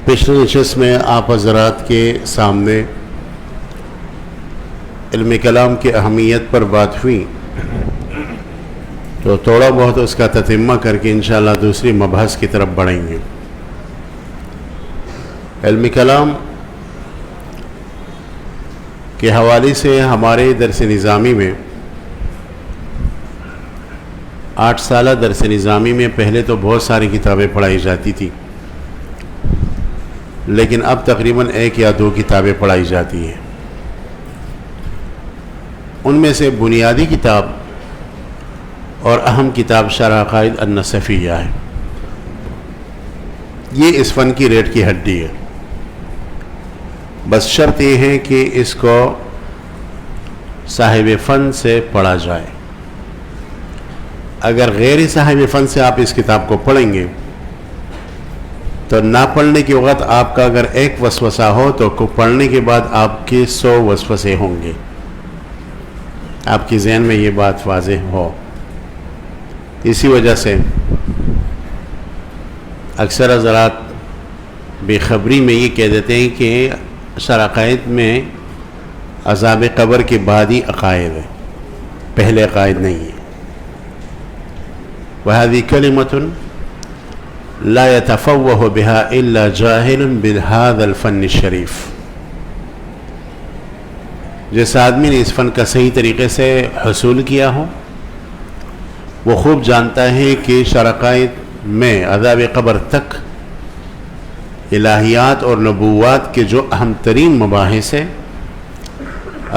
پچھلی نشست میں آپ حضرات کے سامنے علم کلام کی اہمیت پر بات ہوئی، تو تھوڑا بہت اس کا تتمہ کر کے انشاءاللہ دوسری مبحث کی طرف بڑھیں گے۔ علم کلام کے حوالے سے ہمارے درس نظامی میں 8 سالہ درس نظامی میں پہلے تو بہت ساری کتابیں پڑھائی جاتی تھی، لیکن اب تقریباً 1 یا 2 کتابیں پڑھائی جاتی ہیں۔ ان میں سے بنیادی کتاب اور اہم کتاب شرح عقائد النصفیہ ہے۔ یہ اس فن کی ریڑھ کی ہڈی ہے، بس شرط یہ ہے کہ اس کو صاحب فن سے پڑھا جائے۔ اگر غیر صاحب فن سے آپ اس کتاب کو پڑھیں گے تو نہ پڑھنے کے وقت آپ کا اگر ایک وسوسہ ہو تو پڑھنے کے بعد آپ کے 100 وسوسے ہوں گے۔ آپ کی ذہن میں یہ بات واضح ہو۔ اسی وجہ سے اکثر حضرات بے خبری میں یہ کہہ دیتے ہیں کہ شرح عقائد میں عذاب قبر کے بعد ہی عقائد ہے، پہلے عقائد نہیں ہے۔ وَهَذِهِ كَلِمَةٌ لَا يَتَفَوَّهُ بِهَا إِلَّا جَاهِلٌ بِهَذَا الْفَنِّ الشَّرِيفِ۔ جس آدمی نے اس فن کا صحیح طریقے سے حصول کیا ہو، وہ خوب جانتا ہے کہ شرح عقائد میں عذاب قبر تک الہیات اور نبوات کے جو اہم ترین مباحث ہیں،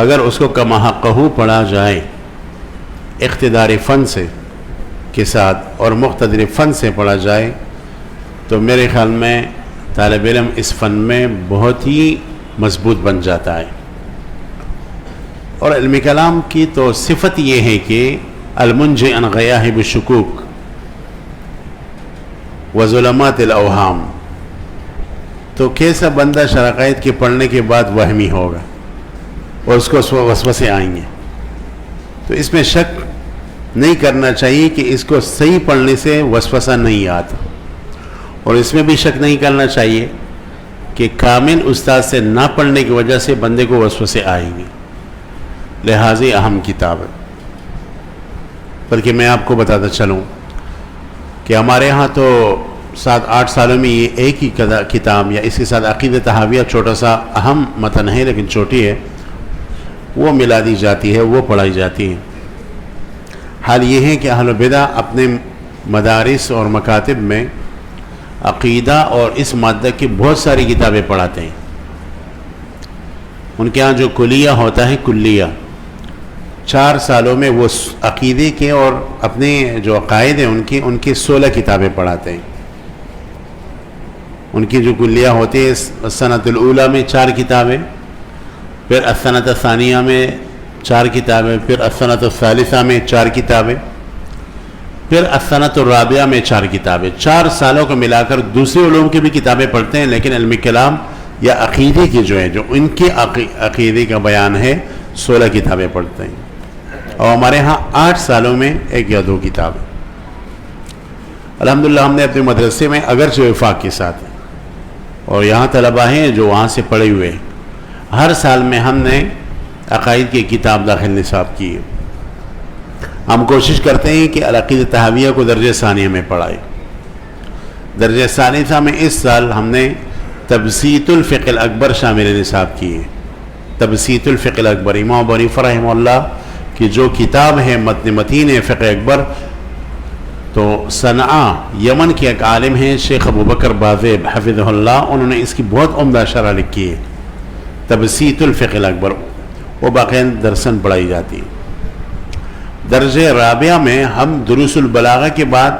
اگر اس کو کما حقہ پڑھا جائے اقتدار فن سے کے ساتھ اور مقتدر فن سے پڑھا جائے تو میرے خیال میں طالب علم اس فن میں بہت ہی مضبوط بن جاتا ہے۔ اور علم کلام کی تو صفت یہ ہے کہ المنجی عن غیاہب الشکوک وظلمات الاوہام۔ تو کیسا بندہ شرح عقائد کے پڑھنے کے بعد وہمی ہوگا اور اس کو وسوسے آئیں گے؟ تو اس میں شک نہیں کرنا چاہیے کہ اس کو صحیح پڑھنے سے وسوسہ نہیں آتا، اور اس میں بھی شک نہیں کرنا چاہیے کہ کامل استاد سے نہ پڑھنے کی وجہ سے بندے کو وسوسے آئیں گے۔ لہذا اہم کتاب ہے۔ بلکہ میں آپ کو بتاتا چلوں کہ ہمارے ہاں تو 7-8 سالوں میں یہ ایک ہی کتاب یا اس کے ساتھ عقیدہ طحاویہ چھوٹا سا اہم متن ہے لیکن چھوٹی ہے، وہ ملا دی جاتی ہے، وہ پڑھائی جاتی ہے۔ حال یہ ہے کہ اہل بدع اپنے مدارس اور مکاتب میں عقیدہ اور اس مادہ کی بہت ساری کتابیں پڑھاتے ہیں۔ ان کے ہاں جو کلیہ ہوتا ہے، کلیہ 4 سالوں میں وہ عقیدے کے اور اپنے جو عقائد ہیں ان کی 16 کتابیں پڑھاتے ہیں۔ ان کی جو کلیہ ہوتی ہے، السنۃ الاولیٰ میں 4 کتابیں، پھر السنۃ الثانیہ میں 4 کتابیں، پھر السنۃ الثالثہ میں 4 کتابیں، پھر السنۃ الرابعہ میں 4 کتابیں۔ 4 سالوں کو ملا کر دوسرے علوم کی بھی کتابیں پڑھتے ہیں، لیکن علم کلام یا عقیدے کی جو ہے، جو ان کے عقیدے کا بیان ہے، 16 کتابیں پڑھتے ہیں۔ اور ہمارے ہاں 8 سالوں میں 1 یا 2 کتابیں۔ الحمدللہ ہم نے اپنے مدرسے میں اگرچہ وفاق کے ساتھ اور یہاں طلبہ ہیں جو وہاں سے پڑھے ہوئے ہیں، ہر سال میں ہم نے عقائد کی کتاب داخل نصاب کی ہے۔ ہم کوشش کرتے ہیں کہ العقیدہ طحاویہ کو درجہ ثانیہ میں پڑھائے۔ درجہ ثالثہ میں اس سال ہم نے تبسیط الفقہ الاکبر شامل نصاب کی ہے۔ تبسیط الفقہ الاکبر امام ابو حنیفہ رحمہ اللہ کی جو کتاب ہے، متن متین ہے فقہ اکبر، تو صنعاء یمن کے ایک عالم ہیں شیخ ابو بکر باذیب حفظہ اللہ، انہوں نے اس کی بہت عمدہ شرح لکھی ہے، تبسیط الفقہ الاکبر، وہ باقاعدہ درسن پڑھائی جاتی ہے۔ درجہ رابعہ میں ہم دروس البلاغہ کے بعد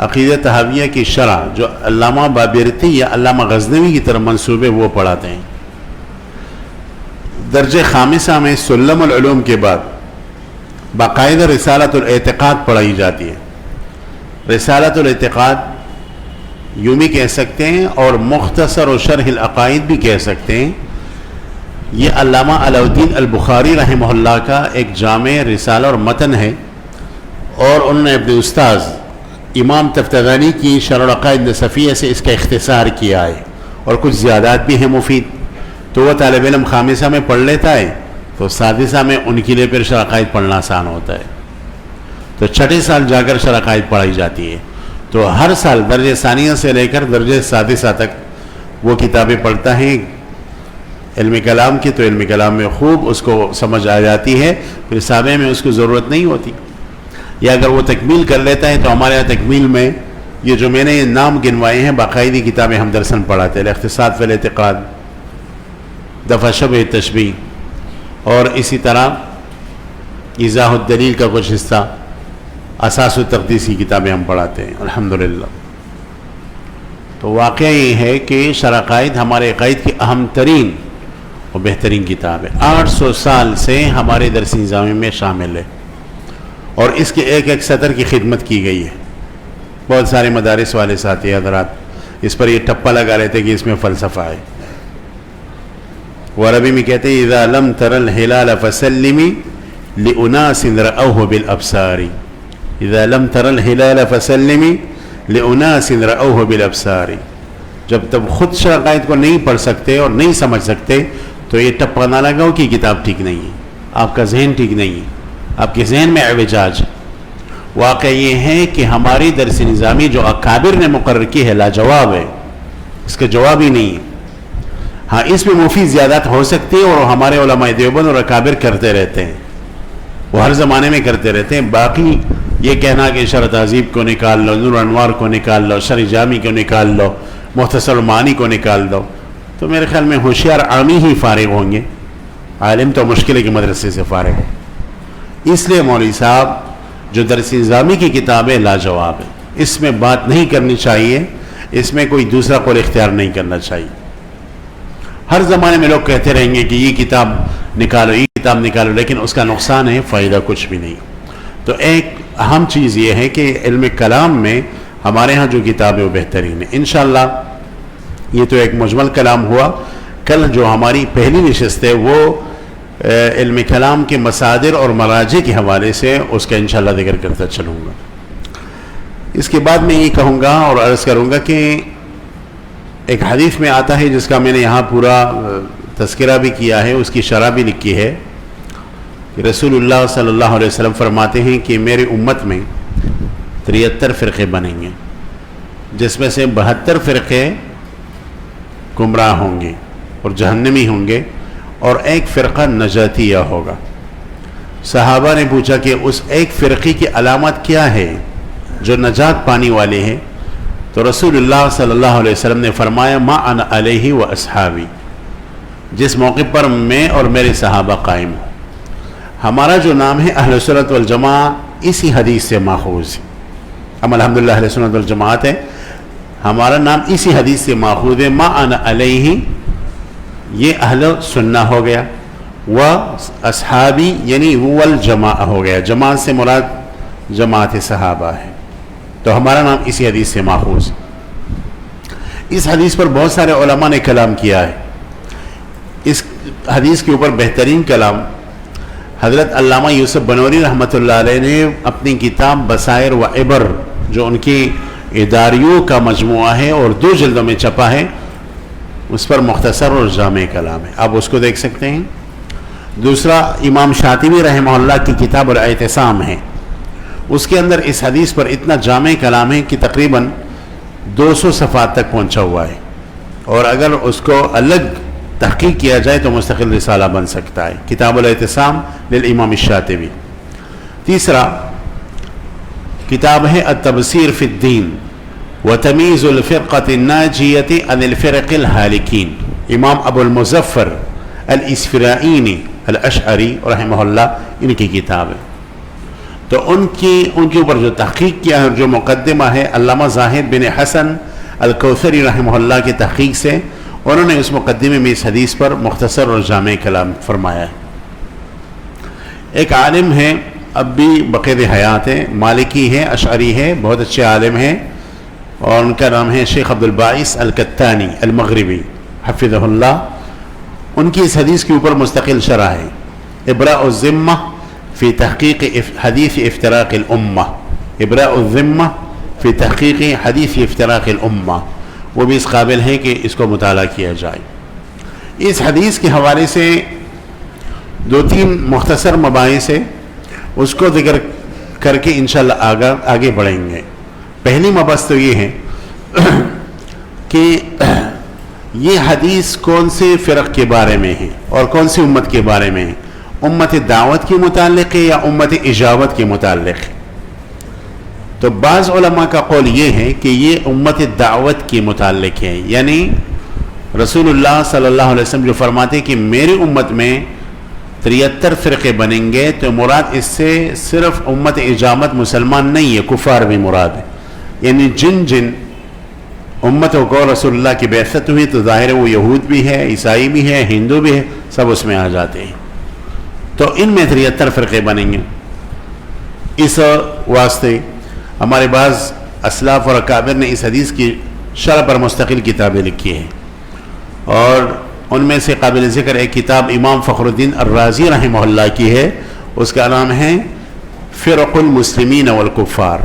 عقیدہ طحاویہ کی شرح جو علامہ بابرتی یا علامہ غزنوی کی طرف منسوب ہے وہ پڑھاتے ہیں۔ درجہ خامسہ میں سلم العلوم کے بعد باقاعدہ رسالۃ الاعتقاد پڑھائی جاتی ہے۔ رسالۃ الاعتقاد یوں بھی کہہ سکتے ہیں اور مختصر و شرح العقائد بھی کہہ سکتے ہیں۔ یہ علامہ علاء الدین البخاری رحمہ اللہ کا ایک جامع رسالہ اور متن ہے، اور انہوں نے اپنے استاذ امام تفتزانی کی شرح العقائد نصفیہ سے اس کا اختصار کیا ہے، اور کچھ زیادات بھی ہیں مفید، تو وہ طالب علم خامسہ میں پڑھ لیتا ہے تو سادسہ میں ان کے لیے پھر شرح عقائد پڑھنا آسان ہوتا ہے، تو چھٹے سال جا کر شرح عقائد پڑھائی جاتی ہے۔ تو ہر سال درجہ ثانیہ سے لے کر درجہ سادسہ تک وہ کتابیں پڑھتا ہے علم کلام کی، تو علم کلام میں خوب اس کو سمجھ آ جاتی ہے، پھر سابع میں اس کو ضرورت نہیں ہوتی، یا اگر وہ تکمیل کر لیتا ہے تو ہمارے یہاں تکمیل میں یہ جو میں نے یہ نام گنوائے ہیں باقاعدی کتابیں ہم درسن پڑھاتے ہیں، الاقتصاد فی الاعتقاد، دفع شبہ تشبیہ، اور اسی طرح ایضاح الدلیل کا کچھ حصہ، اساس التقدیس کی کتابیں ہم پڑھاتے ہیں الحمدللہ۔ تو واقعہ یہ ہے کہ شرح عقائد ہمارے عقائد کی اہم ترین اور بہترین کتاب ہے، 800 سال سے ہمارے درس نظام میں شامل ہے، اور اس کے ایک ایک سطر کی خدمت کی گئی ہے۔ بہت سارے مدارس والے ساتھی حضرات اس پر یہ ٹپا لگا رہے تھے کہ اس میں فلسفہ ہے، وہ عربی میں کہتے ہیں اذا لم تر الہلال فسلمی لاناس رأوه بالابصار، اذا لم تر الہلال فسلمی لاناس رأوه بالابصار، جب تب خود شرح عقائد کو نہیں پڑھ سکتے اور نہیں سمجھ سکتے تو یہ ٹپا نہ لگاؤ کہ کتاب ٹھیک نہیں ہے، آپ کا ذہن ٹھیک نہیں ہے، آپ کے ذہن میں اعوجاج۔ واقع یہ ہے کہ ہماری درس نظامی جو اکابر نے مقرر کی ہے لاجواب ہے، اس کا جواب ہی نہیں ہے۔ ہاں اس میں مفید زیادات ہو سکتی ہے اور ہمارے علماء دیوبند اور اکابر کرتے رہتے ہیں، وہ ہر زمانے میں کرتے رہتے ہیں۔ باقی یہ کہنا کہ شرح تہذیب کو نکال لو، نور انوار کو نکال لو، شرح جامی کو نکال لو، مختصر المعانی کو نکال دو، تو میرے خیال میں ہوشیار عامی ہی فارغ ہوں گے، عالم تو مشکل ہے کہ مدرسے سے فارغ ہو۔ اس لیے مولوی صاحب جو درس نظامی کی کتاب ہے لاجواب ہے، اس میں بات نہیں کرنی چاہیے، اس میں کوئی دوسرا قول اختیار نہیں کرنا چاہیے۔ ہر زمانے میں لوگ کہتے رہیں گے کہ یہ کتاب نکالو، یہ کتاب نکالو، لیکن اس کا نقصان ہے، فائدہ کچھ بھی نہیں۔ تو ایک اہم چیز یہ ہے کہ علم کلام میں ہمارے ہاں جو کتاب ہے وہ بہترین ہے انشاءاللہ۔ یہ تو ایک مجمل کلام ہوا، کل جو ہماری پہلی نشست ہے وہ علم کلام کے مصادر اور مراجع کے حوالے سے اس کا انشاءاللہ ذکر کرتا چلوں گا۔ اس کے بعد میں یہ کہوں گا اور عرض کروں گا کہ ایک حدیث میں آتا ہے جس کا میں نے یہاں پورا تذکرہ بھی کیا ہے، اس کی شرح بھی لکھی ہے، کہ رسول اللہ صلی اللہ علیہ وسلم فرماتے ہیں کہ میری امت میں 73 فرقے بنیں گے، جس میں سے 72 فرقے گمراہ ہوں گے اور جہنمی ہوں گے، اور ایک فرقہ نجاتیہ ہوگا۔ صحابہ نے پوچھا کہ اس ایک فرقے کی علامت کیا ہے جو نجات پانے والے ہیں؟ تو رسول اللہ صلی اللہ علیہ وسلم نے فرمایا ما انا علیہ و اصحابی، جس موقع پر میں اور میرے صحابہ قائم ہوں۔ ہمارا جو نام ہے اہل سنت والجماعہ اسی حدیث سے ماخوذ ہے، ہم الحمدللہ اہل سنت والجماعت ہیں، ہمارا نام اسی حدیث سے ماخوذ ہے۔ ما انا علیہ یہ اہل سنہ ہو گیا، و اصحابی یعنی والجماعہ ہو گیا، جماعت سے مراد جماعت صحابہ ہے، تو ہمارا نام اسی حدیث سے ماخوذ۔ اس حدیث پر بہت سارے علماء نے کلام کیا ہے۔ اس حدیث کے اوپر بہترین کلام حضرت علامہ یوسف بنوری رحمۃ اللہ علیہ نے اپنی کتاب بصائر و عبر، جو ان کی اداریوں کا مجموعہ ہے اور 2 جلدوں میں چھپا ہے، اس پر مختصر اور جامع کلام ہے، آپ اس کو دیکھ سکتے ہیں۔ دوسرا امام شاطبی رحمہ اللہ کی کتاب الاعتصام ہے، اس کے اندر اس حدیث پر اتنا جامع کلام ہے کہ تقریباً 200 صفحات تک پہنچا ہوا ہے، اور اگر اس کو الگ تحقیق کیا جائے تو مستقل رسالہ بن سکتا ہے، کتاب الاعتصام للامام الشاطبی۔ تیسرا کتاب ہے التبصیر فی الدین وتمیز الفرقة الناجیة عن الفرق الہالکین، امام ابو المظفر الاسفرائینی الاشعری رحمہ اللہ، ان کی کتاب ہے۔ تو ان کے اوپر جو تحقیق کیا ہے، جو مقدمہ ہے علامہ زاہد بن حسن الکوثری رحمہ اللہ کی تحقیق سے، انہوں نے اس مقدمے میں اس حدیث پر مختصر اور جامع کلام فرمایا ہے۔ ایک عالم ہے، اب بھی بقید حیات ہے، مالکی ہے، اشعری ہے، بہت اچھے عالم ہیں، اور ان کا نام ہے شیخ عبد الباعث الکتانی المغربی حفظہ اللہ۔ ان کی اس حدیث کے اوپر مستقل شرح ہے، ابراء الذمہ فی تحقیق حدیث افتراق الامہ، ابراء الذمہ فی تحقیق حدیث افتراق الامہ، وہ بھی اس قابل ہے کہ اس کو مطالعہ کیا جائے۔ اس حدیث کے حوالے سے 2-3 مختصر مباحث ہے، اس کو ذکر کر کے انشاءاللہ آگے بڑھیں گے۔ پہلی مبحث تو یہ ہے کہ یہ حدیث کون سے فرق کے بارے میں ہے اور کون سی امت کے بارے میں ہے، امت دعوت کے متعلق ہے یا امت اجابت کے متعلق ہے؟ تو بعض علماء کا قول یہ ہے کہ یہ امت دعوت کے متعلق ہے، یعنی رسول اللہ صلی اللہ علیہ وسلم جو فرماتے ہیں کہ میری امت میں 73 فرقے بنیں گے، تو مراد اس سے صرف امت اجابت مسلمان نہیں ہے، کفار بھی مراد ہے، یعنی جن امتوں کو رسول اللہ کی بعثت ہوئی تو ظاہر ہے وہ یہود بھی ہے، عیسائی بھی ہے، ہندو بھی ہے، سب اس میں آ جاتے ہیں، تو ان میں 73 فرقے بنیں گے۔ اس واسطے ہمارے بعض اسلاف اور اکابر نے اس حدیث کی شرح پر مستقل کتابیں لکھی ہیں، اور ان میں سے قابل ذکر ایک کتاب امام فخر الدین الرازی رحمہ اللہ کی ہے، اس کا نام ہے فرق المسلمین والکفار،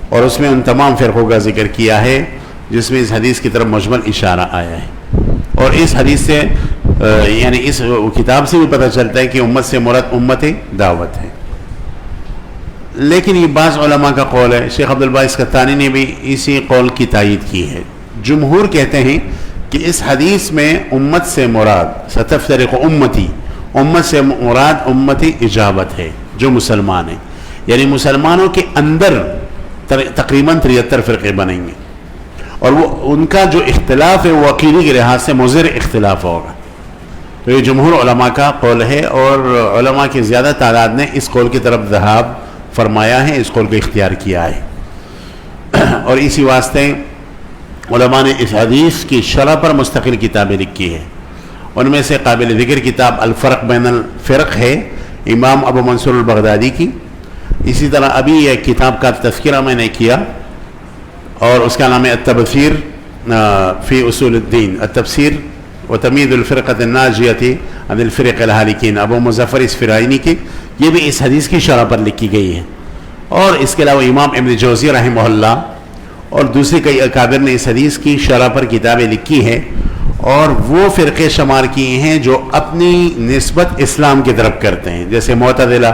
اور اس میں ان تمام فرقوں کا ذکر کیا ہے جس میں اس حدیث کی طرف مجمل اشارہ آیا ہے۔ اور اس حدیث سے یعنی اس کتاب سے بھی پتہ چلتا ہے کہ امت سے مراد امت دعوت ہے۔ لیکن یہ بعض علماء کا قول ہے، شیخ عبدالباعث قطانی نے بھی اسی قول کی تائید کی ہے۔ جمہور کہتے ہیں کہ اس حدیث میں امت سے مراد ستفترق امتی، امت سے مراد امت اجابت ہے جو مسلمان ہیں، یعنی مسلمانوں کے اندر تقریباً 73 فرقے بنیں گے، اور وہ ان کا جو اختلاف ہے وہ عقیدے کے لحاظ سے مضر اختلاف ہوگا۔ تو یہ جمہور علماء کا قول ہے، اور علماء کی زیادہ تعداد نے اس قول کی طرف ذہاب فرمایا ہے، اس قول کو اختیار کیا ہے، اور اسی واسطے علماء نے اس حدیث کی شرح پر مستقل کتابیں لکھی ہیں۔ ان میں سے قابل ذکر کتاب الفرق بین الفرق ہے امام ابو منصور البغدادی کی، اسی طرح ابھی یہ کتاب کا تذکرہ میں نے کیا اور اس کا نام ہے التبصیر فی اصول الدین، التبصیر و تمیز الفرقۃ الناجیۃ عن الفرق الہالکین، ابو مظفر اسفرائینی کی، یہ بھی اس حدیث کی شرح پر لکھی گئی ہے۔ اور اس کے علاوہ امام ابن جوزی رحمہ اللہ اور دوسرے کئی اکابر نے اس حدیث کی شرح پر کتابیں لکھی ہیں، اور وہ فرقے شمار کیے ہیں جو اپنی نسبت اسلام کی طرف کرتے ہیں، جیسے معتزلہ،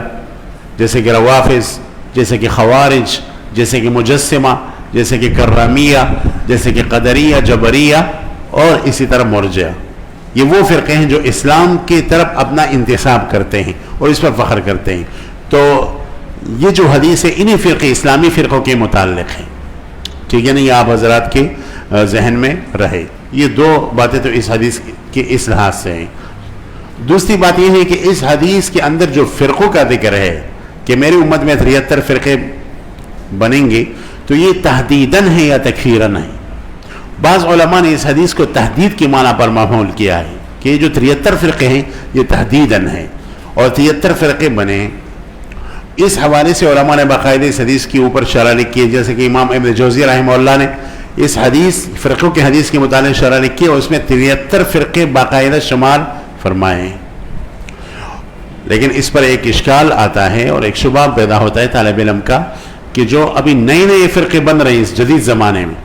جیسے کہ روافض، جیسے کہ خوارج، جیسے کہ مجسمہ، جیسے کہ کررامیہ، جیسے کہ قدریہ، جبریہ، اور اسی طرح مرجئہ۔ یہ وہ فرقے ہیں جو اسلام کی طرف اپنا انتساب کرتے ہیں اور اس پر فخر کرتے ہیں۔ تو یہ جو حدیث ہے انہی فرقے اسلامی فرقوں کے متعلق ہیں، ٹھیک ہے نا، یہ آپ حضرات کے ذہن میں رہے۔ یہ دو باتیں تو اس حدیث کے اس لحاظ سے ہیں۔ دوسری بات یہ ہے کہ اس حدیث کے اندر جو فرقوں کا ذکر ہے کہ میری امت میں 73 فرقے بنیں گے، تو یہ تحدیداً ہے یا تکفیراً ہے؟ بعض علماء نے اس حدیث کو تحدید کی معنی پر محمول کیا ہے کہ یہ جو 73 فرقے ہیں یہ تحدیداً ہے، اور 73 فرقے بنے۔ اس حوالے سے علماء نے باقاعدہ اس حدیث کے اوپر شرح لکھی ہے، جیسے کہ امام ابن جوزی رحمہ اللہ نے اس حدیث فرقوں کے حدیث کے متعلق شرح لکھی ہے، اور اس میں 73 فرقے باقاعدہ شمار فرمائے ہیں۔ لیکن اس پر ایک اشکال آتا ہے اور ایک شبہ پیدا ہوتا ہے طالب علم کا کہ جو ابھی نئے فرقے بن رہے ہیں اس جدید زمانے میں،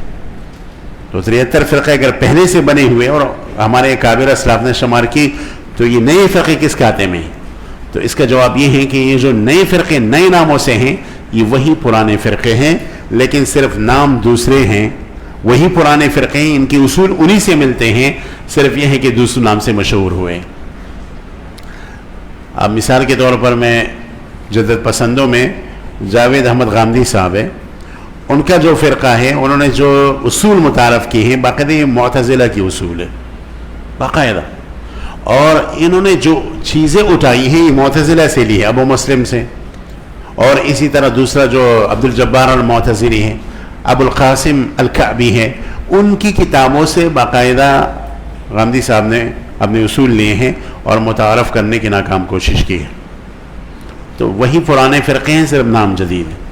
تو 73 فرقے اگر پہلے سے بنے ہوئے اور ہمارے کابر اسلاف نے شمار کی، تو یہ نئے فرقے کس کھاتے میں ہیں؟ تو اس کا جواب یہ ہے کہ یہ جو نئے فرقے نئے ناموں سے ہیں یہ وہی پرانے فرقے ہیں، لیکن صرف نام دوسرے ہیں، وہی پرانے فرقے ہیں، ان کے اصول انہی سے ملتے ہیں، صرف یہ ہے کہ دوسرے نام سے مشہور ہوئے۔ اب مثال کے طور پر میں جدت پسندوں میں جاوید احمد غامدی صاحب ہے، ان کا جو فرقہ ہے انہوں نے جو اصول متعارف کیے ہیں باقاعدہ یہ معتزلہ کی اصول ہے باقاعدہ، اور انہوں نے جو چیزیں اٹھائی ہیں یہ معتزلہ سے لی ہے، ابو مسلم سے، اور اسی طرح دوسرا جو عبد الجبار المعتزلی ہے، ابو القاسم الکعبی ہے، ان کی کتابوں سے باقاعدہ غامدی صاحب نے اپنے اصول لیے ہیں اور متعارف کرنے کی ناکام کوشش کی ہے۔ تو وہی پرانے فرقے ہیں، صرف نام جدید ہے،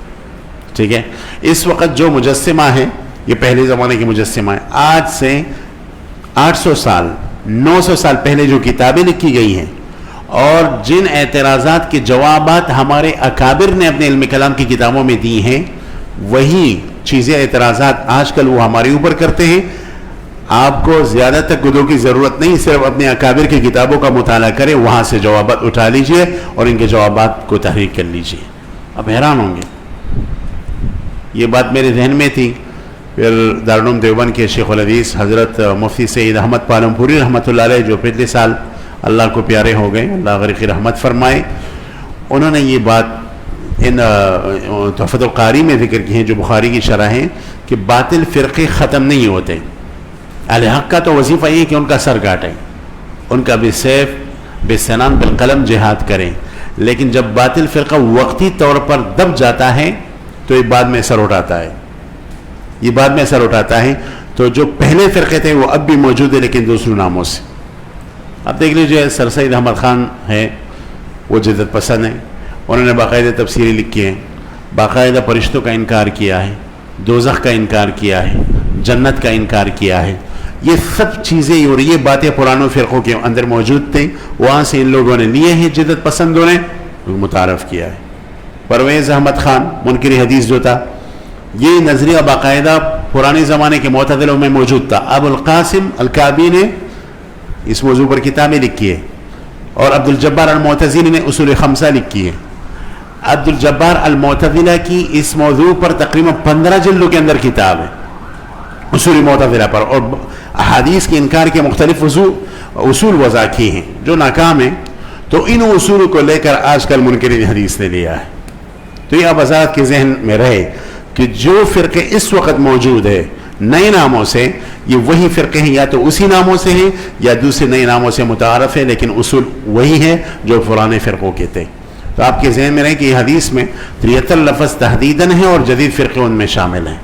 ٹھیک ہے۔ اس وقت جو مجسمہ ہے یہ پہلے زمانے کے مجسمہ ہے، آج سے 800 سال 900 سال پہلے جو کتابیں لکھی گئی ہیں اور جن اعتراضات کے جوابات ہمارے اکابر نے اپنے علم کلام کی کتابوں میں دی ہیں، وہی چیزیں اعتراضات آج کل وہ ہمارے اوپر کرتے ہیں، آپ کو زیادہ تقدو کی ضرورت نہیں، صرف اپنے اکابر کی کتابوں کا مطالعہ کریں، وہاں سے جوابات اٹھا لیجئے اور ان کے جوابات کو تحریک کر لیجئے. آپ حیران ہوں گے. یہ بات میرے ذہن میں تھی. پھر دارالعلوم دیوبند کے شیخ الحدیث حضرت مفتی سید احمد پالمپوری رحمۃ اللہ علیہ، جو پچھلے سال اللہ کو پیارے ہو گئے، اللہ غریق رحمت فرمائے، انہوں نے یہ بات ان تحفۃ القاری میں ذکر کی ہیں، جو بخاری کی شرح ہیں، کہ باطل فرقے ختم نہیں ہوتے. اہل حق کا تو وظیفہ یہ کہ ان کا سر کاٹیں، ان کا بالسیف بالسنان بالقلم جہاد کریں، لیکن جب باطل فرقہ وقتی طور پر دب جاتا ہے تو یہ بعد میں سر اٹھاتا ہے. یہ بعد میں سر اٹھاتا ہے. تو جو پہلے فرقے تھے وہ اب بھی موجود ہیں، لیکن دوسرے ناموں سے. اب دیکھ لیجئے سر سید احمد خان ہیں، وہ جدت پسند ہیں. انہوں نے باقاعدہ تفسیریں لکھی ہیں، باقاعدہ فرشتوں کا انکار کیا ہے، دوزخ کا انکار کیا ہے، جنت کا انکار کیا ہے. یہ سب چیزیں اور یہ باتیں پرانوں فرقوں کے اندر موجود تھیں، وہاں سے ان لوگوں نے لیے ہیں، جدت پسندوں نے متعارف کیا ہے. پرویز احمد خان منکر حدیث جو تھا، یہ نظریہ باقاعدہ پرانے زمانے کے معتزلوں میں موجود تھا. ابو القاسم الکعبی نے اس موضوع پر کتابیں لکھی ہے، اور عبد الجبار المعتزلی نے اصول خمسہ لکھی ہے. عبد الجبار المعتزلہ کی اس موضوع پر تقریباً 15 جلدوں کے اندر کتاب ہے اصول معتزلہ پر، اور احادیث کے انکار کے مختلف اصول وضع کی ہیں جو ناکام ہیں. تو ان اصول کو لے کر آج کل منکرین حدیث نے لیا ہے. تو یہ اب حضرات کے ذہن میں رہے کہ جو فرقے اس وقت موجود ہے نئے ناموں سے، یہ وہی فرقے ہیں، یا تو اسی ناموں سے ہیں یا دوسرے نئے ناموں سے متعارف ہے، لیکن اصول وہی ہے جو پرانے فرقوں کے تھے. تو آپ کے ذہن میں رہے کہ یہ حدیث میں 73 لفظ تحدیداً ہیں اور جدید فرقے ان میں شامل ہیں.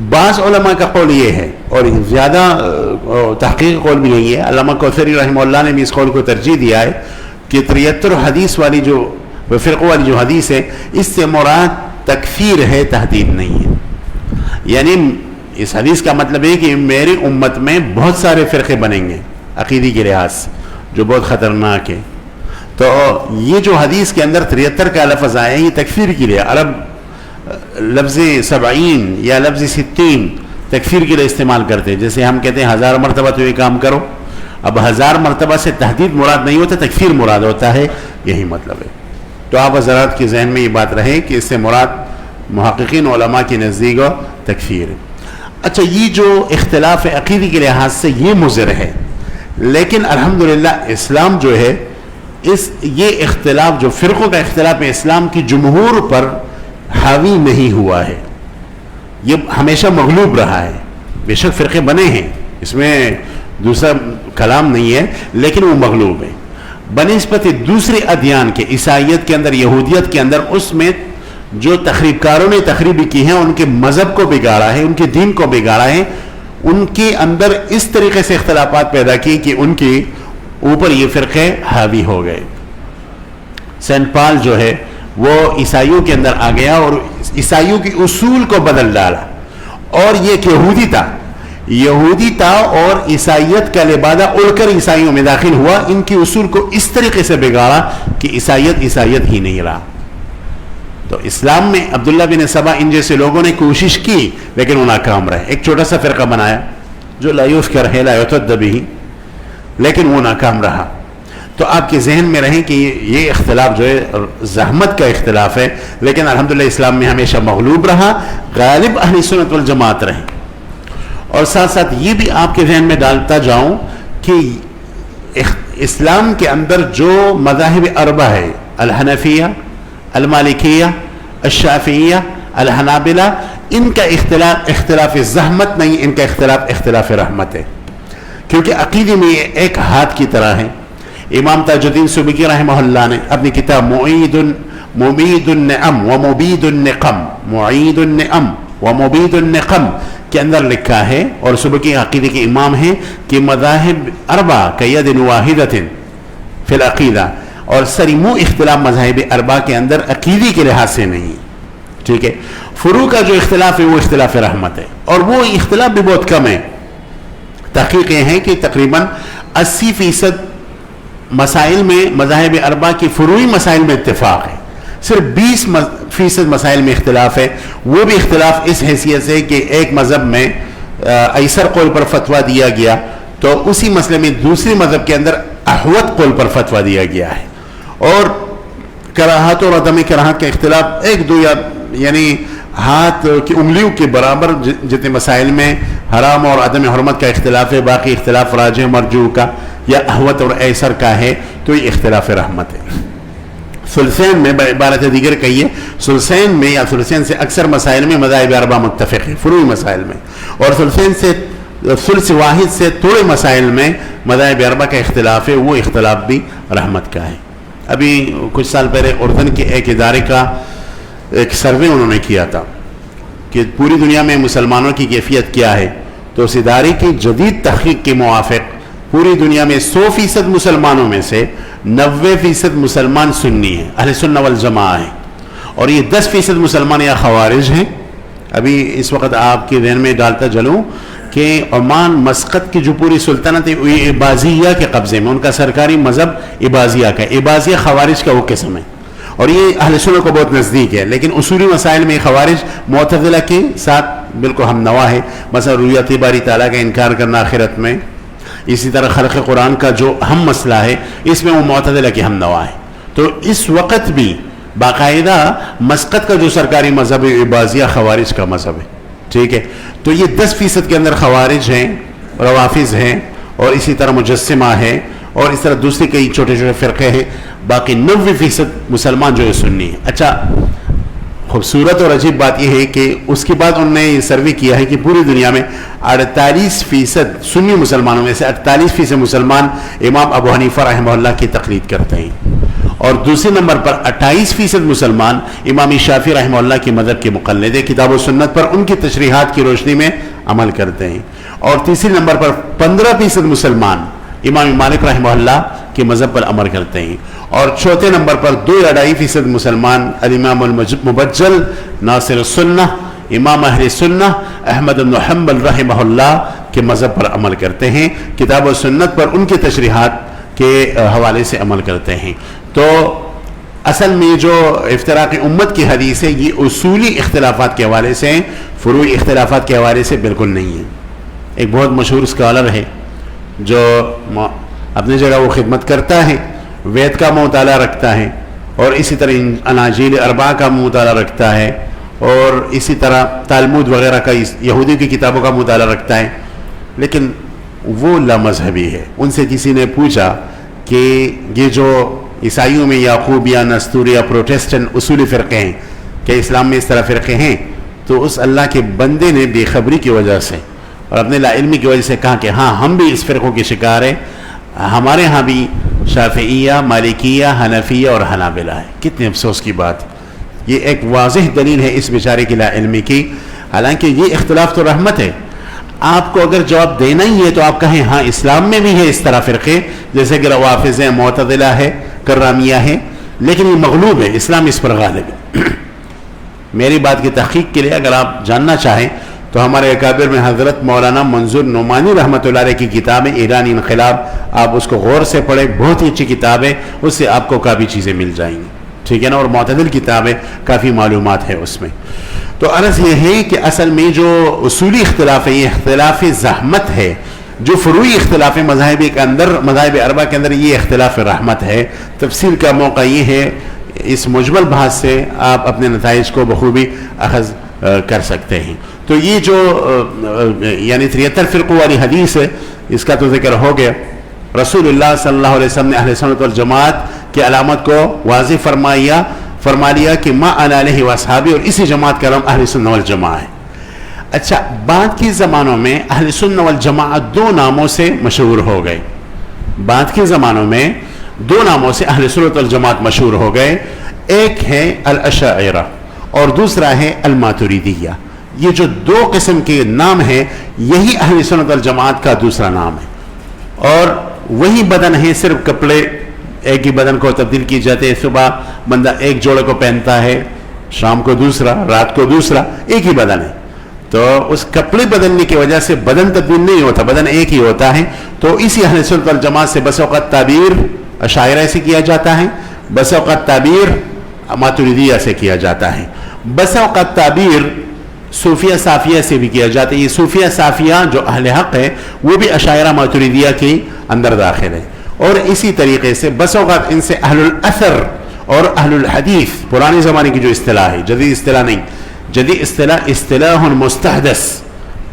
بعض علماء کا قول یہ ہے، اور زیادہ تحقیق قول بھی یہی ہے، علامہ کوثری رحمہ اللہ نے بھی اس قول کو ترجیح دیا ہے کہ 73 حدیث والی جو فرقوں والی جو حدیث ہے، اس سے مراد تکفیر ہے، تحدید نہیں ہے. یعنی اس حدیث کا مطلب ہے کہ میری امت میں بہت سارے فرقے بنیں گے عقیدی کے لحاظ سے، جو بہت خطرناک ہے. تو یہ جو حدیث کے اندر 73 کا لفظ آیا ہے، یہ تکفیر کے لیے. عرب لفظ 70 یا لفظ 60 تکفیر کے لیے استعمال کرتے ہیں. جیسے ہم کہتے ہیں 1000 مرتبہ تو یہ کام کرو. اب 1000 مرتبہ سے تحدید مراد نہیں ہوتا، تکفیر مراد ہوتا ہے. یہی مطلب ہے. تو آپ حضرات کے ذہن میں یہ بات رہے کہ اس سے مراد محققین علماء کی نزدیک تکفیر ہے. اچھا، یہ جو اختلاف عقیدی کے لحاظ سے یہ مضر ہے، لیکن الحمدللہ اسلام جو ہے، یہ اختلاف جو فرقوں کا اختلاف ہے، اسلام کی جمہور پر حاوی نہیں ہوا ہے. یہ ہمیشہ مغلوب رہا ہے. بے شک فرقے بنے ہیں، اس میں دوسرا کلام نہیں ہے، لیکن وہ مغلوب ہے بنسبت دوسرے ادیان کے. عیسائیت کے اندر، یہودیت کے اندر، اس میں جو تخریب کاروں نے تخریبی کی ہیں، ان کے مذہب کو بگاڑا ہے، ان کے دین کو بگاڑا ہے، ان کے اندر اس طریقے سے اختلافات پیدا کی کہ ان کے اوپر یہ فرقے حاوی ہو گئے. سینٹ پال جو ہے وہ عیسائیوں کے اندر آ گیا اور عیسائیوں کی اصول کو بدل ڈالا. اور یہ ایک یہودی تھا اور عیسائیت کا لبادہ اڑ کر عیسائیوں میں داخل ہوا. ان کی اصول کو اس طریقے سے بگاڑا کہ عیسائیت ہی نہیں رہا. تو اسلام میں عبداللہ بن سبا ان جیسے لوگوں نے کوشش کی، لیکن وہ ناکام رہے. ایک چھوٹا سا فرقہ بنایا جو لا یذکر ہے لا یعتد بہ، لیکن وہ ناکام رہا. تو آپ کے ذہن میں رہیں کہ یہ اختلاف جو ہے زحمت کا اختلاف ہے، لیکن الحمدللہ اسلام میں ہمیشہ مغلوب رہا، غالب اہل سنت والجماعت رہے. اور ساتھ ساتھ یہ بھی آپ کے ذہن میں ڈالتا جاؤں کہ اسلام کے اندر جو مذاہب اربع ہے، الحنفیہ، المالکیہ، الشافعیہ، الحنابلہ، ان کا اختلاف زحمت نہیں، ان کا اختلاف رحمت ہے. کیونکہ عقیدے میں یہ ایک ہاتھ کی طرح ہے. امام تاج الدین سبکی رحمہ اللہ نے اپنی کتاب مبید النعم و مبید النقم، معید النعم و مبید النقم کے اندر لکھا ہے، اور سبکی عقیدے کے امام ہیں، کہ مذاہب اربع کید واحدۃ فی العقیدہ، اور سریمو اختلاف مذاہب اربع کے اندر عقیدے کے لحاظ سے نہیں. ٹھیک ہے. فروع کا جو اختلاف ہے وہ اختلاف رحمت ہے، اور وہ اختلاف بھی بہت کم ہے. تحقیق یہ ہے کہ تقریباً 80% مسائل میں مذاہب اربع کی فروعی مسائل میں اتفاق ہے. صرف 20% مسائل میں اختلاف ہے. وہ بھی اختلاف اس حیثیت سے کہ ایک مذہب میں ایسر قول پر فتویٰ دیا گیا تو اسی مسئلے میں دوسری مذہب کے اندر احوط قول پر فتویٰ دیا گیا ہے. اور کراہت اور عدم کراہت کا اختلاف ایک دو یعنی ہاتھ کی انگلیوں کے برابر جتنے مسائل میں حرام اور عدم حرمت کا اختلاف ہے، باقی اختلاف راجح مرجوح کا یا احوط اور ایسر کا ہے تو یہ اختلاف رحمت ہے. ثلثین میں بعبارت دیگر کہیے، ثلثین میں یا ثلثین سے اکثر مسائل میں مذاہب اربعہ متفق ہیں فروعی مسائل میں، اور ثلثین سے ثلث واحد سے تھوڑے مسائل میں مذاہب اربعہ کا اختلاف ہے، وہ اختلاف بھی رحمت کا ہے. ابھی کچھ سال پہلے اردن کے ایک ادارے کا ایک سروے انہوں نے کیا تھا کہ پوری دنیا میں مسلمانوں کی کیفیت کیا ہے، تو اس ادارے کی جدید تحقیق کے موافق پوری دنیا میں 100% مسلمانوں میں سے 90% مسلمان سنی ہیں، اہل سنہ والجماعہ ہیں، اور یہ 10% مسلمان یا خوارج ہیں. ابھی اس وقت آپ کے ذہن میں ڈالتا چلوں کہ عمان مسقط کی جو پوری سلطنت ہے یہ عباضیہ کے قبضے میں، ان کا سرکاری مذہب عباضیہ کا، عباضیہ خوارج کا وہ قسم ہے، اور یہ اہل سنہ کو بہت نزدیک ہے. لیکن اصولی مسائل میں خوارج معتزلہ کے ساتھ بالکل ہم نوا ہے. مثلا رؤیت باری تعالیٰ کا انکار کرنا آخرت میں، اسی طرح خلق قرآن کا جو اہم مسئلہ ہے اس میں وہ معتزلہ کے ہم نوا ہے. تو اس وقت بھی باقاعدہ مسقط کا جو سرکاری مذہب ہے عباضیہ خوارج کا مذہب ہے. ٹھیک ہے، تو یہ 10% کے اندر خوارج ہیں، روافظ ہیں، اور اسی طرح مجسمہ ہے، اور اس طرح دوسرے کئی چھوٹے چھوٹے فرقے ہیں. باقی 90% مسلمان جو ہے سنی ہے. اچھا، خوبصورت اور عجیب بات یہ ہے کہ اس کے بعد انہوں نے یہ سروے کیا ہے کہ پوری دنیا میں 48% سنی مسلمانوں میں سے 48% مسلمان امام ابو حنیفہ رحمہ اللہ کی تقلید کرتے ہیں، اور دوسرے نمبر پر 28% مسلمان امام شافعی رحمہ اللہ کی مذہب کے مقلد ہیں، کتاب و سنت پر ان کی تشریحات کی روشنی میں عمل کرتے ہیں. اور تیسرے نمبر پر 15% مسلمان امام مالک رحمہ اللہ کے مذہب پر عمل کرتے ہیں. اور چوتھے نمبر پر 2.5% مسلمان الامام المبجل ناصر السنہ امام اہل سنہ احمد بن حنبل رحمہ اللہ کے مذہب پر عمل کرتے ہیں، کتاب و سنت پر ان کی تشریحات کے حوالے سے عمل کرتے ہیں. تو اصل میں جو افتراق امت کی حدیث ہے یہ اصولی اختلافات کے حوالے سے ہیں، فروعی اختلافات کے حوالے سے بالکل نہیں ہے. ایک بہت مشہور اسکالر ہے جو اپنی جگہ وہ خدمت کرتا ہے، وید کا مطالعہ رکھتا ہے، اور اسی طرح اناجیل اربعہ کا مطالعہ رکھتا ہے، اور اسی طرح تالمود وغیرہ کا یہودی کی کتابوں کا مطالعہ رکھتا ہے، لیکن وہ لامذہبی ہے. ان سے کسی نے پوچھا کہ یہ جو عیسائیوں میں یعقوب یا نستور یا پروٹیسٹنٹ اصولی فرقے ہیں، کہ اسلام میں اس طرح فرقے ہیں؟ تو اس اللہ کے بندے نے بے خبری کی وجہ سے اور اپنے لا علمی کی وجہ سے کہا کہ ہاں ہم بھی اس فرقوں کے شکار ہیں، ہمارے ہاں بھی شافعیہ، مالکیہ، حنفیہ اور حنابلہ ہے. کتنے افسوس کی بات. یہ ایک واضح دلیل ہے اس بیچارے کی لا علمی کی. حالانکہ یہ اختلاف تو رحمت ہے. آپ کو اگر جواب دینا ہی ہے تو آپ کہیں ہاں اسلام میں بھی ہے اس طرح فرقے، جیسے کہ روافظ ہیں، معتزلہ ہے، کرامیہ ہے، لیکن یہ مغلوب ہے، اسلام اس پر غالب ہے. میری بات کی تحقیق کے لیے اگر آپ جاننا چاہیں تو ہمارے اکابر میں حضرت مولانا منظور نعمانی رحمۃ اللہ علیہ کی کتاب ہے ایرانی انقلاب، آپ اس کو غور سے پڑھیں، بہت ہی اچھی کتاب ہے، اس سے آپ کو کافی چیزیں مل جائیں گی. ٹھیک ہے نا. اور معتدل کتاب ہے، کافی معلومات ہے اس میں. تو عرض یہ ہے کہ اصل میں جو اصولی اختلاف ہے یہ اختلاف زحمت ہے. جو فروعی اختلاف مذاہب کے اندر، مذاہب اربعہ کے اندر، یہ اختلاف رحمت ہے. تفصیل کا موقع یہ ہے، اس مجمل بحث سے آپ اپنے نتائج کو بخوبی اخذ کر سکتے ہیں. تو یہ جو یعنی 73 فرقوں والی حدیث ہے، اس کا تو ذکر ہو گیا. رسول اللہ صلی اللہ علیہ وسلم نے اہل سنت والجماعت کی علامت کو واضح فرما لیا کہ ما انا علیہ واصحابی، اور اسی جماعت کا نام اہل سنت والجماعت ہے. اچھا، بعد کے زمانوں میں اہل سنت والجماعت 2 ناموں سے مشہور ہو گئے. بعد کے زمانوں میں 2 ناموں سے اہل سنت والجماعت مشہور ہو گئے. ایک ہے الاشاعرہ اور دوسرا ہے الماتریدیہ. یہ جو 2 قسم کے نام ہیں یہی اہل سنت والجماعت کا دوسرا نام ہے. اور وہی بدن ہے، صرف کپڑے ایک ہی بدن کو تبدیل کی جاتے ہیں. صبح بندہ ایک جوڑے کو پہنتا ہے، شام کو دوسرا، رات کو دوسرا، ایک ہی بدن ہے. تو اس کپڑے بدلنے کی وجہ سے بدن تبدیل نہیں ہوتا، بدن ایک ہی ہوتا ہے. تو اسی اہل سنت والجماعت سے بس اوقات تعبیر اشاعرہ سے کیا جاتا ہے، بس اوقات تعبیر ماتریدیہ سے کیا جاتا ہے، بس اوقات تعبیر صوفیہ صافیہ سے بھی کیا جاتا ہے. یہ صوفیہ صافیہ جو اہل حق ہے وہ بھی اشاعرہ ماتریدیہ کے اندر داخل ہے. اور اسی طریقے سے بس اوقات ان سے اہل الاثر اور اہل الحدیث پرانے زمانے کی جو اصطلاح ہے، جدید اصطلاح نہیں، جدید اصطلاح مستحدث،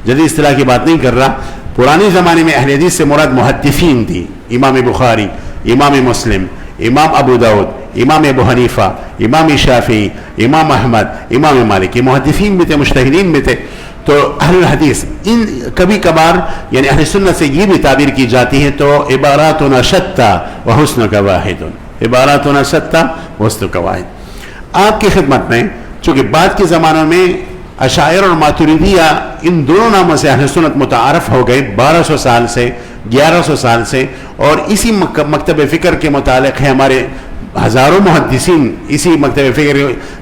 جدید اصطلاح کی بات نہیں کر رہا. پرانے زمانے میں اہل حدیث سے مراد محدثین تھی. امام بخاری، امام مسلم، امام ابو داود، امام ابو حنیفہ، امام شافعی، امام احمد، امام مالک، یہ محدثین بھی تھے، مجتہدین بھی تھے. تو اہل الحدیث ان کبھی کبھار یعنی اہل سنت سے یہ بھی تعبیر کی جاتی ہے. تو عباراتنا شتیٰ وحسنک واحد، عباراتنا شتیٰ وحسنک واحد. آپ کی خدمت میں چونکہ بعد کے زمانوں میں اشاعرہ اور ماتریدیہ ان دونوں ناموں سے اہل سنت متعارف ہو گئے 1200 سال سے، 1100 سال سے. اور اسی مکتب فکر کے متعلق ہے ہمارے ہزاروں محدثین اسی مکتب فکر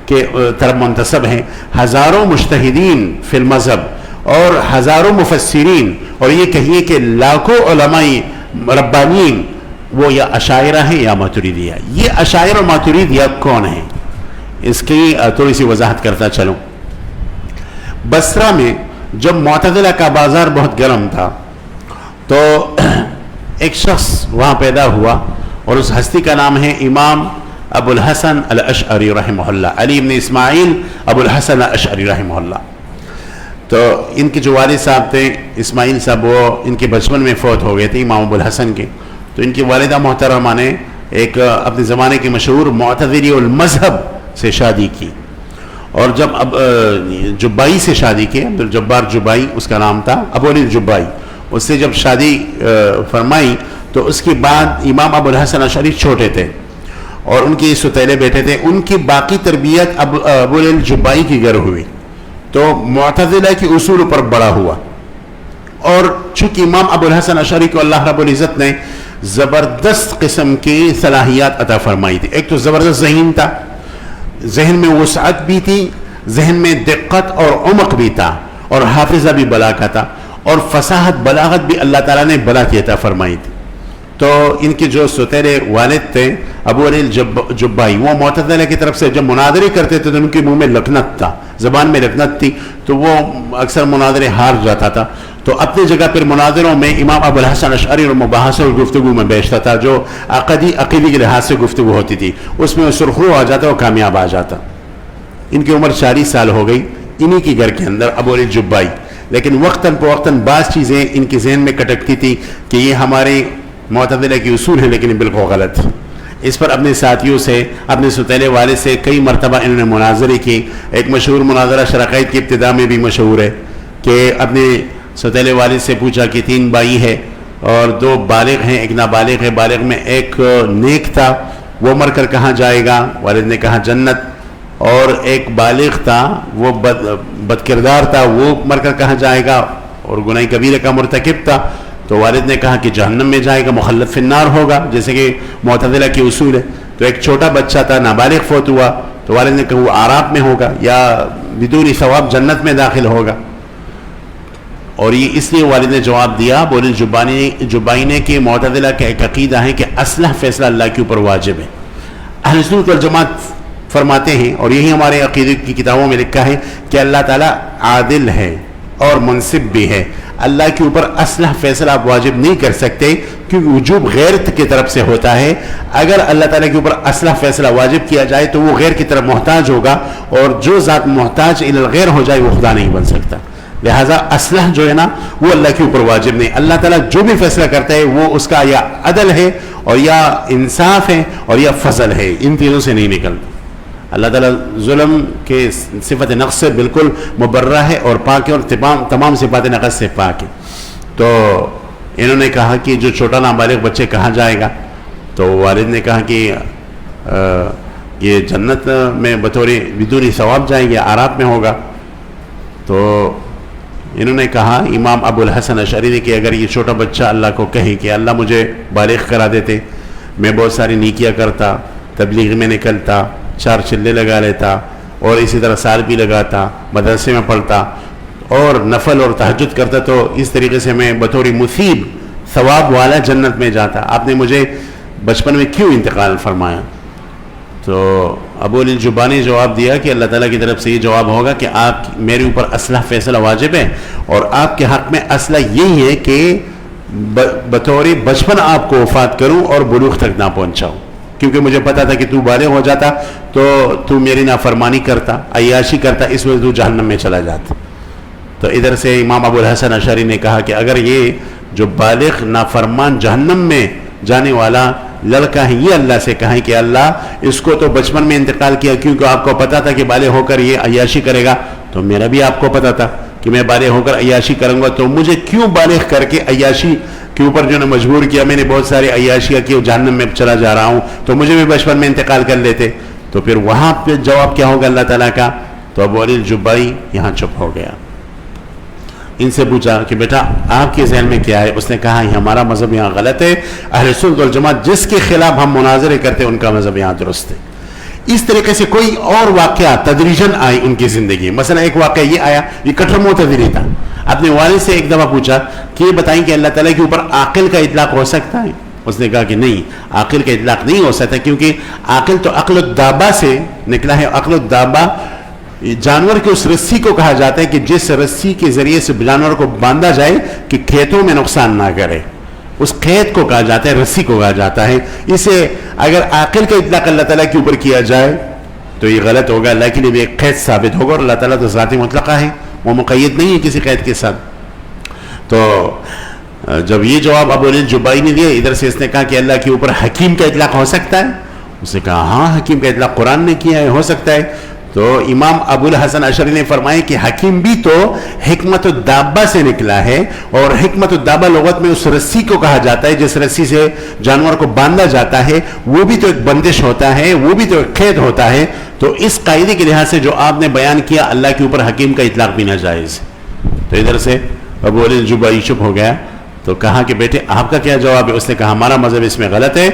کے طرف منتسب ہیں، ہزاروں مجتہدین فی المذہب اور ہزاروں مفسرین، اور یہ کہیے کہ لاکھوں علماء ربانیین وہ یا اشاعرہ ہیں یا ماتریدیہ. یہ اشاعرہ اور ماتریدیہ کون ہیں اس کی تھوڑی سی وضاحت کرتا چلوں. بصرہ میں جب معتزلہ کا بازار بہت گرم تھا تو ایک شخص وہاں پیدا ہوا اور اس ہستی کا نام ہے امام ابو الحسن الاشعری رحمہ اللہ، علی بن اسماعیل ابو الحسن الاشعری رحمہ اللہ. تو ان کے جو والد صاحب تھے اسماعیل صاحب، وہ ان کے بچپن میں فوت ہو گئے تھے امام ابو الحسن کے. تو ان کی والدہ محترمہ نے ایک اپنے زمانے کے مشہور معتزلی المذہب سے شادی کی. اور جب اب جبائی سے شادی کی، عبدالجبار جبائی اس کا نام تھا، ابو علی جبائی، اس سے جب شادی فرمائی تو اس کے بعد امام ابو الحسن اشعری چھوٹے تھے اور ان کے ستیلے بیٹے تھے. ان کی باقی تربیت ابو علی جبائی کی گھر ہوئی تو معتزلہ کے اصول پر بڑا ہوا. اور چونکہ امام ابو الحسن اشعری کو اللہ رب العزت نے زبردست قسم کی صلاحیات عطا فرمائی تھی. ایک تو زبردست ذہن تھا، ذہن میں وسعت بھی تھی، ذہن میں دقت اور عمق بھی تھا، اور حافظہ بھی بلا کا تھا، اور فصاحت بلاغت بھی اللہ تعالیٰ نے بلا کی عطا فرمائی تھی. تو ان کے جو ستیرے والد تھے ابو علی جبائی، وہ معتزلہ کی طرف سے جب مناظرے کرتے تھے تو ان کے منہ میں لکنت تھا، زبان میں لکنت تھی، تو وہ اکثر مناظرے ہار جاتا تھا. تو اپنی جگہ پر مناظروں میں امام ابو الحسن اشعری اور مباحث اور گفتگو میں بیچتا تھا، جو عقیدی کے لحاظ سے گفتگو ہوتی تھی اس میں سرخرو آ جاتا اور کامیاب آ جاتا. ان کی عمر 40 سال ہو گئی انہی کے گھر کے اندر ابو علی جبائی. لیکن وقتاً فوقتاً بعض چیزیں ان کے ذہن میں کٹکتی تھی کہ یہ ہمارے معتزلہ کے اصول ہیں لیکن بالکل غلط. اس پر اپنے ساتھیوں سے، اپنے ستیلے والد سے کئی مرتبہ انہوں نے مناظرے کی. ایک مشہور مناظرہ شرقائد کی ابتدا میں بھی مشہور ہے کہ اپنے ستیلے والد سے پوچھا کہ 3 بھائی ہے اور 2 بالغ ہیں، ایک نابالغ ہے. بالغ میں ایک نیک تھا، وہ مر کر کہاں جائے گا؟ والد نے کہا جنت. اور ایک بالغ تھا، وہ بد کردار تھا، وہ مر کر کہاں جائے گا؟ اور گناہ کبیرہ کا مرتکب تھا. تو والد نے کہا کہ جہنم میں جائے گا، مخلد فی النار ہوگا، جیسے کہ معتزلہ کے اصول ہے. تو ایک چھوٹا بچہ تھا، نابالغ فوت ہوا، تو والد نے کہا وہ اعراف میں ہوگا یا بدون ثواب جنت میں داخل ہوگا. اور یہ اس لیے والد نے جواب دیا بولے جبائی نے کہ معتزلہ کا ایک عقیدہ ہے کہ اصلح فیصلہ اللہ کے اوپر واجب ہے. اہل سنت والجماعت فرماتے ہیں، اور یہی ہمارے عقیدے کی کتابوں میں لکھا ہے کہ اللہ تعالیٰ عادل ہے اور منصف بھی ہے. اللہ کے اوپر اصلح فیصلہ آپ واجب نہیں کر سکتے کیونکہ وجوب غیر کی طرف سے ہوتا ہے. اگر اللہ تعالیٰ کے اوپر اصلح فیصلہ واجب کیا جائے تو وہ غیر کی طرف محتاج ہوگا، اور جو ذات محتاج الی الغیر ہو جائے وہ خدا نہیں بن سکتا. لہٰذا اصلح جو ہے نا وہ اللہ کے اوپر واجب نہیں. اللہ تعالیٰ جو بھی فیصلہ کرتا ہے وہ اس کا یا عدل ہے اور یا انصاف ہے اور یا فضل ہے، ان تینوں سے نہیں نکلتا. اللہ تعالیٰ ظلم کے صفت نقص سے بالکل مبرہ ہے اور پاک ہے، اور تمام صفات نقص سے پاک ہے. تو انہوں نے کہا کہ جو چھوٹا نابالغ بچے کہاں جائے گا؟ تو والد نے کہا کہ یہ جنت میں بطور بدون ثواب جائیں گے، اعراف میں ہوگا. تو انہوں نے کہا امام ابو الحسن اشعری نے کہ اگر یہ چھوٹا بچہ اللہ کو کہے کہ اللہ مجھے بالغ کرا دیتے، میں بہت ساری نیکیاں کرتا، تبلیغ میں نکلتا، 4 چلے لگا لیتا، اور اسی طرح سال بھی لگاتا، مدرسے میں پڑھتا اور نفل اور تہجد کرتا، تو اس طریقے سے میں بطور مثیب ثواب والا جنت میں جاتا. آپ نے مجھے بچپن میں کیوں انتقال فرمایا؟ تو ابو علی الجبانی جواب دیا کہ اللہ تعالیٰ کی طرف سے یہ جواب ہوگا کہ آپ میرے اوپر اصلح فیصلہ واجب ہے، اور آپ کے حق میں اصلح یہی ہے کہ بطور بچپن آپ کو وفات کروں اور بلوغ تک نہ پہنچاؤں، کیونکہ مجھے پتا تھا کہ تو بالغ ہو جاتا تو میری نافرمانی کرتا، عیاشی کرتا، اس وجہ تو جہنم میں چلا جاتا۔ تو ادھر سے امام ابو الحسن اشعری نے کہا کہ اگر یہ جو بالغ نافرمان جہنم میں جانے والا لڑکا ہے، یہ اللہ سے کہیں کہ اللہ اس کو تو بچپن میں انتقال کیا کیونکہ آپ کو پتا تھا کہ بالغ ہو کر یہ عیاشی کرے گا، تو میرا بھی آپ کو پتا تھا کہ میں بالغ ہو کر عیاشی کروں گا، تو مجھے کیوں بالغ کر کے عیاشی کے اوپر جو نے مجبور کیا؟ میں نے بہت ساری عیاشیاں کی، جہنم میں چلا جا رہا ہوں، تو مجھے بھی بچپن میں انتقال کر لیتے۔ تو پھر وہاں پہ جواب کیا ہوگا اللہ تعالیٰ کا؟ تو ابو علی الجبائی یہاں چپ ہو گیا۔ ان سے پوچھا کہ بیٹا آپ کے ذہن میں کیا ہے؟ اس نے کہا ہمارا مذہب یہاں غلط ہے، اہل سنت والجماعت جس کے خلاف ہم مناظرے کرتے ہیں ان کا مذہب یہاں درست ہے۔ اس طریقے سے کوئی اور واقعہ تدریجاً آئی ان کی زندگی، مثلا ایک واقعہ یہ آیا، یہ کٹر معتزلی تھا، اپنے والد سے ایک دفعہ پوچھا کہ یہ بتائیں کہ اللہ تعالیٰ کے اوپر عاقل کا اطلاق ہو سکتا ہے؟ اس نے کہا کہ نہیں، عاقل کا اطلاق نہیں ہو سکتا، کیونکہ عاقل تو عقل الدابہ سے نکلا ہے۔ عقل الدابہ جانور کے اس رسی کو کہا جاتا ہے کہ جس رسی کے ذریعے سے جانور کو باندھا جائے کہ کھیتوں میں نقصان نہ کرے، اس قید کو کہا جاتا ہے، رسی کو کہا جاتا ہے۔ اسے اگر عاقل کا اطلاق اللہ تعالیٰ کے اوپر کیا جائے تو یہ غلط ہوگا، اللہ کے لیے بھی ایک قید ثابت ہوگا، اور اللہ تعالیٰ تو ذات مطلقہ ہے، وہ مقید نہیں ہے کسی قید کے ساتھ۔ تو جب یہ جواب ابو علی الجبائی نے دیا، ادھر سے اس نے کہا کہ اللہ کے اوپر حکیم کا اطلاق ہو سکتا ہے؟ اس نے کہا ہاں، حکیم کا اطلاق قرآن نے کیا ہے، ہو سکتا ہے۔ تو امام ابو الحسن اشعری نے فرمایا کہ حکیم بھی تو حکمت الدابہ سے نکلا ہے، اور حکمت الدابہ لغت میں اس رسی کو کہا جاتا ہے جس رسی سے جانور کو باندھا جاتا ہے، وہ بھی تو ایک بندش ہوتا ہے، وہ بھی تو ایک قید ہوتا ہے۔ تو اس قاعدے کے لحاظ سے جو آپ نے بیان کیا، اللہ کے اوپر حکیم کا اطلاق بھی ناجائز ہے۔ تو ادھر سے ابو علی الجبائی چپ ہو گیا، تو کہا کہ بیٹے آپ کا کیا جواب ہے؟ اس نے کہا ہمارا مذہب اس میں غلط ہے،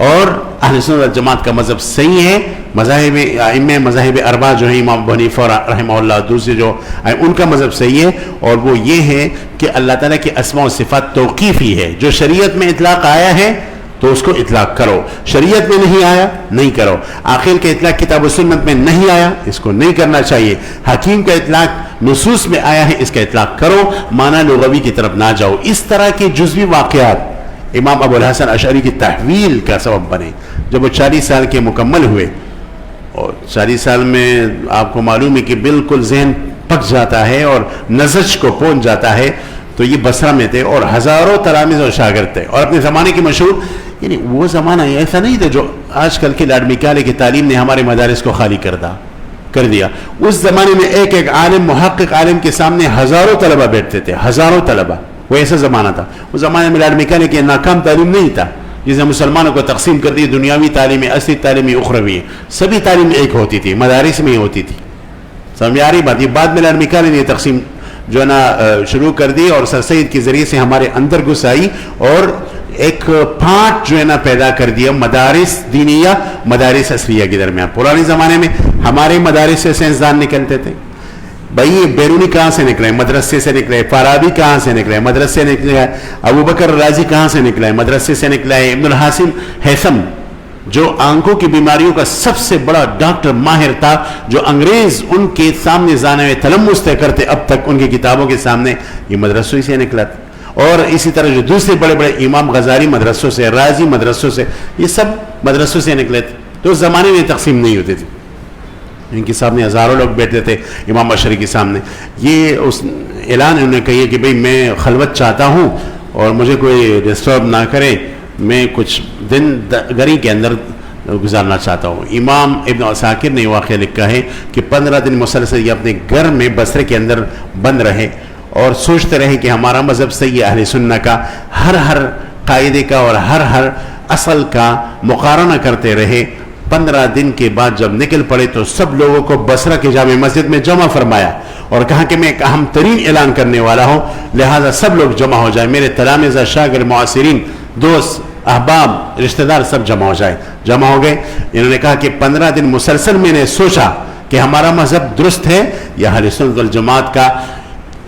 اور اہل سنت والجماعت کا مذہب صحیح ہے۔ مذاہب اربعہ جو ہیں، امام ابو حنیفہ رحمہ اللہ، دوسرے جو ان کا مذہب صحیح ہے، اور وہ یہ ہے کہ اللہ تعالیٰ کے اسماء و صفات توقیفی ہے، جو شریعت میں اطلاق آیا ہے تو اس کو اطلاق کرو، شریعت میں نہیں آیا نہیں کرو۔ عاقل کا اطلاق کتاب و سنت میں نہیں آیا، اس کو نہیں کرنا چاہیے۔ حکیم کا اطلاق نصوص میں آیا ہے، اس کا اطلاق کرو، معنی لغوی کی طرف نہ جاؤ۔ اس طرح کے جزوی واقعات امام ابو الحسن اشعری کی تحویل کا سبب بنے۔ جب وہ 40 سال کے مکمل ہوئے، اور 40 سال میں آپ کو معلوم ہے کہ بالکل ذہن پک جاتا ہے اور نزج کو پہنچ جاتا ہے، تو یہ بصرہ میں تھے، اور ہزاروں تلامذہ اور شاگرد تھے، اور اپنے زمانے کے مشہور، یعنی وہ زمانہ ایسا نہیں تھا جو آج کل کے لاڈ مکالے کی تعلیم نے ہمارے مدارس کو خالی کر دیا۔ اس زمانے میں ایک ایک عالم، محقق عالم کے سامنے ہزاروں طلبہ بیٹھتے تھے، ہزاروں طلبہ۔ وہ ایسا زمانہ تھا، اس زمانے میں لاڈ مکالے کے ناکام تعلیم نہیں تھا جس نے مسلمانوں کو تقسیم کر دی، دنیاوی تعلیم، اصلی تعلیم، اخروی، سبھی تعلیم ایک ہوتی تھی، مدارس میں ہی ہوتی تھی۔ سمجھ آ رہی بات؟ یہ بعد میں لاڈ مکالے نے تقسیم جو ہے نا شروع کر دی، اور سر سید کے ذریعے سے ہمارے اندر گھس آئی، اور ایک پھاٹ جو ہے نا پیدا کر دیا مدارس دینیہ مدارس اصلیہ کے درمیان۔ پرانے زمانے میں ہمارے مدارس سے سائنسدان نکلتے تھے، بھائی بیرونی کہاں سے نکلے؟ مدرسے سے نکلے۔ فارابی کہاں سے نکلے؟ مدرسے سے نکلے۔ ابو بکر رازی کہاں سے نکلا ہے؟ مدرسے سے نکلا ہے۔ ابن الحاسم ہیثم جو آنکھوں کی بیماریوں کا سب سے بڑا ڈاکٹر ماہر تھا، جو انگریز ان کے سامنے جانے میں تلمس طے کرتے اب تک ان کی کتابوں کے سامنے، یہ مدرسوں سے نکلا تھا۔ اور اسی طرح جو دوسرے بڑے بڑے امام غزالی مدرسوں سے، رازی مدرسوں سے، یہ سب مدرسوں سے نکلے تھے۔ تو اس زمانے میں تقسیم نہیں ہوتی تھی، ان کے سامنے ہزاروں لوگ بیٹھتے تھے امام اشعری کے سامنے۔ یہ اس اعلان انہوں نے کہی کہ بھئی میں خلوت چاہتا ہوں اور مجھے کوئی ڈسٹرب نہ کرے، میں کچھ دن گھر کے اندر گزارنا چاہتا ہوں۔ امام ابن عساکر نے واقعہ لکھا ہے کہ 15 دن مسلسل یہ اپنے گھر میں بصرے کے اندر بند رہے اور سوچتے رہے کہ ہمارا مذہب صحیح ہے، اہل سنت کا، ہر قاعدے کا اور ہر اصل کا مقارنہ کرتے رہے۔ 15 دن کے بعد جب نکل پڑے تو سب لوگوں کو بصرہ کے جامع مسجد میں جمع فرمایا اور کہا کہ میں ایک اہم ترین اعلان کرنے والا ہوں، لہٰذا سب لوگ جمع ہو جائیں، میرے تلامذہ، شاگرد، معاصرین، دوست، احباب، رشتہ دار سب جمع ہو جائیں۔ جمع ہو گئے۔ انہوں نے کہا کہ 15 دن مسلسل میں نے سوچا کہ ہمارا مذہب درست ہے یا اہل سنت والجماعت کا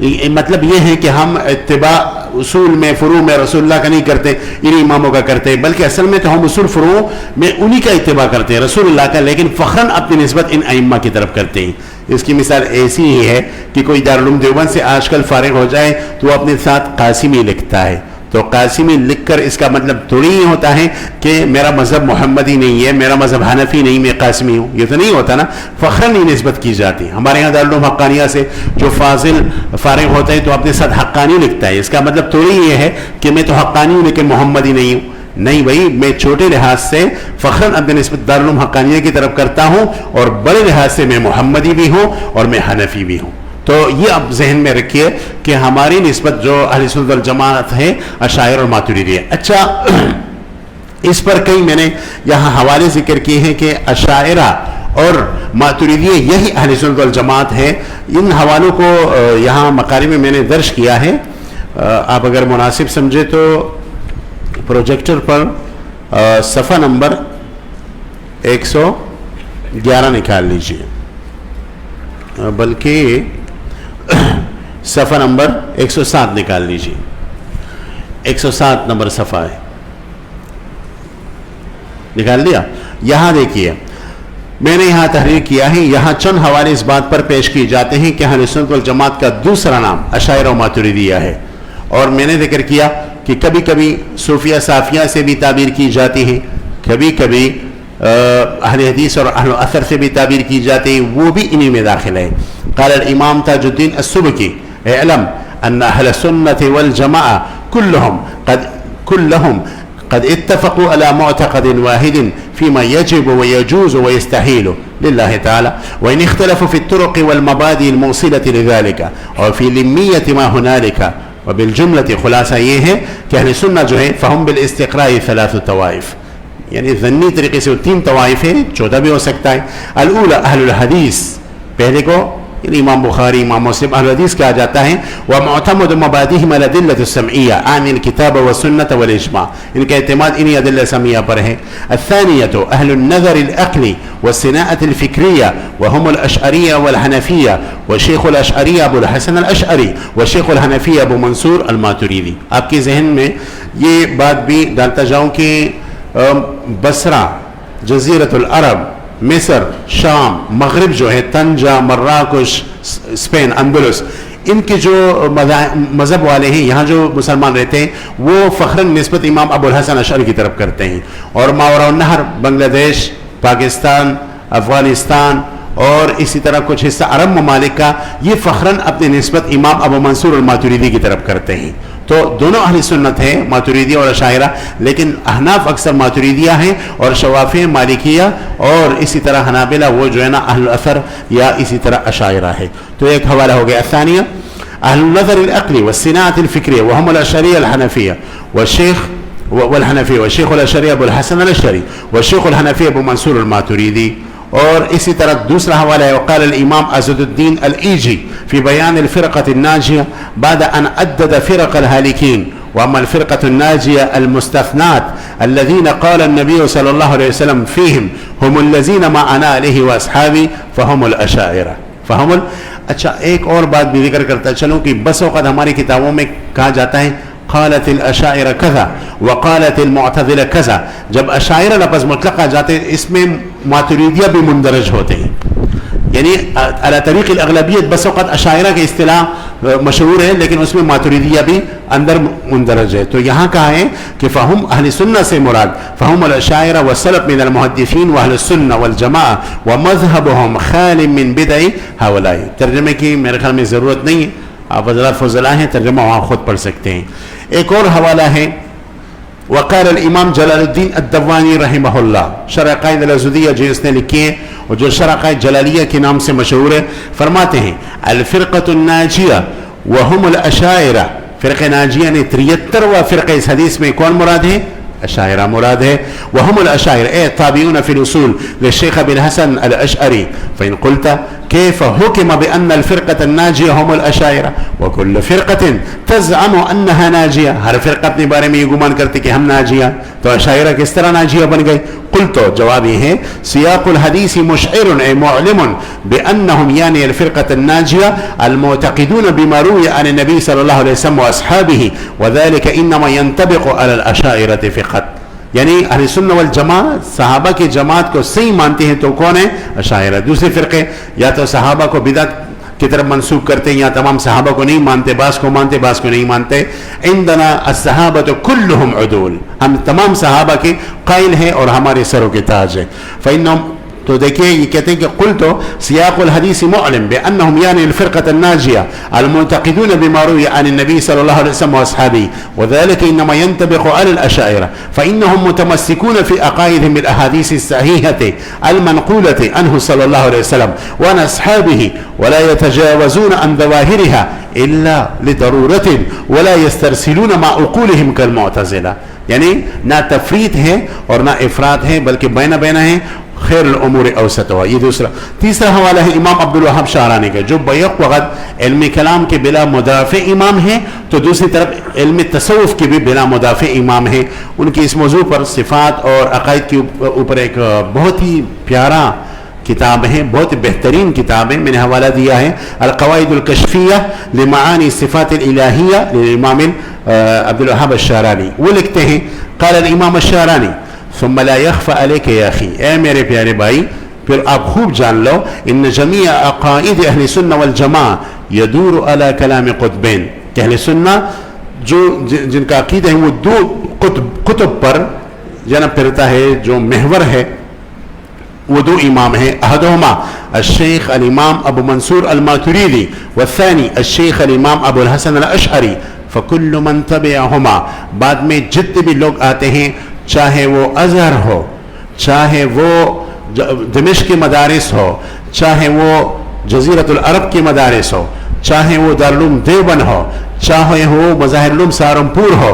مطلب یہ ہے کہ ہم اتباع اصول میں فروع میں رسول اللہ کا نہیں کرتے، انہی اماموں کا کرتے، بلکہ اصل میں تو ہم اصول فروع میں انہی کا اتباع کرتے ہیں، رسول اللہ کا، لیکن فخراً اپنی نسبت ان ائمہ کی طرف کرتے ہیں۔ اس کی مثال ایسی ہی ہے کہ کوئی دارالعلوم دیوبند سے آج کل فارغ ہو جائے تو وہ اپنے ساتھ قاسمی لکھتا ہے، تو قاسمی لکھ کر اس کا مطلب تھوڑی ہی ہوتا ہے کہ میرا مذہب محمدی نہیں ہے، میرا مذہب حنفی نہیں، میں قاسمی ہوں، یہ تو نہیں ہوتا نا، فخراً ہی نسبت کی جاتی ہے۔ ہمارے یہاں دارالعلوم حقانیہ سے جو فاضل فارغ ہوتا ہے تو اپنے ساتھ حقانی لکھتا ہے، اس کا مطلب تھوڑی یہ ہے کہ میں تو حقانی ہوں لیکن محمدی نہیں ہوں، نہیں بھائی، میں چھوٹے لحاظ سے فخراً اپنے نسبت دارالعلوم حقانیہ کی طرف کرتا ہوں، اور بڑے لحاظ سے میں محمدی بھی ہوں اور میں حنفی بھی ہوں۔ تو یہ اب ذہن میں رکھیے کہ ہماری نسبت جو اہل سنت والجماعت ہے اشاعرہ اور ماتریدیہ۔ اچھا، اس پر کئی میں نے یہاں حوالے ذکر کیے ہیں کہ اشاعرہ اور ماتریدیہ یہی اہل سنت والجماعت ہے۔ ان حوالوں کو یہاں مقارے میں نے درج کیا ہے، آپ اگر مناسب سمجھے تو پروجیکٹر پر صفحہ نمبر 111 نکال لیجئے، بلکہ صفحہ نمبر 107 نکال لیجئے، 107 نمبر صفحہ ہے، نکال دیا؟ یہاں دیکھیے، میں نے یہاں تحریر کیا ہے، یہاں چند حوالے اس بات پر پیش کیے جاتے ہیں کہ اہل سنت والجماعت کا دوسرا نام اشاعرہ و ماتریدیہ ہے، اور میں نے ذکر کیا کہ کبھی کبھی صوفیہ صافیہ سے بھی تعبیر کی جاتی ہے، کبھی کبھی اہل حدیث اور اہل اثر سے بھی تعبیر کی جاتی ہے، وہ بھی انہی میں داخل ہے۔ قال الامام تاج الدین السبکی اعلم ان اہل السنة والجماعة كلهم قد اتفقوا على معتقد واحد فيما يجب ويجوز ويستحيل لله تعالى، وإن اختلفوا في الطرق والمبادئ الموصلة لذلك وفي لمية ما هنالك، وبالجملة خلاصہ یہ ہے کہ اہل سنت جو ہے فہم بالاستقراء ثلاث طوائف، یعنی ذنی طریقے سے وہ 3 طوائف ہیں، 14 بھی ہو سکتا ہے۔ الاولی اہل الحدیث، پہلے کو یعنی امام بخاری امام مسلم اہل حدیث کہا جاتا ہے، ومعتمد مبادئهم الادلة السمعية عن الكتاب والسنة والاجماع، ان کا اعتماد انہی ادلہ سمعیہ پر ہے۔ الثانیة اہل النظر العقلی والصناعة الفکریہ وهم الاشعریہ والحنفیہ، وشیخ الاشعریہ ابو الحسن الاشعری، وشیخ الحنفیہ ابو منصور الماتریدی۔ آپ کے ذہن میں یہ بات بھی ڈالتا جاؤں کہ بصرہ، جزیرۃ العرب، مصر، شام، مغرب جو ہے، طنجہ، مراکش، اسپین، اندلس، ان کے جو مذہب والے ہیں، یہاں جو مسلمان رہتے ہیں، وہ فخراً نسبت امام ابو الحسن اشعری کی طرف کرتے ہیں، اور ماوراء النہر، بنگلہ دیش، پاکستان، افغانستان اور اسی طرح کچھ حصہ عرب ممالک کا، یہ فخراً اپنی نسبت امام ابو منصور الماتریدی کی طرف کرتے ہیں۔ تو دونوں اہل سنت ہیں، ماتریدیہ اور اشاعرہ، لیکن احناف اکثر ماتریدیہ ہیں، اور شوافی مالکیہ اور اسی طرح حنابلہ وہ جو ہے نا اہل اثر یا اسی طرح اشاعرہ ہے۔ تو ایک حوالہ ہو گیا۔ الثانیہ اہل النظر العقلی والصناعة الفکریہ وهم الاشعریہ الحنفیہ والشیخ الاشعری ابو الحسن الاشعری والشیخ الحنفی ابو منصور الماتریدی۔ اور اسی طرح دوسرا حوالہ ہے، وقال الامام عزد الدین الایجی فی بیان الفرقة الناجیہ بعد ان عدد فرق الهالکین، واما الفرقة الناجیہ المستثنات الذین قال النبی صلی اللہ علیہ وسلم فیہم هم الذین ما انا علیہ واصحابی فهم الاشاعرہ فهم اچھا، ایک اور بات بھی ذکر کرتا چلوں کہ بس اوقات ہماری کتابوں میں کہا جاتا ہے قالت الاشاعرہ کذا وقالت المعتزلہ کذا، جب اشاعرہ لفظ مطلق آ جاتے ہیں اس میں ماتریدیہ بھی مندرج ہوتے ہیں، یعنی علی طریق الاغلبیت بس اوقات اشاعرہ کی اصطلاح مشہور ہے لیکن اس میں ماتریدیہ بھی اندر مندرج ہے۔ تو یہاں کہا ہے کہ فہم اہل سنہ سے مراد فہم الاشاعرہ والسلف من المحدثین واہل السنہ والجماعہ ومذہبهم خال من بدع ہؤلاء۔ ترجمے کی میرے خیال میں ضرورت نہیں ہے، آپ حضرات فضلاء ہیں، ترجمہ وہاں خود پڑھ سکتے ہیں۔ ایک اور حوالہ ہے، وقال الامام جلال الدین الدوانی رحمہ اللہ، شرح عقائد العزودیہ جو اس نے لکھی ہے اور جو شرح عقائد جلالیہ کے نام سے مشہور ہے، فرماتے ہیں الفرقۃ الناجیہ وهم الاشاعرہ، فرقہ ناجیہ نے 73واں فرقہ اس حدیث میں کون مراد ہے؟ اشاعرہ مراد ہے۔ وهم الاشاعرہ اے تابعون فی الاصول للشیخ ابی الحسن الاشعری، فإن قلت كيف حكم بأن الفرقة الناجية هم الأشاعرة وكل فرقة تزعم أنها ناجية، ہر فرقہ اپنے بارے میں یہ گمان کرتے کہ ہم ناجیہ، تو اشاعرہ کس طرح ناجیہ بن گئے؟ قلت، جواب یہ ہے سیاق الحدیث مشعر اے معلم بأنهم يعني الفرقة الناجية المعتقدون بما روي عن النبي صلى الله عليه وسلم وأصحابه وذلك إنما ينطبق على الأشاعرة فقط. یعنی اہل سنہ والجماعت صحابہ کی جماعت کو صحیح مانتے ہیں تو کون ہے؟ اشاعرہ. دوسرے فرقے یا تو صحابہ کو بدعت کی طرف منسوب کرتے ہیں یا تمام صحابہ کو نہیں مانتے، بعض کو مانتے بعض کو نہیں مانتے. عندنا الصحابۃ کلہم عدول، ہم تمام صحابہ کے قائل ہیں اور ہمارے سروں کے تاج ہیں. فإنهم، تو دیکھیں یہ کہتے ہیں کہ قلت سیاق الحدیث معلم بأنهم يعني الفرقة الناجية المعتقدون بما روي عن النبي صلى الله عليه وسلم وأصحابه وذلك إنما ينطبق على الأشاعرة فإنهم متمسكون في عقائدهم بالأحاديث الصحيحة المنقولة عنه صلى الله عليه وسلم وعن أصحابه ولا يتجاوزون عن ظواهرها إلا لضرورة ولا يسترسلون مع عقولهم كالمعتزلة. یعنی نہ تفریط ہے اور نہ افراط ہے بلکہ بینہ بینہ ہے، خیر الامور اوسط ہوا. یہ دوسرا. تیسرا حوالہ ہے امام عبدالوہاب شعرانی کا جو بیک وقت علم کلام کے بلا مدافع امام ہیں تو دوسری طرف علم تصوف کے بھی بلا مدافع امام ہیں. ان کی اس موضوع پر صفات اور عقائد کے اوپر ایک بہت ہی پیارا کتاب ہے، بہت بہترین کتاب ہے، میں نے حوالہ دیا ہے القواعد الکشفیہ لمعانی صفات الالہیہ للامام عبدالوہاب الشعرانی. وہ لکھتے ہیں قال الامام الشعرانی ثم لا يخفى عليك يا اخي، اے میرے پیارے بھائی پھر آپ خوب جان لو ان جميع عقائد اہل سنہ والجماعہ يدور على كلام قطبین، کہ اہل سنہ جو جن کا عقیدہ ہے وہ دو قطب پر جنب پھرتا ہے، جو محور ہے وہ دو امام ہیں. احدہما الشیخ الامام ابو منصور الماتریدی والثانی الشیخ الامام ابو الحسن الاشعری فکل من تبعہما. بعد میں جتنے بھی لوگ آتے ہیں چاہے وہ ازہر ہو، چاہے وہ دمشق کے مدارس ہو، چاہے وہ جزیرۃ العرب کے مدارس ہو، چاہے وہ دارالعلوم دیوبند ہو، چاہے وہ مظاہر العلوم سہارنپور ہو،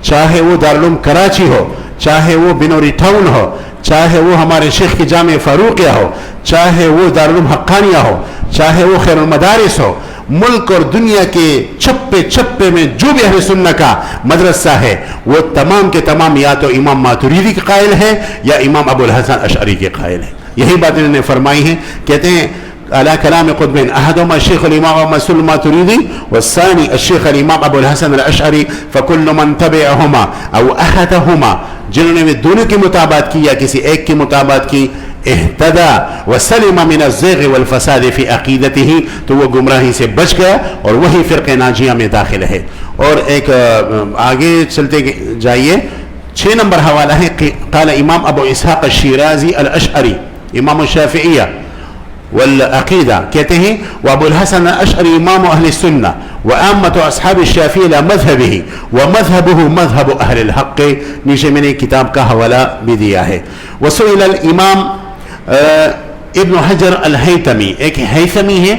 چاہے وہ دارالعلوم کراچی ہو، چاہے وہ بنوری ٹاؤن ہو، چاہے وہ ہمارے شیخ کی جامع فاروقیہ ہو، چاہے وہ دارالعلوم حقانیہ ہو، چاہے وہ خیر المدارس ہو، ملک اور دنیا کے چپے چپے میں جو بھی اہل سنہ کا مدرسہ ہے وہ تمام کے تمام یا تو امام ماتریدی کے قائل ہے یا امام ابو الحسن اشعری کے قائل ہے. یہی بات انہوں نے فرمائی ہے. کہتے ہیں على كلام قطبين احدهما الشيخ الامام ابو منصور الماتريدي والثاني الشيخ الامام ابو الحسن الاشعري فكل من تبعهما او احدهما، جنہوں نے دونوں کی مطابقت کی یا کسی ایک کی مطابقت کی اہتدا وسلم من الزیغ والفساد فی عقیدته، تو وہ گمراہی سے بچ گیا اور وہی فرقہ ناجیہ میں داخل ہے. اور ایک آگے چلتے جائیے 6 نمبر حوالہ ہے قال امام ابو اسحاق الشیرازی الاشعری امام الشافعیہ والعقیدہ، کہتے ہیں وابو الحسن الاشعری امام اہل السنہ وعامت اصحاب الشافعی لا مذہبہ ومذہبہ مذہب اہل الحق. نیچے میں نے کتاب کا حوالہ بھی دیا ہے. وسئل الامام ابن حجر الہیثمی، ایک ہیثمی ہے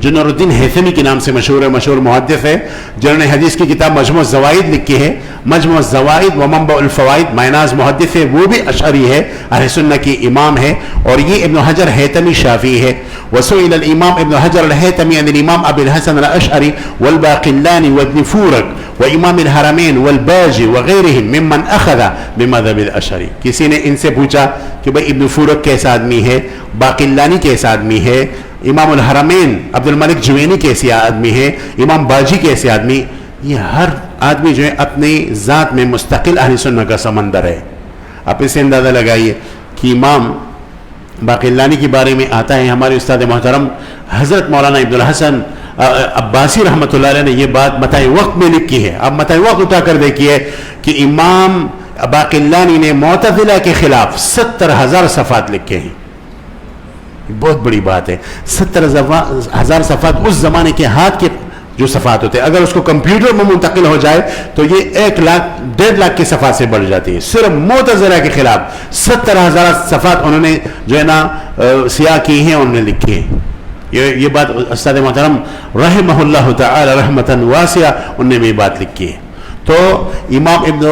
جو نور الدین ہیثمی کے نام سے مشہور ہے، مشہور محدث ہے جنہوں نے حدیث کی کتاب مجموع الزوائد لکھی ہے. مجموع الزوائد و منبع الفوائد، معناز محدث ہے، وہ بھی اشعری ہے، اہل سنہ کی امام ہے. اور یہ ابن حجر ہیثمی شافعی ہے. وسئل الامام ابن حجر الہیثمی عن الامام ابی الحسن الاشعری والباقلانی وابن فورق وامام الحرمین والباجی وغیرہم ممن اخذ بمذہب الاشعری. کسی نے ان سے پوچھا کہ بھئی ابن فورق کیسا آدمی ہے، باقلانی کیسا آدمی ہے، امام الحرمین عبد الملک جوینی کیسے آدمی ہے، امام باجی کیسے آدمی. یہ ہر آدمی جو ہے اپنی ذات میں مستقل اہل سنہ کا سمندر ہے. آپ اس سے اندازہ لگائیے کہ امام باقلانی کے بارے میں آتا ہے ہمارے استاد محترم حضرت مولانا عبد الحسن عباسی رحمۃ اللہ علیہ نے یہ بات متاع وقت میں لکھی ہے. آپ متاع وقت اٹھا کر دیکھیے کہ امام باقلانی نے معتزلہ کے خلاف 70,000 صفحات لکھے ہیں. بہت بڑی بات ہے. 70,000 صفحات اس زمانے کے ہاتھ کے جو صفحات ہوتے ہیں اگر اس کو کمپیوٹر میں منتقل ہو جائے تو یہ 1 لاکھ 1.5 لاکھ کی صفحات سے بڑھ جاتی ہے. صرف معتزلہ کے خلاف 70,000 صفحات انہوں نے جو ہے نا سیاہ کی ہیں، انہوں نے لکھی ہیں. یہ بات استاد محترم رحمہ اللہ تعالی رحمتاً واسعہ انہوں نے بھی بات لکھی ہے. تو امام ابن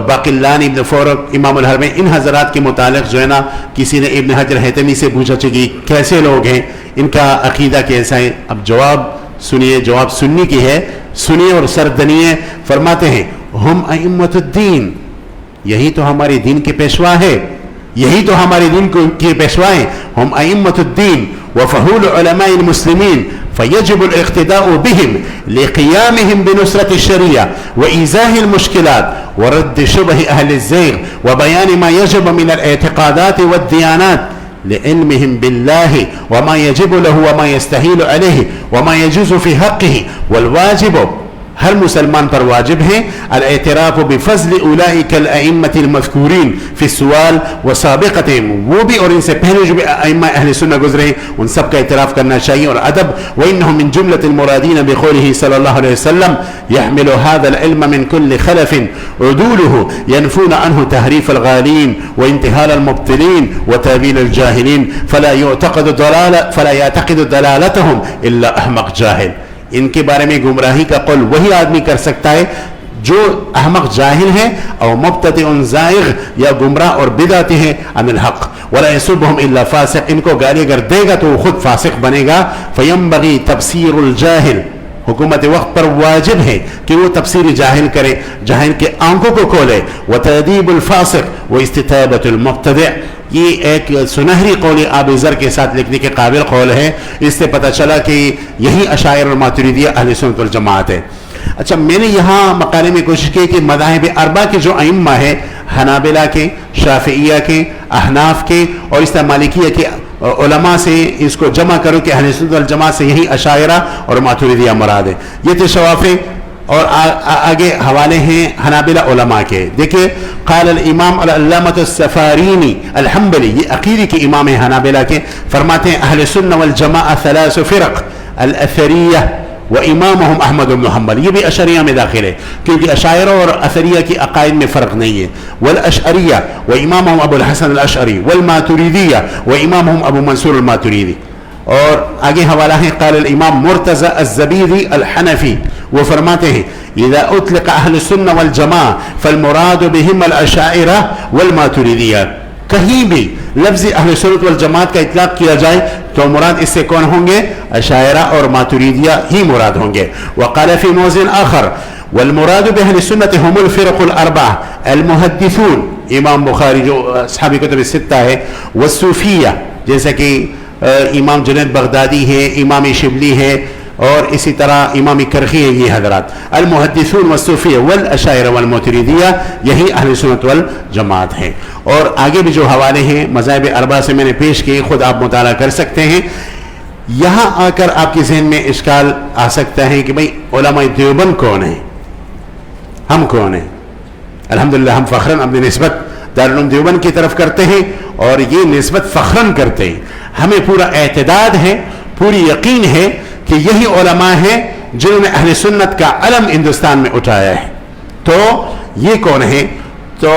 باقلانی، ابن فورق، امام الحرمین، ان حضرات کے متعلق جو ہے نا کسی نے ابن حجر ہیثمی سے پوچھا کہ کیسے لوگ ہیں، ان کا عقیدہ کیسا ہے. اب جواب سنیے، جواب سننے کی ہے، سنیے اور سردنیے. فرماتے ہیں ہم ائمۃ الدین، یہی تو ہمارے دین کے پیشوا ہے، یہی تو ہمارے دین کے پیشوائے ہم ائمۃ الدین وفحول علماء المسلمین فيجب الاقتداء بهم لقيامهم بنصرة الشريعة وإيزاح المشكلات ورد شبه أهل الزيغ وبيان ما يجب من الاعتقادات والديانات لعلمهم بالله وما يجب له وما يستحيل عليه وما يجوز في حقه والواجب ہر مسلمان پر واجب ہے الاعتراف بفضل اولئک الائمۃ المذکورین فی السؤال وسابقتهم، وہ بھی اور ان سے پہلے جو بھی ائمہ اہل سنت گزرے ہیں ان سب کا اعتراف کرنا چاہیے اور ادب. وانهم من جملة المرادین بقوله صلی اللہ علیہ وسلم يحمل هذا العلم من كل خلف عدوله ينفون عنه تحریف الغالین وانتحال المبطلین وتأویل الجاہلین فلا يعتقد دلالتهم الا احمق جاہل. ان کے بارے میں گمراہی کا قول وہی آدمی کر سکتا ہے جو احمق جاہل ہے اور مبتدع زائغ یا گمراہ اور بدعتی ہے عن الحق. ولا يسبهم الا فاسق، ان کو گالی اگر دے گا تو وہ خود فاسق بنے گا. فينبغي تبصير الجاہل، حکومت وقت پر واجب ہے کہ وہ تفسیر جاہل کرے، جاہل کے آنکھوں کو کھولے. وتأديب الفاسق واستتابة المبتدع، یہ ایک سنہری قول آب ذر کے ساتھ لکھنے کے قابل قول ہے. اس سے پتہ چلا کہ یہی اشاعرہ اور ماتریدیہ اہل سنت والجماعت ہے. اچھا، میں نے یہاں مقالے میں کوشش کی کہ مذاہب اربعہ کے جو ائمہ ہیں، حنابلہ کے، شافعیہ کے، احناف کے اور اس طرح مالکیہ کے علماء سے اس کو جمع کرو کہ اہل سنت والجماعت سے یہی اشاعرہ اور ماتریدیہ مراد ہے. یہ تھے شوافع. اور آگے حوالے ہیں حنابلہ علماء کے. دیکھیں قال الامام العلامۃ السفارینی الحنبلی، یہ عقیدے کے امام ہیں حنابلہ کے، فرماتے ہیں اہل سنہ والجماعہ ثلاث فرق، الاثریہ وامامهم احمد بن حنبل، یہ بھی اشعریہ میں داخل ہے کیونکہ اشاعرہ اور اثریہ کی عقائد میں فرق نہیں ہے. والاشعریہ وامامهم ابو الحسن الاشعری، والماتریدیہ وامامهم ابو منصور الماتریدی. اور آگے حوالہ ہے قال الامام مرتضی الزبیدی الحنفی، وہ فرماتے ہیں اذا اطلق اہل السنہ والجماعہ فالمراد بهم الاشاعرہ والماتریدیہ، کہیں بھی لفظ اہل سنت والجماعت کا اطلاق کیا جائے تو مراد اس سے کون ہوں گے؟ اشاعرہ اور ماتریدیہ ہی مراد ہوں گے. وقال فی موضع آخر والمراد باہل السنت هم الفرق الاربعہ المحدثون، امام بخاری جو اصحاب کتب الستہ ہے، والصوفیہ جیسا کہ امام جنید بغدادی ہے، امام شبلی ہے اور اسی طرح امام کرخی ہے، یہ حضرات المحدثون والصوفیہ والاشاعرہ والماتریدیہ یہی اہل سنت والجماعت ہیں. اور آگے بھی جو حوالے ہیں مذاہب اربعہ سے میں نے پیش کیے، خود آپ مطالعہ کر سکتے ہیں. یہاں آ کر آپ کے ذہن میں اشکال آ سکتا ہے کہ بھئی علماء دیوبند کون ہیں، ہم کون ہیں؟ الحمدللہ ہم فخراً اپنی نسبت دارالعلوم دیوبند کی طرف کرتے ہیں اور یہ نسبت فخراً کرتے ہیں. ہمیں پورا اعتداد ہے، پوری یقین ہے کہ یہی علماء ہیں جنہوں نے اہل سنت کا علم ہندوستان میں اٹھایا ہے. تو یہ کون ہے؟ تو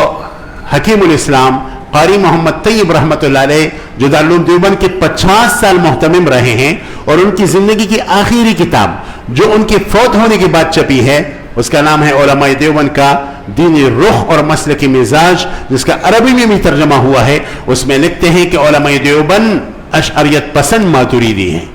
حکیم الاسلام قاری محمد طیب رحمۃ اللہ علیہ جو دارالعلوم دیوبند کے 50 سال محتمم رہے ہیں اور ان کی زندگی کی آخری کتاب جو ان کے فوت ہونے کے بعد چھپی ہے اس کا نام ہے علماء دیوبند کا دینی رخ اور مسلکی مزاج، جس کا عربی میں بھی ترجمہ ہوا ہے. اس میں لکھتے ہیں کہ علماء دیوبند اشعریت پسند ماتریدی ہیں.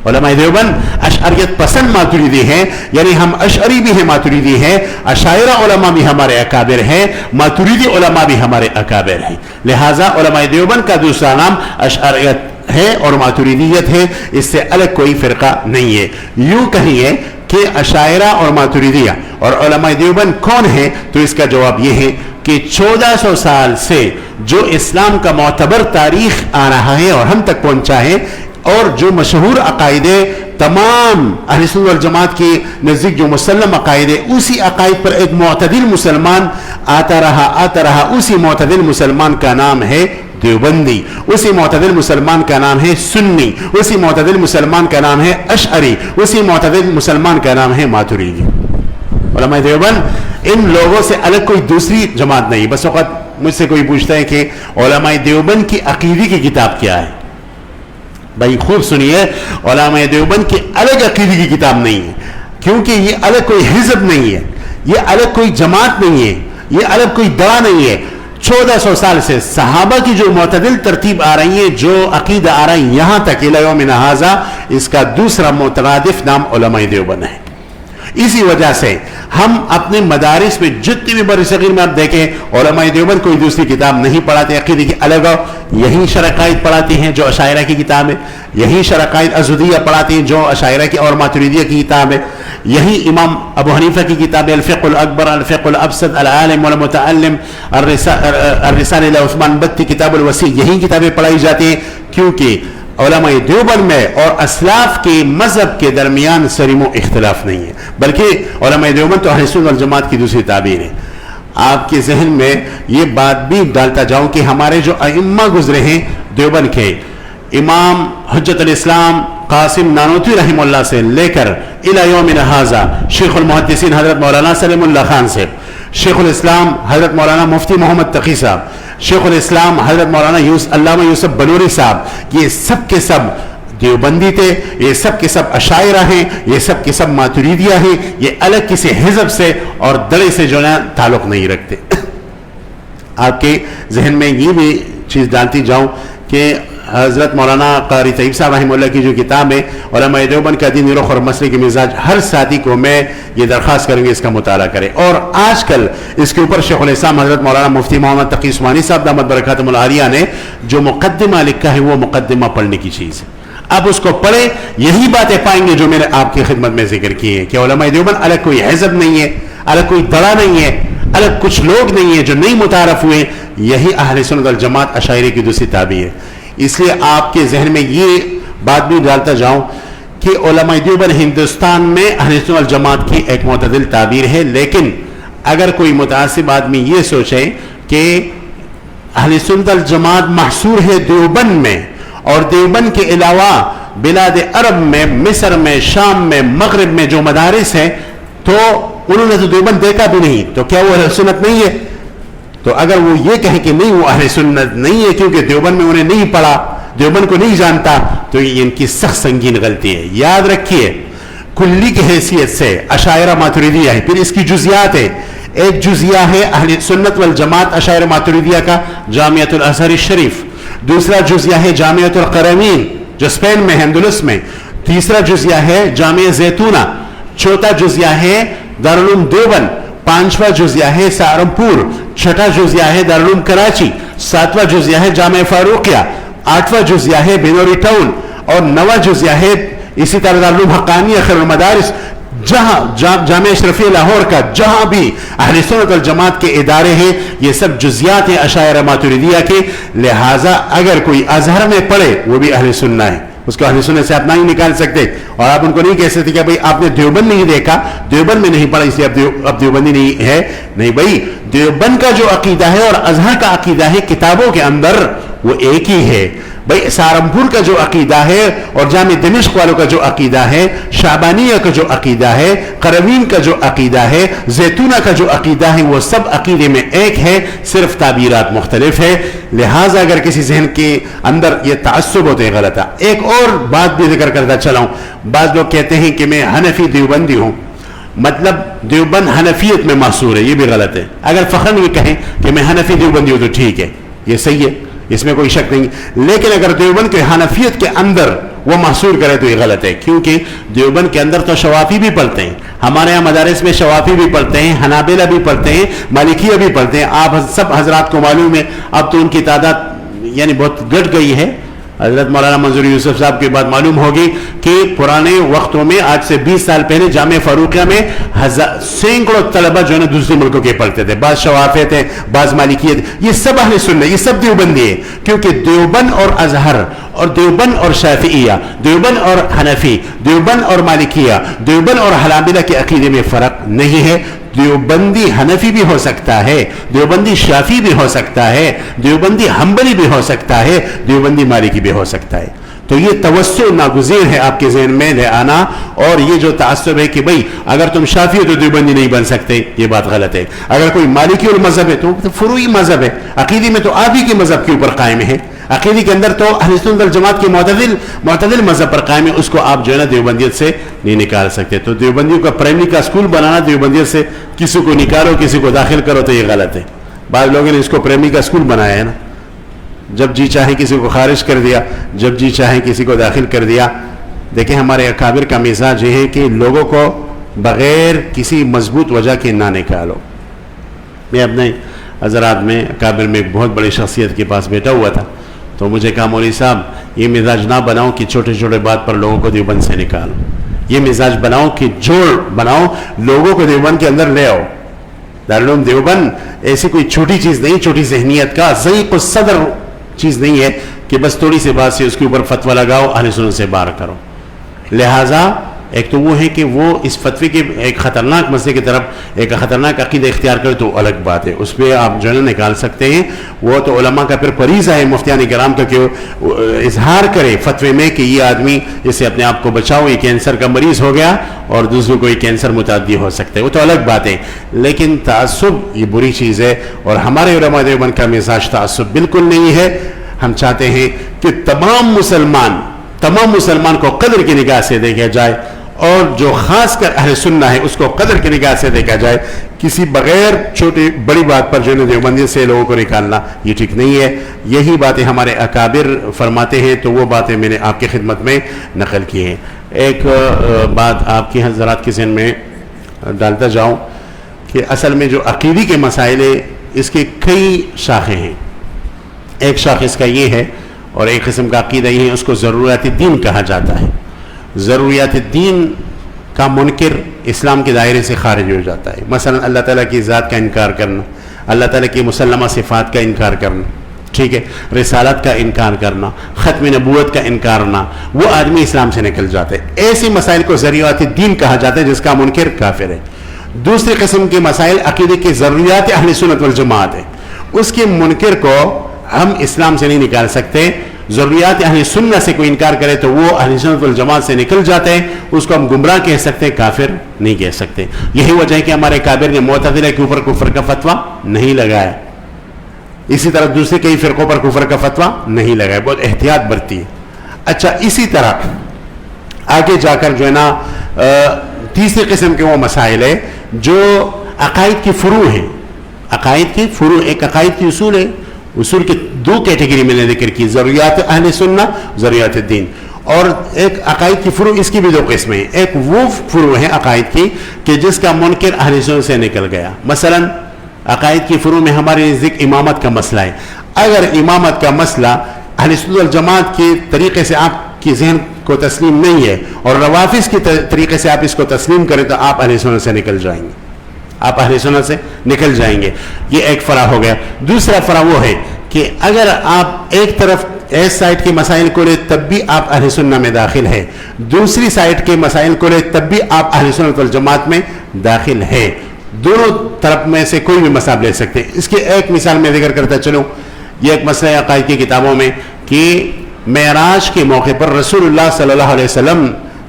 علماء دیوبند اشعریت پسند ماتریدی ہیں، یعنی ہم اشعری بھی ہیں، ماتریدی ہیں. اشاعرہ علماء بھی ہمارے اکابر ہیں، ماتریدی علماء بھی ہمارے اکابر ہیں. لہٰذا علماء دیوبند کا دوسرا نام اشعریت ہے اور ماتریدیت ہے، اس سے الگ کوئی فرقہ نہیں ہے. یوں کہیے کہ اشاعرہ اور ماتریدیہ اور علماء دیوبند کون ہیں، تو اس کا جواب یہ ہے کہ 1400 سال سے جو اسلام کا معتبر تاریخ آ رہا ہے اور ہم تک پہنچا ہے اور جو مشہور عقائد تمام اہل سنت والجماعت کے نزدیک جو مسلم عقائد ہے، اسی عقائد پر ایک معتدل مسلمان آتا رہا. اسی معتدل مسلمان کا نام ہے دیوبندی، اسی معتدل مسلمان کا نام ہے سنی، اسی معتدل مسلمان کا نام ہے اشعری، اسی معتدل مسلمان کا نام ہے ماتریدی. علماء دیوبند ان لوگوں سے الگ کوئی دوسری جماعت نہیں. بس وقت مجھ سے کوئی پوچھتا ہے کہ علماء دیوبند کی عقیدے کی کتاب کیا ہے؟ بھائی خوب سنیے، علماء دیوبند کی الگ عقیدے کی کتاب نہیں ہے، کیونکہ یہ الگ کوئی حزب نہیں ہے، یہ الگ کوئی جماعت نہیں ہے، یہ الگ کوئی دوا نہیں ہے. 1400 سال سے صحابہ کی جو معتدل ترتیب آ رہی ہے، جو عقیدہ آ رہا ہے یہاں تک الی یومنا ھذا، اس کا دوسرا مترادف نام علماء دیوبند ہے. اسی وجہ سے ہم اپنے مدارس میں جتنی بھی بر صغیر میں آپ دیکھیں علماء دیوبند کوئی دوسری کتاب نہیں پڑھاتے عقیدے کی الگ، یہی شرعقائد پڑھاتی ہیں جو اشاعرہ کی کتاب ہے، یہی شرعقائد ازہدیہ پڑھاتی ہیں جو اشاعرہ کی اور ماتریدیہ کی کتاب ہے، یہی امام ابو حنیفہ کی کتاب ہے الفقہ الاکبر، الفقہ الابسط، العالم والمتعلم، الرسالہ الی عثمان بتی، کتاب الوسیع، یہی کتابیں پڑھائی جاتی ہیں، کیونکہ علماء دیوبند میں اور اسلاف کے مذہب کے درمیان سریم و اختلاف نہیں ہے، بلکہ علماء دیوبند تو اہل سنت والجماعت کی دوسری تعبیر ہے۔ آپ کے ذہن میں یہ بات بھی ڈالتا جاؤں کہ ہمارے جو ائمہ گزرے ہیں دیوبند کے، امام حجت الاسلام قاسم نانوتوی رحمہ اللہ سے لے کر الی یومنا ھذا شیخ المحدثین حضرت مولانا سلیم اللہ خان سے، شیخ الاسلام حضرت مولانا مفتی محمد تقی صاحب، شیخ الاسلام حضرت مولانا علامہ یوسف بنوری صاحب، یہ سب کے سب دیوبندی تھے، یہ سب کے سب اشاعرہ ہیں، یہ سب کے سب ماتریدیہ ہیں، یہ الگ کسی حزب سے اور دڑے سے جو ہے تعلق نہیں رکھتے۔ آپ کے ذہن میں یہ بھی چیز ڈالتی جاؤں کہ حضرت مولانا قاری طیب صاحب رحمہ اللہ کی جو کتاب ہے علماء دیوبند کا دین رخ اور مسلک مزاج، ہر ساتھی کو میں یہ درخواست کروں گی اس کا مطالعہ کرے، اور آج کل اس کے اوپر شیخ الاسلام حضرت مولانا مفتی محمد تقی عثمانی صاحب دامت برکاتہم العالیہ نے جو مقدمہ لکھا ہے وہ مقدمہ پڑھنے کی چیز ہے، اب اس کو پڑھیں، یہی باتیں پائیں گے جو میں نے آپ کی خدمت میں ذکر کی ہیں کہ علماء دیوبند الگ کوئی حزب نہیں ہے، الگ کوئی دڑا نہیں ہے، الگ کچھ لوگ نہیں ہیں جو نہیں متعارف ہوئے، یہی اہل سنت والجماعت اشاعرہ کی دوسری تعبیر ہے۔ اس لیے آپ کے ذہن میں یہ بات بھی ڈالتا جاؤں کہ علماء دیوبند ہندوستان میں اہل سنت والجماعت کی ایک معتدل تعبیر ہے، لیکن اگر کوئی متعصب آدمی یہ سوچے کہ اہل سنت والجماعت محصور ہے دیوبند میں اور دیوبند کے علاوہ بلاد عرب میں، مصر میں، شام میں، مغرب میں جو مدارس ہیں تو انہوں نے تو دیوبند دیکھا بھی نہیں، تو کیا وہ اہل سنت نہیں ہے؟ تو اگر وہ یہ کہے کہ نہیں وہ اہل سنت نہیں ہے کیونکہ دیوبند میں انہیں نہیں پڑھا، دیوبند کو نہیں جانتا، تو یہ ان کی سخت سنگین غلطی ہے۔ یاد رکھیے کلی کی حیثیت سے اشاعرہ ماتریدیہ ہے، پھر اس کی جزیات ہے، ایک جزیہ ہے اہل سنت والجماعت اشاعرہ ماتریدیہ کا جامعۃ الازہر الشریف، دوسرا جزیہ ہے جامعۃ القروین جو اسپین میں ہے، اندلس میں، تیسرا جزیہ ہے جامعہ زیتونہ، چوتھا جزیہ ہے دارالعلوم دیوبند، پانچواں جزیہ ہے سہارنپور، چھٹا جزیہ ہے دارالعلوم کراچی، ساتواں جزیہ ہے جامعہ فاروقیہ، آٹھواں جزیہ ہے بنوری ٹاؤن، اور نواں جزیہ ہے اسی طرح دارالعلوم حقانیہ خیر المدارس۔ جہاں جامعہ اشرفیہ لاہور کا جہاں بھی اہل سنت والجماعت کے ادارے ہیں یہ سب جزیات ہیں اشاعرہ ماتریدیہ کے، لہٰذا اگر کوئی ازہر میں پڑھے وہ بھی اہل سنت ہے، اس کو اہل سنت سے آپ نہ ہی نکال سکتے، اور آپ ان کو نہیں کہہ سکتے کہ بھئی آپ نے دیوبند نہیں دیکھا، دیوبند میں نہیں پڑھا اس لیے اب دیوبندی نہیں ہے، نہیں بھئی دیوبند کا جو عقیدہ ہے اور ازہر کا عقیدہ ہے کتابوں کے اندر وہ ایک ہی ہے۔ بھئی سہارنپور کا جو عقیدہ ہے اور جامع دمشق والوں کا جو عقیدہ ہے، شعبانیہ کا جو عقیدہ ہے، قروین کا جو عقیدہ ہے، زیتونہ کا جو عقیدہ ہے، وہ سب عقیدے میں ایک ہے، صرف تعبیرات مختلف ہے۔ لہٰذا اگر کسی ذہن کے اندر یہ تعصب ہوتے ہیں غلط ہے۔ ایک اور بات بھی ذکر کرتا چلاؤں، بعض لوگ کہتے ہیں کہ میں حنفی دیوبندی ہوں، مطلب دیوبند حنفیت میں محصور ہے، یہ بھی غلط ہے۔ اگر فخراً یہ کہیں کہ میں حنفی دیوبندی ہوں تو ٹھیک ہے، یہ صحیح ہے، اس میں کوئی شک نہیں، لیکن اگر دیوبند کے حنفیت کے اندر وہ محصور کرے تو یہ غلط ہے، کیونکہ دیوبند کے اندر تو شوافی بھی پڑھتے ہیں، ہمارے یہاں مدارس میں شوافی بھی پڑھتے ہیں، حنابلہ بھی پڑھتے ہیں، مالکیہ بھی پڑھتے ہیں۔ آپ سب حضرات کو معلوم ہے، اب تو ان کی تعداد یعنی بہت گھٹ گئی ہے۔ حضرت مولانا منظور یوسف صاحب کے بعد معلوم ہوگی کہ پرانے وقتوں میں آج سے 20 سال پہلے جامعہ فاروقیہ میں سینکڑوں طلبہ جو ہے نا دوسرے ملکوں کے پڑھتے تھے، بعض شوافی تھے، بعض مالکیہ تھے، یہ سب اہل سنت، یہ سب دیوبندی ہے، کیونکہ دیوبند اور ازہر اور دیوبند اور شافعیہ، دیوبند اور حنفی، دیوبند اور مالکیہ، دیوبند اور حنابلہ کے عقیدے میں فرق نہیں ہے۔ دیوبندی حنفی بھی ہو سکتا ہے، دیوبندی شافعی بھی ہو سکتا ہے، دیوبندی حنبلی بھی ہو سکتا ہے، دیوبندی مالکی بھی ہو سکتا ہے۔ تو یہ توسع ناگزیر ہے آپ کے ذہن میں لے آنا، اور یہ جو تعصب ہے کہ بھئی اگر تم شافعی ہو تو دیوبندی نہیں بن سکتے، یہ بات غلط ہے۔ اگر کوئی مالکی المذہب ہے تو فروعی مذہب ہے، عقیدے میں تو آپ ہی کے مذہب کے اوپر قائم ہے، عقیدے کے اندر تو اہل سنت والجماعت کے معتدل مذہب پر قائم ہے، اس کو آپ جو ہے نا دیوبندیت سے نہیں نکال سکتے۔ تو دیوبندیوں کا پرائمری کا اسکول بنانا، دیوبندیت سے کسی کو نکالو کسی کو داخل کرو تو یہ غلط ہے۔ بعض لوگوں نے اس کو پرائمری کا اسکول بنایا ہے نا، جب جی چاہے کسی کو خارج کر دیا، جب جی چاہے کسی کو داخل کر دیا۔ دیکھیں ہمارے اکابر کا مزاج یہ ہے کہ لوگوں کو بغیر کسی مضبوط وجہ کے نہ نکالو. میں اپنے حضرات میں اکابر میں ایک بہت بڑی شخصیت کے پاس بیٹھا ہوا تھا, تو مجھے کہا مولوی صاحب یہ مزاج نہ بناؤ کہ چھوٹے چھوٹے بات پر لوگوں کو دیوبند سے نکالو, یہ مزاج بناؤ کہ جوڑ بناؤ, لوگوں کو دیوبند کے اندر لے آؤ. دارالعلوم دیوبند ایسی کوئی چھوٹی چیز نہیں, چھوٹی ذہنیت کا ضعیف الصدر چیز نہیں ہے کہ بس تھوڑی سی بات سے اس کے اوپر فتویٰ لگاؤ, اہل سنت سے باہر کرو. لہٰذا ایک تو وہ ہے کہ وہ اس فتوی کے ایک خطرناک مسئلے کی طرف ایک خطرناک عقیدہ اختیار کرے تو الگ بات ہے, اس پہ آپ جو ہے نکال سکتے ہیں. وہ تو علماء کا پھر فریضہ ہے مفتیان کرام کا کہ اظہار کرے فتوے میں کہ یہ آدمی اسے اپنے آپ کو بچاؤ, یہ کینسر کا مریض ہو گیا اور دوسروں کو یہ کینسر متعدی ہو سکتا ہے, وہ تو الگ بات ہے. لیکن تعصب یہ بری چیز ہے, اور ہمارے علماء دیوبند کا مزاج تعصب بالکل نہیں ہے. ہم چاہتے ہیں کہ تمام مسلمان کو قدر کی نگاہ سے دیکھا جائے, اور جو خاص کر اہل سنہ ہے اس کو قدر کی نگاہ سے دیکھا جائے. کسی بغیر چھوٹی بڑی بات پر جو ہے دیوبندی سے لوگوں کو نکالنا یہ ٹھیک نہیں ہے. یہی باتیں ہمارے اکابر فرماتے ہیں, تو وہ باتیں میں نے آپ کی خدمت میں نقل کی ہیں. ایک بات آپ کی حضرات کے ذہن میں ڈالتا جاؤں کہ اصل میں جو عقیدی کے مسائل ہیں اس کے کئی شاخیں ہیں. ایک شاخ اس کا یہ ہے, اور ایک قسم کا عقیدہ یہ ہے, اس کو ضروریات الدین کہا جاتا ہے. ضروریات الدین کا منکر اسلام کے دائرے سے خارج ہو جاتا ہے. مثلا اللہ تعالیٰ کی ذات کا انکار کرنا, اللہ تعالیٰ کی مسلمہ صفات کا انکار کرنا, ٹھیک ہے, رسالت کا انکار کرنا, ختم نبوت کا انکار کرنا, وہ آدمی اسلام سے نکل جاتا ہے. ایسی مسائل کو ضروریات الدین کہا جاتا ہے جس کا منکر کافر ہے. دوسری قسم کے مسائل عقیدے کے ضروریات اہل سنت والجماعت ہے, اس کے منکر کو ہم اسلام سے نہیں نکال سکتے. ضروریات اہل سنت سے کوئی انکار کرے تو وہ اہل سنت والجماعت سے نکل جاتے ہیں, اس کو ہم گمراہ کہہ سکتے, کافر نہیں کہہ سکتے. یہی وجہ ہے کہ ہمارے کابر نے معتزلہ کے اوپر کفر کا فتویٰ نہیں لگایا, اسی طرح دوسرے کئی فرقوں پر کفر کا فتویٰ نہیں لگایا, بہت احتیاط برتی ہے. اچھا, اسی طرح آگے جا کر جو ہے نا تیسری قسم کے وہ مسائل ہے جو عقائد کی فروع ہیں. عقائد کی فروع, ایک عقائد کی اصول ہے, اصول کی دو کیٹیگری میں نے ذکر کی, ضروریات اہل سنت, ضروریات الدین, اور ایک عقائد کی فروع. اس کی بھی دو قسمیں ہیں. ایک وہ فروع ہے عقائد کی کہ جس کا منکر اہل سنت سے نکل گیا. مثلا عقائد کی فروع میں ہمارے نزدیک امامت کا مسئلہ ہے. اگر امامت کا مسئلہ اہل سنت والجماعت کے طریقے سے آپ کی ذہن کو تسلیم نہیں ہے, اور روافض کے طریقے سے آپ اس کو تسلیم کریں, تو آپ اہل سنت سے نکل جائیں گے, آپ اہل سنت سے نکل جائیں گے. یہ ایک فرع ہو گیا. دوسرا فرع وہ ہے کہ اگر آپ ایک طرف ایس سائٹ کے مسائل کو لے تب بھی آپ اہل سنت میں داخل ہے, دوسری سائٹ کے مسائل کو لے تب بھی آپ اہل سنت والجماعت میں داخل ہے. دونوں طرف میں سے کوئی بھی مسئلہ لے سکتے ہیں. اس کی ایک مثال میں ذکر کرتا چلوں. یہ ایک مسئلہ عقائد کی کتابوں میں کہ معراج کے موقع پر رسول اللہ صلی اللہ علیہ وسلم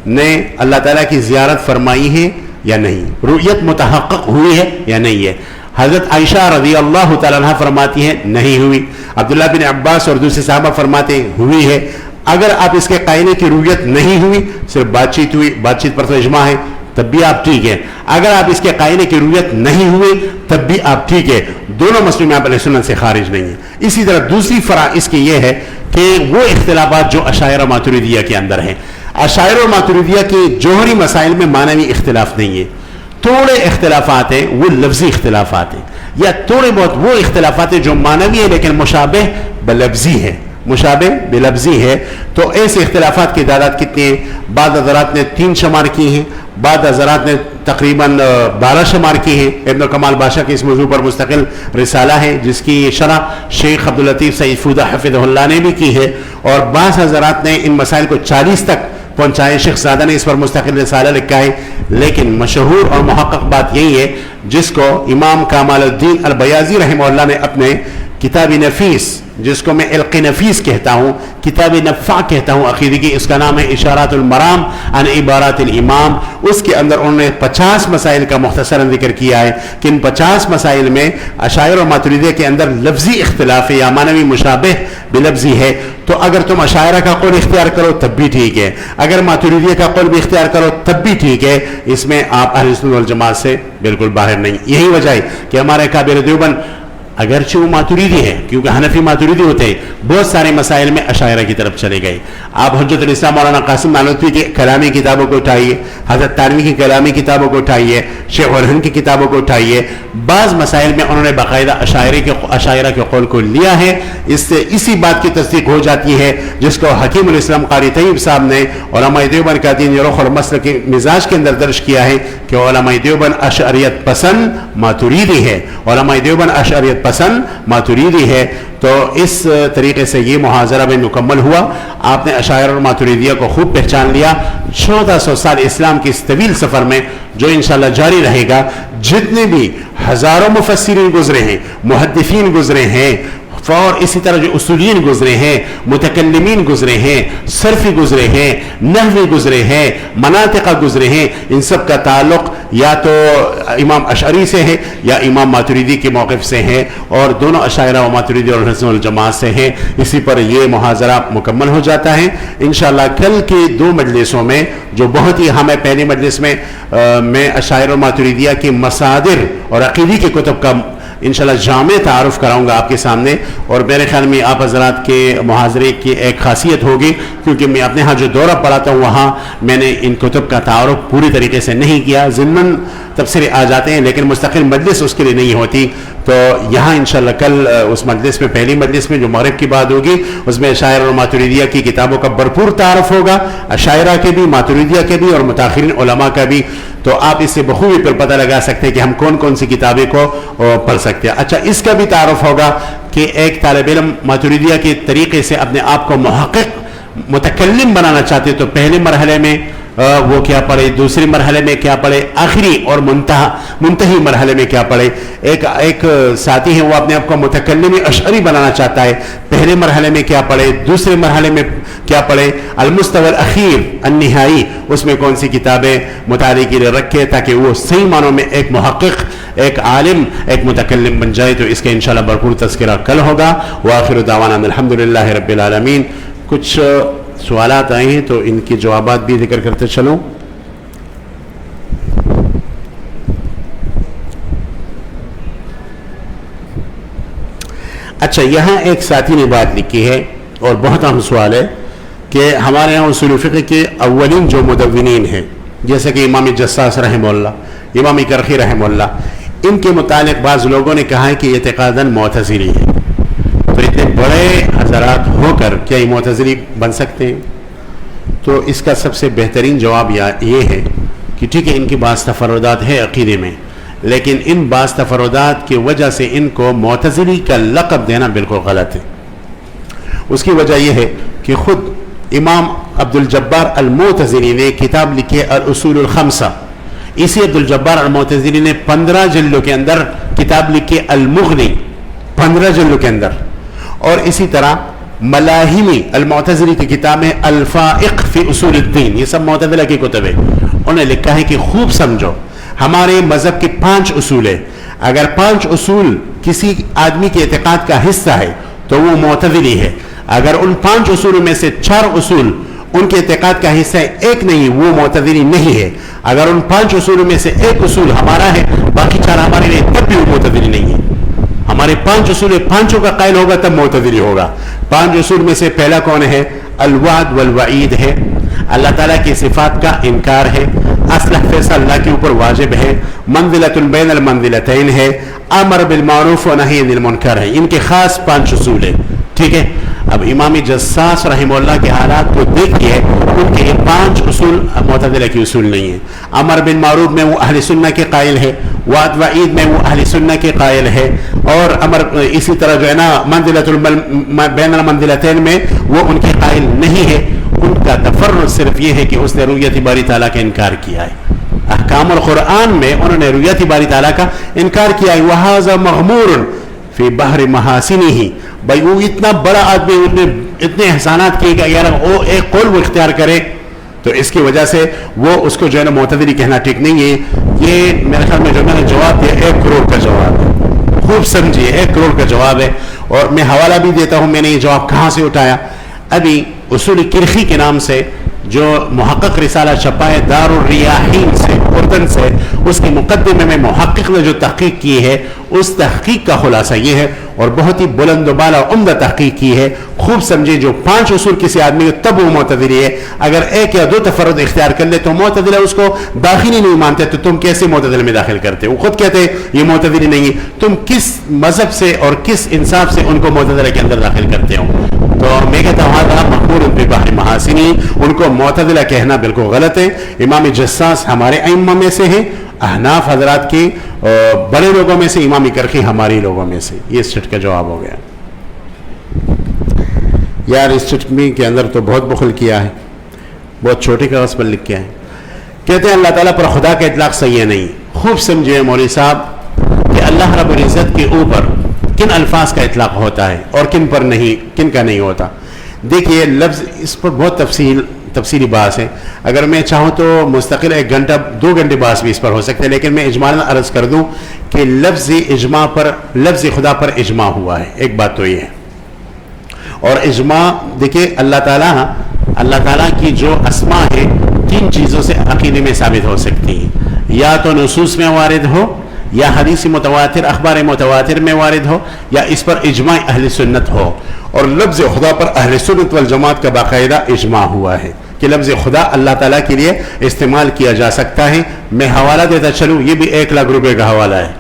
نے اللہ تعالیٰ کی زیارت فرمائی ہے یا نہیں, رؤیت متحقق ہوئی ہے یا نہیں ہے. حضرت عائشہ رضی اللہ تعالیٰ عنہ فرماتی ہے نہیں ہوئی. عبداللہ بن عباس اور دوسرے صحابہ فرماتے ہیں ہوئی ہے. اگر آپ اس کے قائل کی رؤیت نہیں ہوئی, صرف بات چیت ہوئی, بات چیت پر تو اجماع ہے, تب بھی آپ ٹھیک ہے. اگر آپ اس کے قائل کی رؤیت نہیں ہوئی تب بھی آپ ٹھیک ہے. دونوں مسئلوں میں آپ اہل سنت سے خارج نہیں ہیں. اسی طرح دوسری فرع اس کی یہ ہے کہ وہ اختلافات جو اشاعرہ ماتریدیہ کے اندر ہیں, اشاعرہ اور ماتریدیہ کے جوہری مسائل میں معنوی اختلاف نہیں ہے. تھوڑے اختلافات ہیں وہ لفظی اختلافات ہیں, یا تھوڑے بہت وہ اختلافات ہیں جو معنوی ہے لیکن مشابہ بلفظی ہے, مشابہ بلفظی ہے. تو ایسے اختلافات کی تعداد کتنی ہیں؟ بعض حضرات نے 3 شمار کی ہیں, بعض حضرات نے تقریباً 12 شمار کی ہیں. ابن کمال بادشاہ کی اس موضوع پر مستقل رسالہ ہے جس کی شرح شیخ عبداللطیف سعید فودہ حفظہ اللہ نے بھی کی ہے, اور بعض حضرات نے ان مسائل کو 40 تک پہنچائے. شیخ زادہ نے اس پر مستقل رسالہ لکھا ہے. لیکن مشہور اور محقق بات یہی ہے جس کو امام کمال الدین البیاضی رحمہ اللہ نے اپنے کتاب نفیس, جس کو میں علق نفیس کہتا ہوں, کتاب نفع کہتا ہوں عقیدے کی, اس کا نام ہے اشارات المرام عن عبارات الامام. اس کے اندر انہوں نے 50 مسائل کا مختصراً ذکر کیا ہے کہ ان 50 مسائل میں اشاعرہ اور ماتریدیہ کے اندر لفظی اختلاف ہے یا معنوی مشابہ بلفظی ہے. تو اگر تم اشاعرہ کا قول اختیار کرو تب بھی ٹھیک ہے, اگر ماتریدیہ کا قول بھی اختیار کرو تب بھی ٹھیک ہے. اس میں آپ اہل سنت والجماعت سے بالکل باہر نہیں. یہی وجہ ہے کہ ہمارے کابر دیوبند اگرچہ وہ ماتریدی ہے، کیونکہ حنفی ماتریدی ہوتے ہیں، بہت سارے مسائل میں اشاعرہ کی طرف چلے گئے. آپ حجت الاسلام مولانا قاسم نانوتوی کی کلامی کتابوں کو اٹھائیے، حضرت تھانوی کی کلامی کتابوں کو اٹھائیے، شیخ الہند کی کتابوں کو اٹھائیے، بعض مسائل میں انہوں نے باقاعدہ اشاعرہ کے قول کو لیا ہے. اس سے اسی بات کی تصدیق ہو جاتی ہے جس کو حکیم الاسلام قاری طیب صاحب نے علماء دیوبند کا دین رخ اور مسلک کے مزاج کے اندر درج کیا ہے کہ علماء دیوبند اشعریت پسند ماتریدی ہے، علماء دیوبند اشعریت پسند ماتریدی ہے. تو اس طریقے سے یہ محاضرہ میں مکمل ہوا. آپ نے اشاعرہ اور ماتریدیہ کو خوب پہچان لیا. 1400 سال اسلام کے اس طویل سفر میں جو انشاءاللہ جاری رہے گا، جتنے بھی ہزاروں مفسرین گزرے ہیں، محدثین گزرے ہیں، اور اسی طرح جو اصولین گزرے ہیں، متکلمین گزرے ہیں، صرفی گزرے ہیں، نحوی گزرے ہیں، مناطقہ گزرے ہیں، ان سب کا تعلق یا تو امام اشعری سے ہے یا امام ماتریدی کے موقف سے ہے، اور دونوں اشاعرہ و ماتریدی اور اہل سنت والجماعت سے ہیں. اسی پر یہ محاضرہ مکمل ہو جاتا ہے. انشاءاللہ کل کے 2 مجلسوں میں جو بہت ہی ہمیں پہلی مجلس میں میں اشاعرہ و ماتریدیہ کے مصادر اور عقیدی کے کتب کا انشاءاللہ جامع تعارف کراؤں گا آپ کے سامنے. اور میرے خیال میں آپ حضرات کے محاضرے کی ایک خاصیت ہوگی، کیونکہ میں اپنے ہاں جو دورہ پڑھاتا ہوں وہاں میں نے ان کتب کا تعارف پوری طریقے سے نہیں کیا. ضمن تبصرے آ جاتے ہیں لیکن مستقل مجلس اس کے لیے نہیں ہوتی. تو یہاں انشاءاللہ کل اس مجلس میں، پہلی مجلس میں جو مغرب کی بات ہوگی، اس میں اشاعرہ اور ماتریدیہ کی کتابوں کا بھرپور تعارف ہوگا، اشاعرہ کے بھی، ماتریدیہ کے بھی اور متاخرین علماء کا بھی. تو آپ اس سے بخوبی پر پتہ لگا سکتے ہیں کہ ہم کون کون سی کتابیں کو پڑھ سکتے ہیں. اچھا، اس کا بھی تعارف ہوگا کہ ایک طالب علم ماتریدیہ کے طریقے سے اپنے آپ کو محقق متکلم بنانا چاہتے تو پہلے مرحلے میں وہ کیا پڑھے، دوسرے مرحلے میں کیا پڑھے، آخری اور منتہی مرحلے میں کیا پڑھے. ایک ساتھی ہے وہ اپنے آپ کو متکلم اشعری بنانا چاہتا ہے، پہلے مرحلے میں کیا پڑھے، دوسرے مرحلے میں کیا پڑھے، المستوى الاخیر النہائی اس میں کون سی کتابیں مطالعے کے لیے رکھے تاکہ وہ صحیح معنوں میں ایک محقق، ایک عالم، ایک متکلم بن جائے. تو اس کا انشاءاللہ بھرپور تذکرہ کل ہوگا. وآخر دعوانا الحمدللہ رب العالمین. کچھ سوالات آئے ہیں تو ان کے جوابات بھی ذکر کرتے چلوں. اچھا، یہاں ایک ساتھی نے بات لکھی ہے اور بہت اہم سوال ہے کہ ہمارے یہاں اصول فقہ کے اولین جو مدونین ہیں جیسے کہ امام جساس رحمہ اللہ، امام کرخی رحمہ اللہ، ان کے متعلق بعض لوگوں نے کہا ہے کہ اعتقاداً معتزلی ہے. تو اتنے بڑے حضرات ہو کر کیا یہ معتزلی بن سکتے ہیں؟ تو اس کا سب سے بہترین جواب یہ ہے کہ ٹھیک ہے، ان کی بعض تفردات ہے عقیدے میں، لیکن ان بعض تفردات کی وجہ سے ان کو معتزلی کا لقب دینا بالکل غلط ہے. اس کی وجہ یہ ہے کہ خود امام عبد الجبار المعتزلی نے کتاب لکھی الاصول الخمسہ. اسی عبد الجبار المعتزلی نے 15 جلدوں کے اندر کتاب لکھی المغنی، 15 جلدوں کے اندر. اور اسی طرح ملاحمی المعتزلی کی کتاب ہے الفائق فی اصول الدین، یہ سب معتزلہ کی کتب ہے. انہوں نے لکھا ہے کہ خوب سمجھو، ہمارے مذہب کے 5 اصول ہیں، اگر 5 اصول کسی آدمی کے اعتقاد کا حصہ ہے تو وہ معتزلی ہے. اگر ان 5 اصولوں میں سے 4 اصول ان کے اعتقاد کا حصہ ہے، ایک نہیں، وہ معتزلی نہیں ہے. اگر ان 5 اصولوں میں سے ایک اصول ہمارا ہے، باقی 4 ہمارے لیے، تب بھی وہ معتزلی نہیں ہے. ہمارے 5 اصول، 5 کا قائل ہوگا تب معتزلی ہوگا. 5 اصول میں سے پہلا کون ہے؟ الوعد والوعید ہے، اللہ تعالیٰ کی صفات کا انکار ہے، اصلح فیصلہ اللہ کے اوپر واجب ہے، منزلۃ بین المنزلتین ہے، امر بالمعروف و نہی عن المنکر ہے. ان کے خاص 5 اصول ہیں. ٹھیک ہے، اب امام جساس رحمہ اللہ کے حالات کو دیکھیے، ان کے یہ 5 اصول معتزلہ کے اصول نہیں ہیں. امر بالمعروف میں وہ اہل سنہ کے قائل ہے، وعد وعید میں وہ اہل سنہ کے قائل ہے، اور امر اسی طرح جو ہے نا منزلۃ بین المنزلتین میں وہ ان کے قائل نہیں ہے. ان کا تفرد صرف یہ ہے کہ اس نے رؤیت باری تعالیٰ کا انکار کیا ہے. احکام القرآن میں انہوں نے رؤیت باری تعالیٰ کا انکار کیا ہے. وَهَذَا مَغْمُورٌ فی بحر محاسنہ، بھائی وہ اتنا بڑا آدمی، اتنے احسانات کیے گا، یار وہ ایک قول وہ اختیار کرے، تو اس کی وجہ سے وہ اس کو جو ہے نا معتزلی کہنا ٹھیک نہیں ہے. یہ میرے خیال میں جو میں نے جواب دیا 1 کروڑ کا جواب ہے. خوب سمجھیے، 1 کروڑ کا جواب ہے. اور میں حوالہ بھی دیتا ہوں، میں نے یہ جواب کہاں سے اٹھایا. ابھی اصول کرخی کے نام سے جو محقق رسالہ چھپا ہے دار الریاحین سے، اردن سے، اس کے مقدمے میں محقق نے جو تحقیق کی ہے اس تحقیق کا خلاصہ یہ ہے، اور بہت ہی بلند و بالا عمدہ تحقیق کی ہے. خوب سمجھے، جو 5 اصول کسی آدمی کو تب وہ معتدلی ہے. اگر 1 یا 2 تفرد اختیار کر لے تو معتدلہ اس کو داخلی نہیں مانتے، تو تم کیسے معتدل میں داخل کرتے؟ وہ خود کہتے یہ معتدلی نہیں ہے. تم کس مذہب سے اور کس انصاف سے ان کو معتدلہ کے اندر داخل کرتے ہو؟ تو میں کہتا ہوں هذا مقبول ببحر محاسنی، ان کو معتدلہ کہنا بالکل غلط ہے. امام جساس ہمارے ائمہ میں سے ہیں، احناف حضرات کے بڑے لوگوں میں سے، امام کرخی ہماری لوگوں میں سے. یہ اسٹٹ کا جواب ہو گیا. یار اسٹٹ کے اندر تو بہت بخل کیا ہے، بہت چھوٹے کاغذ پر لکھ کے ہے. کہتے ہیں اللہ تعالیٰ پر خدا کا اطلاق صحیح نہیں. خوب سمجھے مولوی صاحب کہ اللہ رب العزت کے اوپر کن الفاظ کا اطلاق ہوتا ہے اور کن پر نہیں، کن کا نہیں ہوتا. دیکھیے لفظ، اس پر بہت تفصیلی بحث ہے. اگر میں چاہوں تو مستقل 1 گھنٹہ 2 گھنٹے بحث بھی اس پر ہو سکتے ہیں، لیکن میں اجمالاً عرض کر دوں کہ لفظ اجماع پر، لفظ خدا پر اجماع ہوا ہے. ایک بات تو یہ ہے. اور اجماع دیکھیے اللہ تعالیٰ کی جو اسماء ہے 3 چیزوں سے عقیدے میں ثابت ہو سکتی ہیں. یا تو نصوص میں وارد ہو، یا حدیث متواتر، اخبار متواتر میں وارد ہو، یا اس پر اجماع اہل سنت ہو. اور لفظ خدا پر اہل سنت والجماعت کا باقاعدہ اجماع ہوا ہے کہ لفظ خدا اللہ تعالیٰ کے لیے استعمال کیا جا سکتا ہے. میں حوالہ دیتا چلوں، یہ بھی 1 لاکھ روپے کا حوالہ ہے،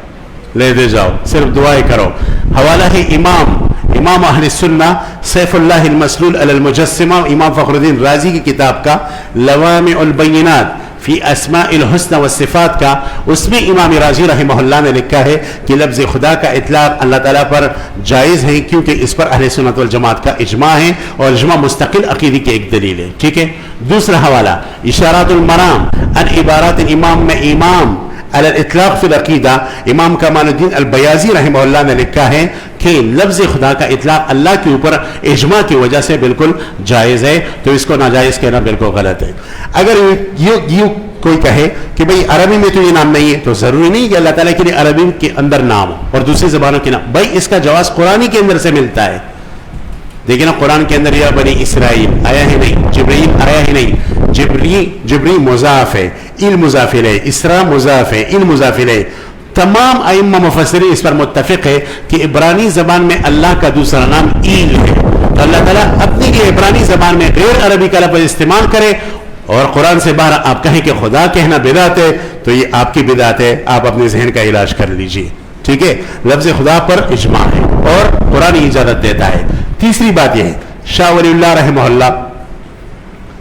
لے دے جاؤ، صرف دعائیں کرو. حوالہ ہے امام اہل سنہ سیف اللہ المسلول علی المجسمہ، امام فخر الدین رازی کی کتاب کا لوامع البینات فی اسماء الحسنى والصفات کا. اس میں امام رازی رحمہ اللہ نے لکھا ہے کہ لفظ خدا کا اطلاق اللہ تعالیٰ پر جائز ہے، کیونکہ اس پر اہل سنت والجماعت کا اجماع ہے، اور اجماع مستقل عقیدے کی ایک دلیل ہے. ٹھیک ہے. دوسرا حوالہ اشارات المرام عن عبارات الامام میں امام علی الاطلاق فی العقیدہ، امام کمال الدین البیاضی رحمہ اللہ نے لکھا ہے کہ لفظ خدا کا اطلاق اللہ کے اوپر اجماع کی وجہ سے بالکل جائز ہے، تو اس کو ناجائز کہنا بالکل غلط ہے. اگر یوں کوئی کہے کہ بھئی عربی میں تو یہ نام نہیں ہے، تو ضروری نہیں کہ اللہ تعالیٰ کے لیے عربی کے اندر نام ہو اور دوسری زبانوں کے نام. بھائی اس کا جواز قرآن کے اندر سے ملتا ہے. دیکھیں نا قرآن کے اندر یا بنی اسرائیل آیا ہی نہیں، جبرائیل آیا ہی نہیں. جبری مضاف ہے، ایل مضاف ہے، اسرا مضاف ہے، ایل مضاف ہے. تمام ائمہ مفسرین اس پر متفق ہے کہ عبرانی زبان میں اللہ کا دوسرا نام ایل ہے. تو اللہ تعالیٰ اپنی کے عبرانی زبان میں غیر عربی کا لفظ استعمال کرے اور قرآن سے باہر آپ کہیں کہ خدا کہنا بدعت ہے، تو یہ آپ کی بدعت ہے. آپ اپنے ذہن کا علاج کر لیجئے. ٹھیک ہے. لفظ خدا پر اجماع ہے اور قرآن اجازت دیتا ہے. تیسری بات یہ ہے، شاہ ولی اللہ رحمہ اللہ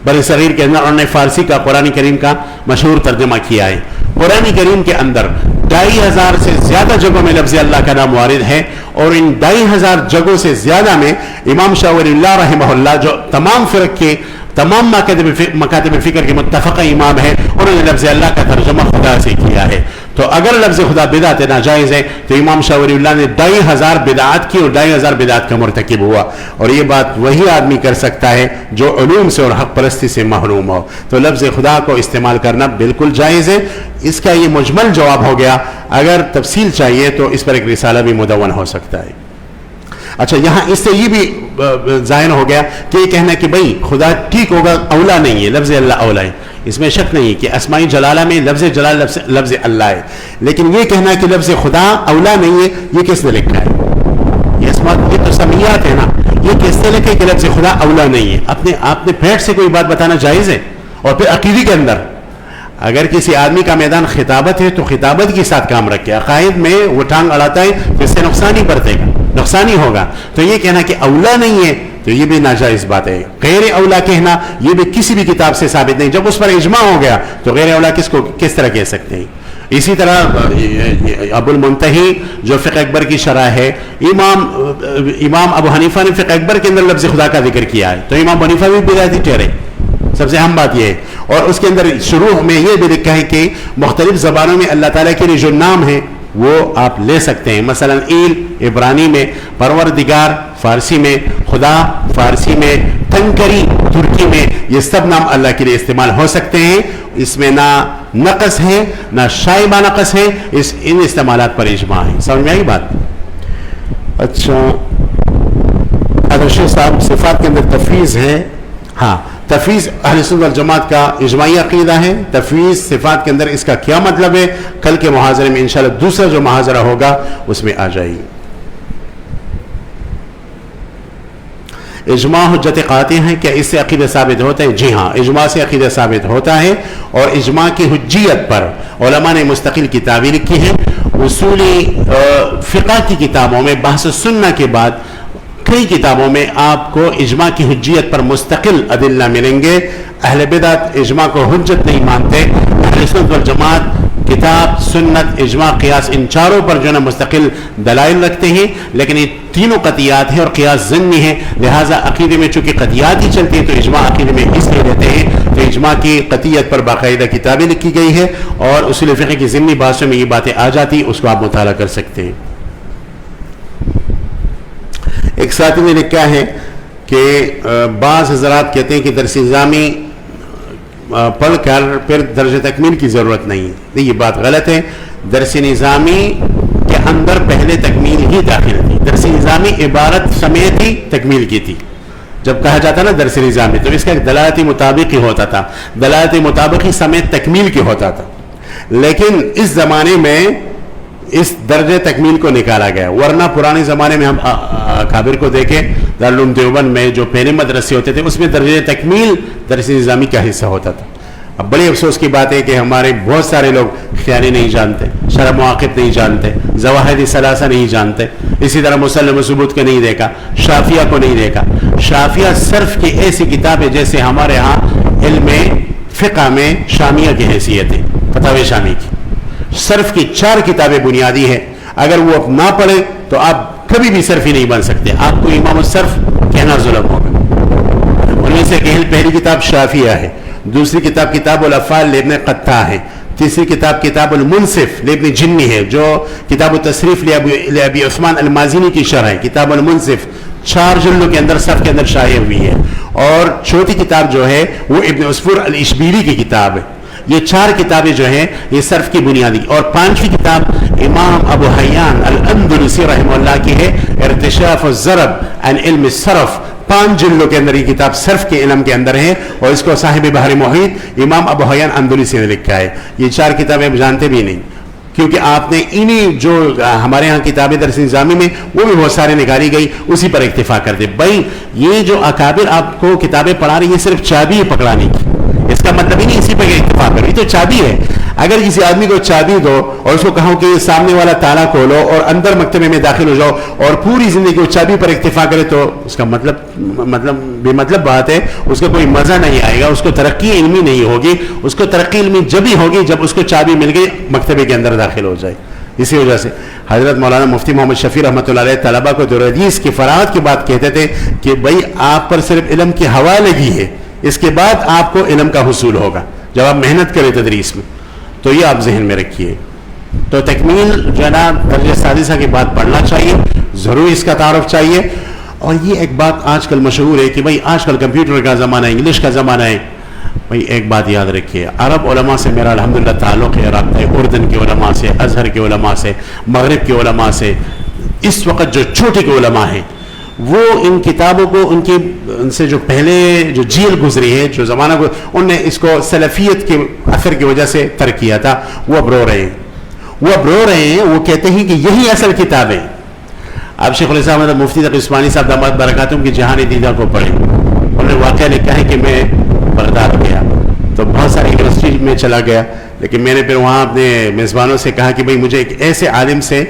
بر صغیر کے اندر انہوں نے فارسی کا قرآن کریم کا مشہور ترجمہ کیا ہے. قرآن کریم کے اندر 2500 سے زیادہ جگہوں میں لفظ اللہ کا نام وارد ہے، اور ان 2500 جگہوں سے زیادہ میں امام شاہ ولی اللہ رحمہ اللہ جو تمام فرق کے تمام مکاتب فکر کے متفق امام ہیں، انہوں نے لفظ اللہ کا ترجمہ خدا سے کیا ہے. تو اگر لفظ خدا بدعت ناجائز ہے تو امام شاہ ولی اللہ نے 2500 بدعات کی اور 2500 بدعات کا مرتکب ہوا. اور یہ بات وہی آدمی کر سکتا ہے جو علوم سے اور حق پرستی سے محروم ہو. تو لفظ خدا کو استعمال کرنا بالکل جائز ہے. اس کا یہ مجمل جواب ہو گیا. اگر تفصیل چاہیے تو اس پر ایک رسالہ بھی مدون ہو سکتا ہے. اچھا، یہاں اس سے یہ بھی ظاہر ہو گیا کہ یہ کہنا کہ بھئی خدا ٹھیک ہوگا، اولا نہیں ہے، لفظ اللہ اولا ہے. اس میں شک نہیں کہ اسمائی جلالہ میں لفظ جلال لفظ اللہ ہے، لیکن یہ کہنا کہ لفظ خدا اولا نہیں ہے، یہ کس نے لکھا ہے؟ یہ تو سمیات ہے نا. یہ کس نے لکھا ہے کہ لفظ خدا اولا نہیں ہے؟ آپ نے پیٹ سے کوئی بات بتانا جائز ہے؟ اور پھر عقیدے کے اندر اگر کسی آدمی کا میدان خطابت ہے تو خطابت کے ساتھ کام رکھے. عقائد میں وہ ٹانگ اڑاتا ہے تو اس سے نقصان ہی برتے گا، نقصان ہی ہوگا. تو یہ کہنا کہ اولا نہیں ہے تو یہ بھی ناجائز بات ہے. غیر اولا کہنا یہ بھی کسی بھی کتاب سے ثابت نہیں. جب اس پر اجماع ہو گیا تو غیر اولا کس طرح کہہ سکتے ہیں؟ اسی طرح ابو المنتہی جو فقہ اکبر کی شرح ہے، امام ابو حنیفہ نے فقہ اکبر کے اندر لفظ خدا کا ذکر کیا ہے، تو امام ابو حنیفہ بھی بدعتی ٹھہرے. سب سے اہم بات یہ ہے. اور اس کے اندر شروع میں یہ بھی لکھا ہے کہ مختلف زبانوں میں اللہ تعالیٰ کے لیے جو نام ہیں وہ آپ لے سکتے ہیں. مثلا ایل عبرانی میں، پروردگار فارسی میں، خدا فارسی میں، تنکری ترکی میں، یہ سب نام اللہ کے لیے استعمال ہو سکتے ہیں. اس میں نہ نقص ہے نہ شائبہ نقص ہے. ان استعمالات پر اجماع ہے. سمجھ میں آئی بات؟ اچھا، شیخ صاحب صفات کے اندر تفویض ہے. ہاں، تفویض اہل سنت والجماعت کا اجماعی عقیدہ ہے. تفویض صفات کے اندر اس کا کیا مطلب ہے کل کے محاضرے میں انشاءاللہ دوسرا جو محاضرہ ہوگا اس میں آ جائے گی. اجماع حجت قاطع ہے، کیا اس سے عقیدہ ثابت ہوتا ہے؟ جی ہاں، اجماع سے عقیدہ ثابت ہوتا ہے. اور اجماع کی حجیت پر علماء نے مستقل کتابیں لکھی ہیں. اصولی فقہ کی کتابوں میں بحث سنہ کے بعد کئی کتابوں میں آپ کو اجماع کی حجیت پر مستقل ادلہ ملیں گے. اہل بدعت اجماع کو حجت نہیں مانتے. اہل سنت والجماعت کتاب، سنت، اجماع، قیاس، ان چاروں پر جو ہے نا مستقل دلائل رکھتے ہیں. لیکن یہ تینوں قطعیات ہیں اور قیاس ضمنی ہے، لہٰذا عقیدے میں چونکہ قطعیات ہی چلتی ہیں تو اجماع عقیدے میں اس لیے رہتے ہیں. تو اجماع کی قطعیت پر باقاعدہ کتابیں لکھی گئی ہے اور اصول فقہ کی ضمنی بحثوں میں یہ باتیں آ جاتی ہیں، اس کو آپ مطالعہ کر سکتے ہیں. ایک ساتھی نے لکھا ہے کہ بعض حضرات کہتے ہیں کہ درس نظامی پڑھ کر پھر درجہ تکمیل کی ضرورت نہیں ہے. یہ بات غلط ہے. درس نظامی کے اندر پہلے تکمیل ہی داخل تھی. درس نظامی عبارت سمیت ہی تکمیل کی تھی. جب کہا جاتا نا درس نظامی تو اس کا ایک دلالتی مطابق ہی ہوتا تھا، دلالتی مطابق ہی سمیت تکمیل کی ہوتا تھا. لیکن اس زمانے میں اس درجہ تکمیل کو نکالا گیا، ورنہ پرانے زمانے میں ہم اکابر کو دیکھیں دارالعلوم دیوبند میں جو پہلے مدرسے ہوتے تھے اس میں درجہ تکمیل درس نظامی کا حصہ ہوتا تھا. اب بڑی افسوس کی بات ہے کہ ہمارے بہت سارے لوگ خیانی نہیں جانتے، شرح مواقف نہیں جانتے، زواہد ثلاثہ نہیں جانتے، اسی طرح مسلم ثبوت کو نہیں دیکھا، شافیہ کو نہیں دیکھا. شافیہ صرف کی ایسی کتاب ہے جیسے ہمارے ہاں علم فقہ میں شامیہ کی حیثیت ہے، فتاوی شامی کی. صرف کی 4 کتابیں بنیادی ہے. اگر وہ اب نہ پڑھے تو آپ کبھی بھی صرفی نہیں بن سکتے. آپ کو امام الصرف کہنا ظلم ہوگا. ان میں سے پہلی کتاب شافیہ ہے، دوسری کتاب کتاب الافعال لابن قطع ہے، تیسری کتاب کتاب المنصف لابن جنی ہے جو کتاب التصریف لابی عثمان المازنی کی شرح ہے. کتاب المنصف 4 جلدوں کے اندر صف کے اندر شائع ہوئی ہے. اور چوتھی کتاب جو ہے وہ ابن عصفور الاشبیلی کی کتاب ہے. یہ 4 کتابیں جو ہیں یہ صرف کی بنیادی. اور 5ویں کتاب امام ابو حیان الاندلسی رحمہ اللہ کی ہے، ارتشاف الضرب عن علم الصرف. 5 جلدوں کے اندر یہ کتاب صرف کے علم کے اندر ہے اور اس کو صاحب بحر محیط امام ابو حیان اندلسی نے لکھا ہے. یہ 4 کتابیں آپ جانتے بھی نہیں کیونکہ آپ نے انہی جو ہمارے ہاں کتابیں درس نظامی میں وہ بھی بہت سارے نکالی گئی اسی پر اکتفا کرتے. بھائی یہ جو اکابر آپ کو کتابیں پڑھا رہی یہ صرف چابی ہے پکڑانے کی. اس کا مطلب ہی نہیں اسی پہ اتفاق کرو، یہ تو چابی ہے. اگر کسی آدمی کو چابی دو اور اس کو کہو کہ سامنے والا تالا کھولو اور اندر مکتبے میں داخل ہو جاؤ اور پوری زندگی وہ چابی پر اکتفا کرے تو اس کا مطلب بے مطلب بات ہے. اس کا کوئی مزہ نہیں آئے گا، اس کو ترقی علمی نہیں ہوگی. اس کو ترقی علمی جب ہی ہوگی جب اس کو چابی مل گئی مکتبے کے اندر داخل ہو جائے. اسی وجہ سے حضرت مولانا مفتی محمد شفیع رحمۃ اللہ علیہ طلبہ کو در حدیث کی فراغت کی بات کہتے تھے کہ بھائی آپ پر صرف علم کی ہوا لگی ہے، اس کے بعد آپ کو علم کا حصول ہوگا جب آپ محنت کریں تدریس میں. تو یہ آپ ذہن میں رکھیے. تو تکمیل جو ہے نا درجہ سادسہ کے بعد پڑھنا چاہیے، ضرور اس کا تعارف چاہیے. اور یہ ایک بات آج کل مشہور ہے کہ بھائی آج کل کمپیوٹر کا زمانہ ہے، انگلش کا زمانہ ہے. بھائی ایک بات یاد رکھیے، عرب علماء سے میرا الحمدللہ تعلق ہے، رابطہ ہے اردن کے علماء سے، ازہر کے علماء سے، مغرب کے علماء سے. اس وقت جو چھوٹے کے علماء ہیں وہ ان کتابوں کو ان سے جو پہلے جو جیل گزری ہے، جو زمانہ کو ان نے اس کو سلفیت کے اثر کی وجہ سے ترک کیا تھا، وہ اب رو رہے ہیں. وہ کہتے ہیں کہ یہی اصل کتاب ہے. اب شیخ الاسلام مفتی تقی عثمانی صاحب دامت برکاتہم کی جہان دیدہ کو پڑھیں. انہوں نے واقعہ لکھا ہے کہ میں بغداد گیا تو بہت ساری یونیورسٹی میں چلا گیا، لیکن میں نے پھر وہاں اپنے میزبانوں سے کہا کہ بھئی مجھے ایک ایسے عالم سے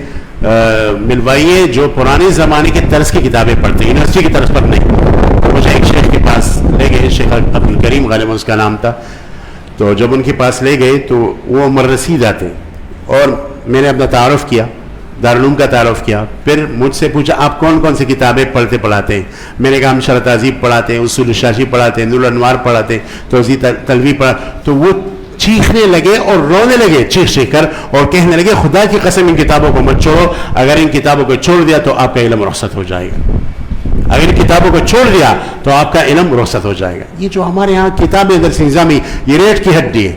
ملوائیے جو پرانے زمانے کے طرز کی کتابیں پڑھتے ہیں، یونیورسٹی کی طرز پر نہیں. تو مجھے ایک شیخ کے پاس لے گئے، شیخ عبدالکریم غالباً اس کا نام تھا. تو جب ان کے پاس لے گئے تو وہ عمر رسید آتے اور میں نے اپنا تعارف کیا، دارالعلوم کا تعارف کیا. پھر مجھ سے پوچھا آپ کون کون سی کتابیں پڑھاتے ہیں؟ میں نے کہا ہم شرح تہذیب پڑھاتے ہیں، اصول الشاشی پڑھاتے ہیں، نور الانوار پڑھاتے ہیں، توضیح تلوی پڑھا. تو وہ چیخنے لگے اور رونے لگے چیخ کر اور کہنے لگے خدا کی قسم ان کتابوں کو مت چھوڑو، اگر ان کتابوں کو چھوڑ دیا تو آپ کا علم رخصت ہو جائے گا. اگر ان کتابوں کو چھوڑ دیا تو آپ کا علم رخصت ہو جائے گا. یہ جو ہمارے یہاں کتابیں درس نظامی یہ ریٹ کی ہڈی ہے.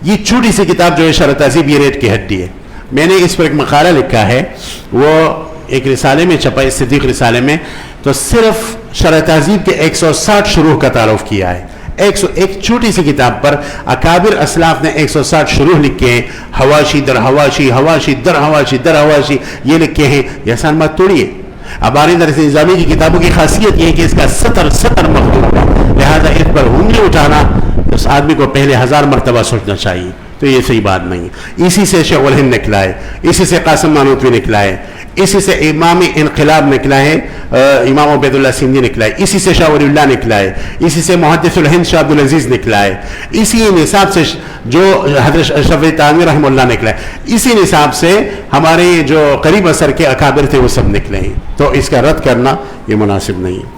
یہ چھوٹی سی کتاب جو ہے شرح تہذیب یہ ریٹ کی ہڈی ہے. میں نے اس پر ایک مقالہ لکھا ہے، وہ ایک رسالے میں چھپا ہے، صدیق رسالے میں. تو صرف شرح تہذیب کے 160 شروح کا تعارف کیا ہے. ایک چھوٹی سی کتاب پر اکابر اسلاف نے 160 شروح لکھے ہیں، حواشی در حواشی، حواشی در حواشی در حواشی، یہ لکھے ہیں. یہ آسان بات توڑیے. ہماری درس نظامی کی کتابوں کی خاصیت یہ ہے کہ اس کا سطر مخدوم ہے، لہذا اس پر انگلی اٹھانا اس آدمی کو پہلے 1000 مرتبہ سوچنا چاہیے. تو یہ صحیح بات نہیں. اسی سے شیخ الہند نکلا ہے، اسی سے قاسم نانوتوی نکلا ہے، اسی سے امام انقلاب نکلا ہے، امام عبید اللہ سندھی نکلا ہے، اسی سے شاہ ولی اللہ نکلا ہے، اسی سے محدث الہند شاہ عبدالعزیز نکلا ہے، اسی نصاب سے جو حضرت اشرف تھانوی رحمہ اللہ نکلا ہے، اسی نصاب سے ہمارے جو قریب اثر کے اکابر تھے وہ سب نکلے ہیں. تو اس کا رد کرنا یہ مناسب نہیں ہے.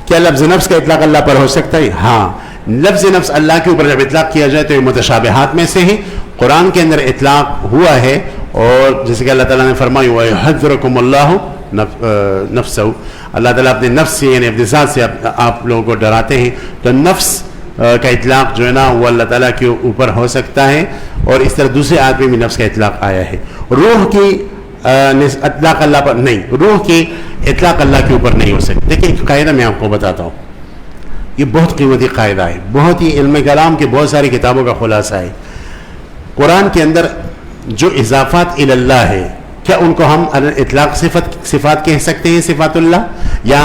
کیا لفظ نفس کا اطلاق اللہ پر ہو سکتا ہے؟ ہاں، لفظ نفس اللہ کے اوپر جب اطلاق کیا جائے تو یہ متشابہات میں سے ہی. قرآن کے اندر اطلاق ہوا ہے، اور جیسے کہ اللہ تعالیٰ نے فرمایا وَيُحَذِّرُكُمُ اللَّهُ نَفْسَهُ، اللہ تعالیٰ اپنے نفس سے یعنی اپنے ذات سے آپ لوگوں کو ڈراتے ہیں. تو نفس کا اطلاق جو ہے نا وہ اللہ تعالیٰ کے اوپر ہو سکتا ہے، اور اس طرح دوسرے آیت میں بھی نفس کا اطلاق آیا ہے. روح کی اطلاق اللہ پر نہیں، روح کی اطلاق اللہ کے اوپر نہیں ہو سکتی. دیکھیں ایک قاعدہ میں آپ کو بتاتا ہوں، یہ بہت قیمتی قاعدہ ہے، بہت ہی علم کلام کے بہت ساری کتابوں کا خلاصہ ہے. قرآن کے اندر جو اضافات اللہ ہے، کیا ان کو ہم اطلاق صفات کہہ سکتے ہیں، صفات اللہ، یا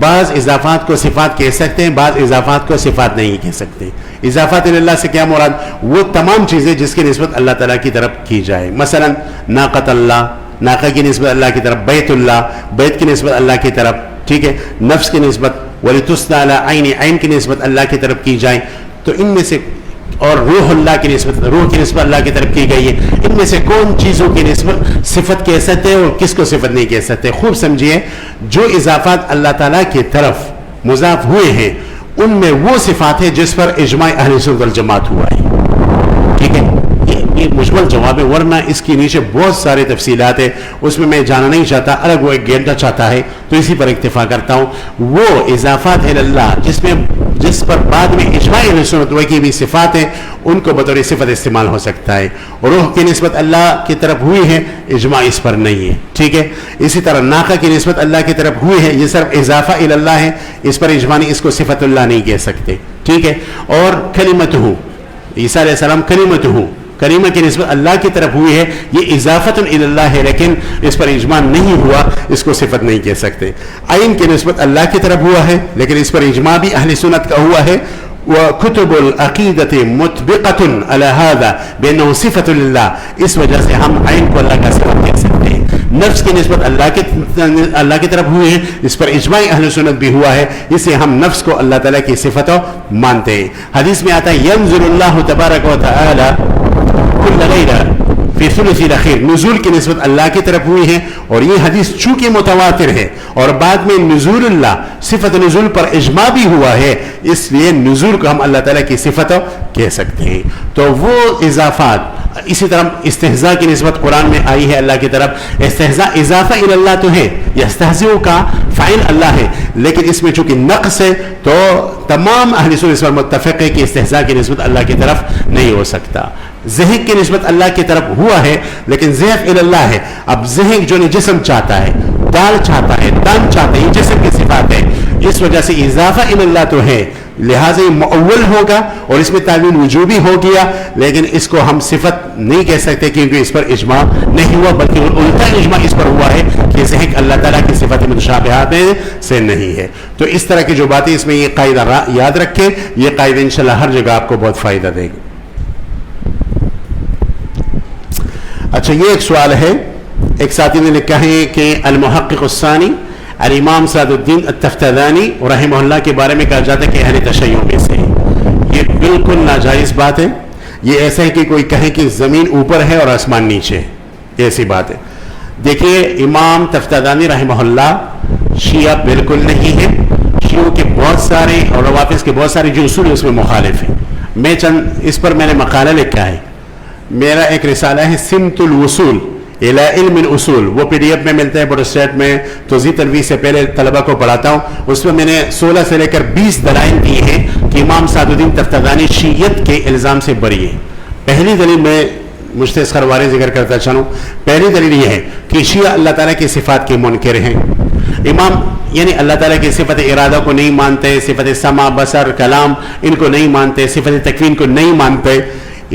بعض اضافات کو صفات کہہ سکتے ہیں، بعض اضافات کو صفات نہیں کہہ سکتے؟ اضافات اللہ سے کیا مراد؟ وہ تمام چیزیں جس کی نسبت اللہ تعالیٰ کی طرف کی جائے. مثلا ناقت اللہ، ناقہ کی نسبت اللہ کی طرف، بیت اللہ، بیت کی نسبت اللہ کی طرف، ٹھیک ہے. نفس کی نسبت وَلِتُسْنَى عَلَىٰ عَيْنِ، عین کی نسبت اللہ کی طرف کی جائے. تو ان میں سے، اور روح اللہ کی نسبت، روح کی نسبت اللہ کی طرف کی گئی ہے. ان میں سے کون چیزوں کی نسبت صفت کہہ سکتے ہیں اور کس کو صفت نہیں کہہ سکتے؟ خوب سمجھیے، جو اضافات اللہ تعالیٰ کی طرف مضاف ہوئے ہیں ان میں وہ صفات ہے جس پر اجماع اہل سنت والجماعت ہوا ہے. ٹھیک ہے، یہ مجمل جواب ہے، ورنہ اس کی نیچے بہت سارے تفصیلات ہیں، اس میں میں جانا نہیں چاہتا، الگ وہ ایک گھنٹہ چاہتا ہے، تو اسی پر اکتفا کرتا ہوں. وہ اضافات اللہ جس پر بعد میں اجماع اہل سنت کی بھی صفات ہیں، ان کو بطور صفت استعمال ہو سکتا ہے. روح کی نسبت اللہ کی طرف ہوئی ہے، اجماع اس پر نہیں ہے. ٹھیک ہے، اسی طرح ناقہ کی نسبت اللہ کی طرف ہوئی ہے، یہ صرف اضافہ اللہ ہے، اس پر اجماع نہیں، اس کو صفت اللہ نہیں کہہ سکتے. ٹھیک ہے. اور کلمتہ، عیسیٰ علیہ السلام کلمتہ، کریمہ کی نسبت اللہ کی طرف ہوئی ہے، یہ اضافت اللہ ہے، لیکن اس پر اجماع نہیں ہوا، اس کو صفت نہیں کہہ سکتے. عین کی نسبت اللہ کی طرف ہوا ہے، لیکن اس پر اجماع بھی اہل سنت کا ہوا ہے. وَكُتُبُ الْعَقِيدَةِ مُطْبِقَةٌ عَلَى هَذَا بِأَنَّهُ صِفَةٌ لِلَّهِ، اس وجہ سے ہم عین کو اللہ کا صفت کہہ سکتے ہیں. نفس کی نسبت اللہ کی طرف ہوئی ہے، اس پر اجماع اہل سنت بھی ہوا ہے، اسے ہم نفس کو اللہ تعالیٰ کی صفتوں مانتے ہیں. حدیث میں آتا ہے يَنزِلُ اللَّهُ تَبَارَكَ وَتَعَالَى كل ليلة في ثلث الأخير، نزول کی نسبت اللہ کی طرف ہوئی ہے، اور یہ حدیث چونکہ متواتر ہے اور بعد میں نزول اللہ، صفت نزول پر اجماع بھی ہوا ہے، اس لیے نزول کو ہم اللہ تعالیٰ کی صفت کہہ سکتے ہیں. تو وہ اضافات، اسی طرح استہزاء کی نسبت قرآن میں آئی ہے اللہ کی طرف. استہزاء اضافہ اللہ تو ہے، یستہزئ کا فاعل اللہ ہے، لیکن اس میں چونکہ نقص ہے تو تمام اہل سنت اس پر متفق ہے کہ استہزاء کی نسبت اللہ کی طرف نہیں ہو سکتا. ذہق کی نسبت اللہ کی طرف ہوا ہے، لیکن ذہق اللہ ہے. اب ذہق جو جسم چاہتا ہے، دال چاہتا ہے، دم چاہتا ہے، یہ جسم کی صفات ہے، اس وجہ سے اضافہ اللہ تو ہے، لہٰذا یہ مؤول ہوگا اور اس میں تعویل وجوبی ہو گیا، لیکن اس کو ہم صفت نہیں کہہ سکتے کیونکہ اس پر اجماع نہیں ہوا، بلکہ الٹا اجماع اس پر ہوا ہے کہ ذہق اللہ تعالیٰ کی صفت متشابہات سے نہیں ہے. تو اس طرح کی جو باتیں، اس میں یہ قاعدہ یاد رکھیں، یہ قاعدہ انشاءاللہ ہر جگہ آپ کو بہت فائدہ دے گا. اچھا، یہ ایک سوال ہے، ایک ساتھی نے لکھا ہے کہ المحقق الثانی الامام سعد الدین التفتزانی رحمہ اللہ کے بارے میں کہا جاتا ہے کہ اہل تشیع میں سے. یہ بالکل ناجائز بات ہے. یہ ایسا ہے کہ کوئی کہے کہ زمین اوپر ہے اور آسمان نیچے ہے، ایسی بات ہے. دیکھیے، امام تفتزانی رحمہ اللہ شیعہ بالکل نہیں ہے. شیعوں کے بہت سارے اور روافض کے بہت سارے جو اصول اس میں مخالف ہیں. میں اس پر میں نے مقالہ لکھا ہے، میرا ایک رسالہ ہے سمت الوصول الى علم الاصول، وہ پی ڈی ایف میں ملتا ہے پروسٹیٹ میں، توضیح تنویح سے پہلے طلبہ کو پڑھاتا ہوں. اس میں نے 16 سے لے کر 20 دلائل دی ہیں کہ امام سعد الدین تفتزانی شیعیت کے الزام سے بری ہے. پہلی دلیل میں مختصر وارے ذکر کرتا چلوں. پہلی دلیل یہ ہے کہ شیعہ اللہ تعالیٰ کی صفات کے منکر ہیں. امام یعنی اللہ تعالیٰ کی صفت ارادہ کو نہیں مانتے, صفت سمع بصر کلام ان کو نہیں مانتے, صفت تکوین کو نہیں مانتے.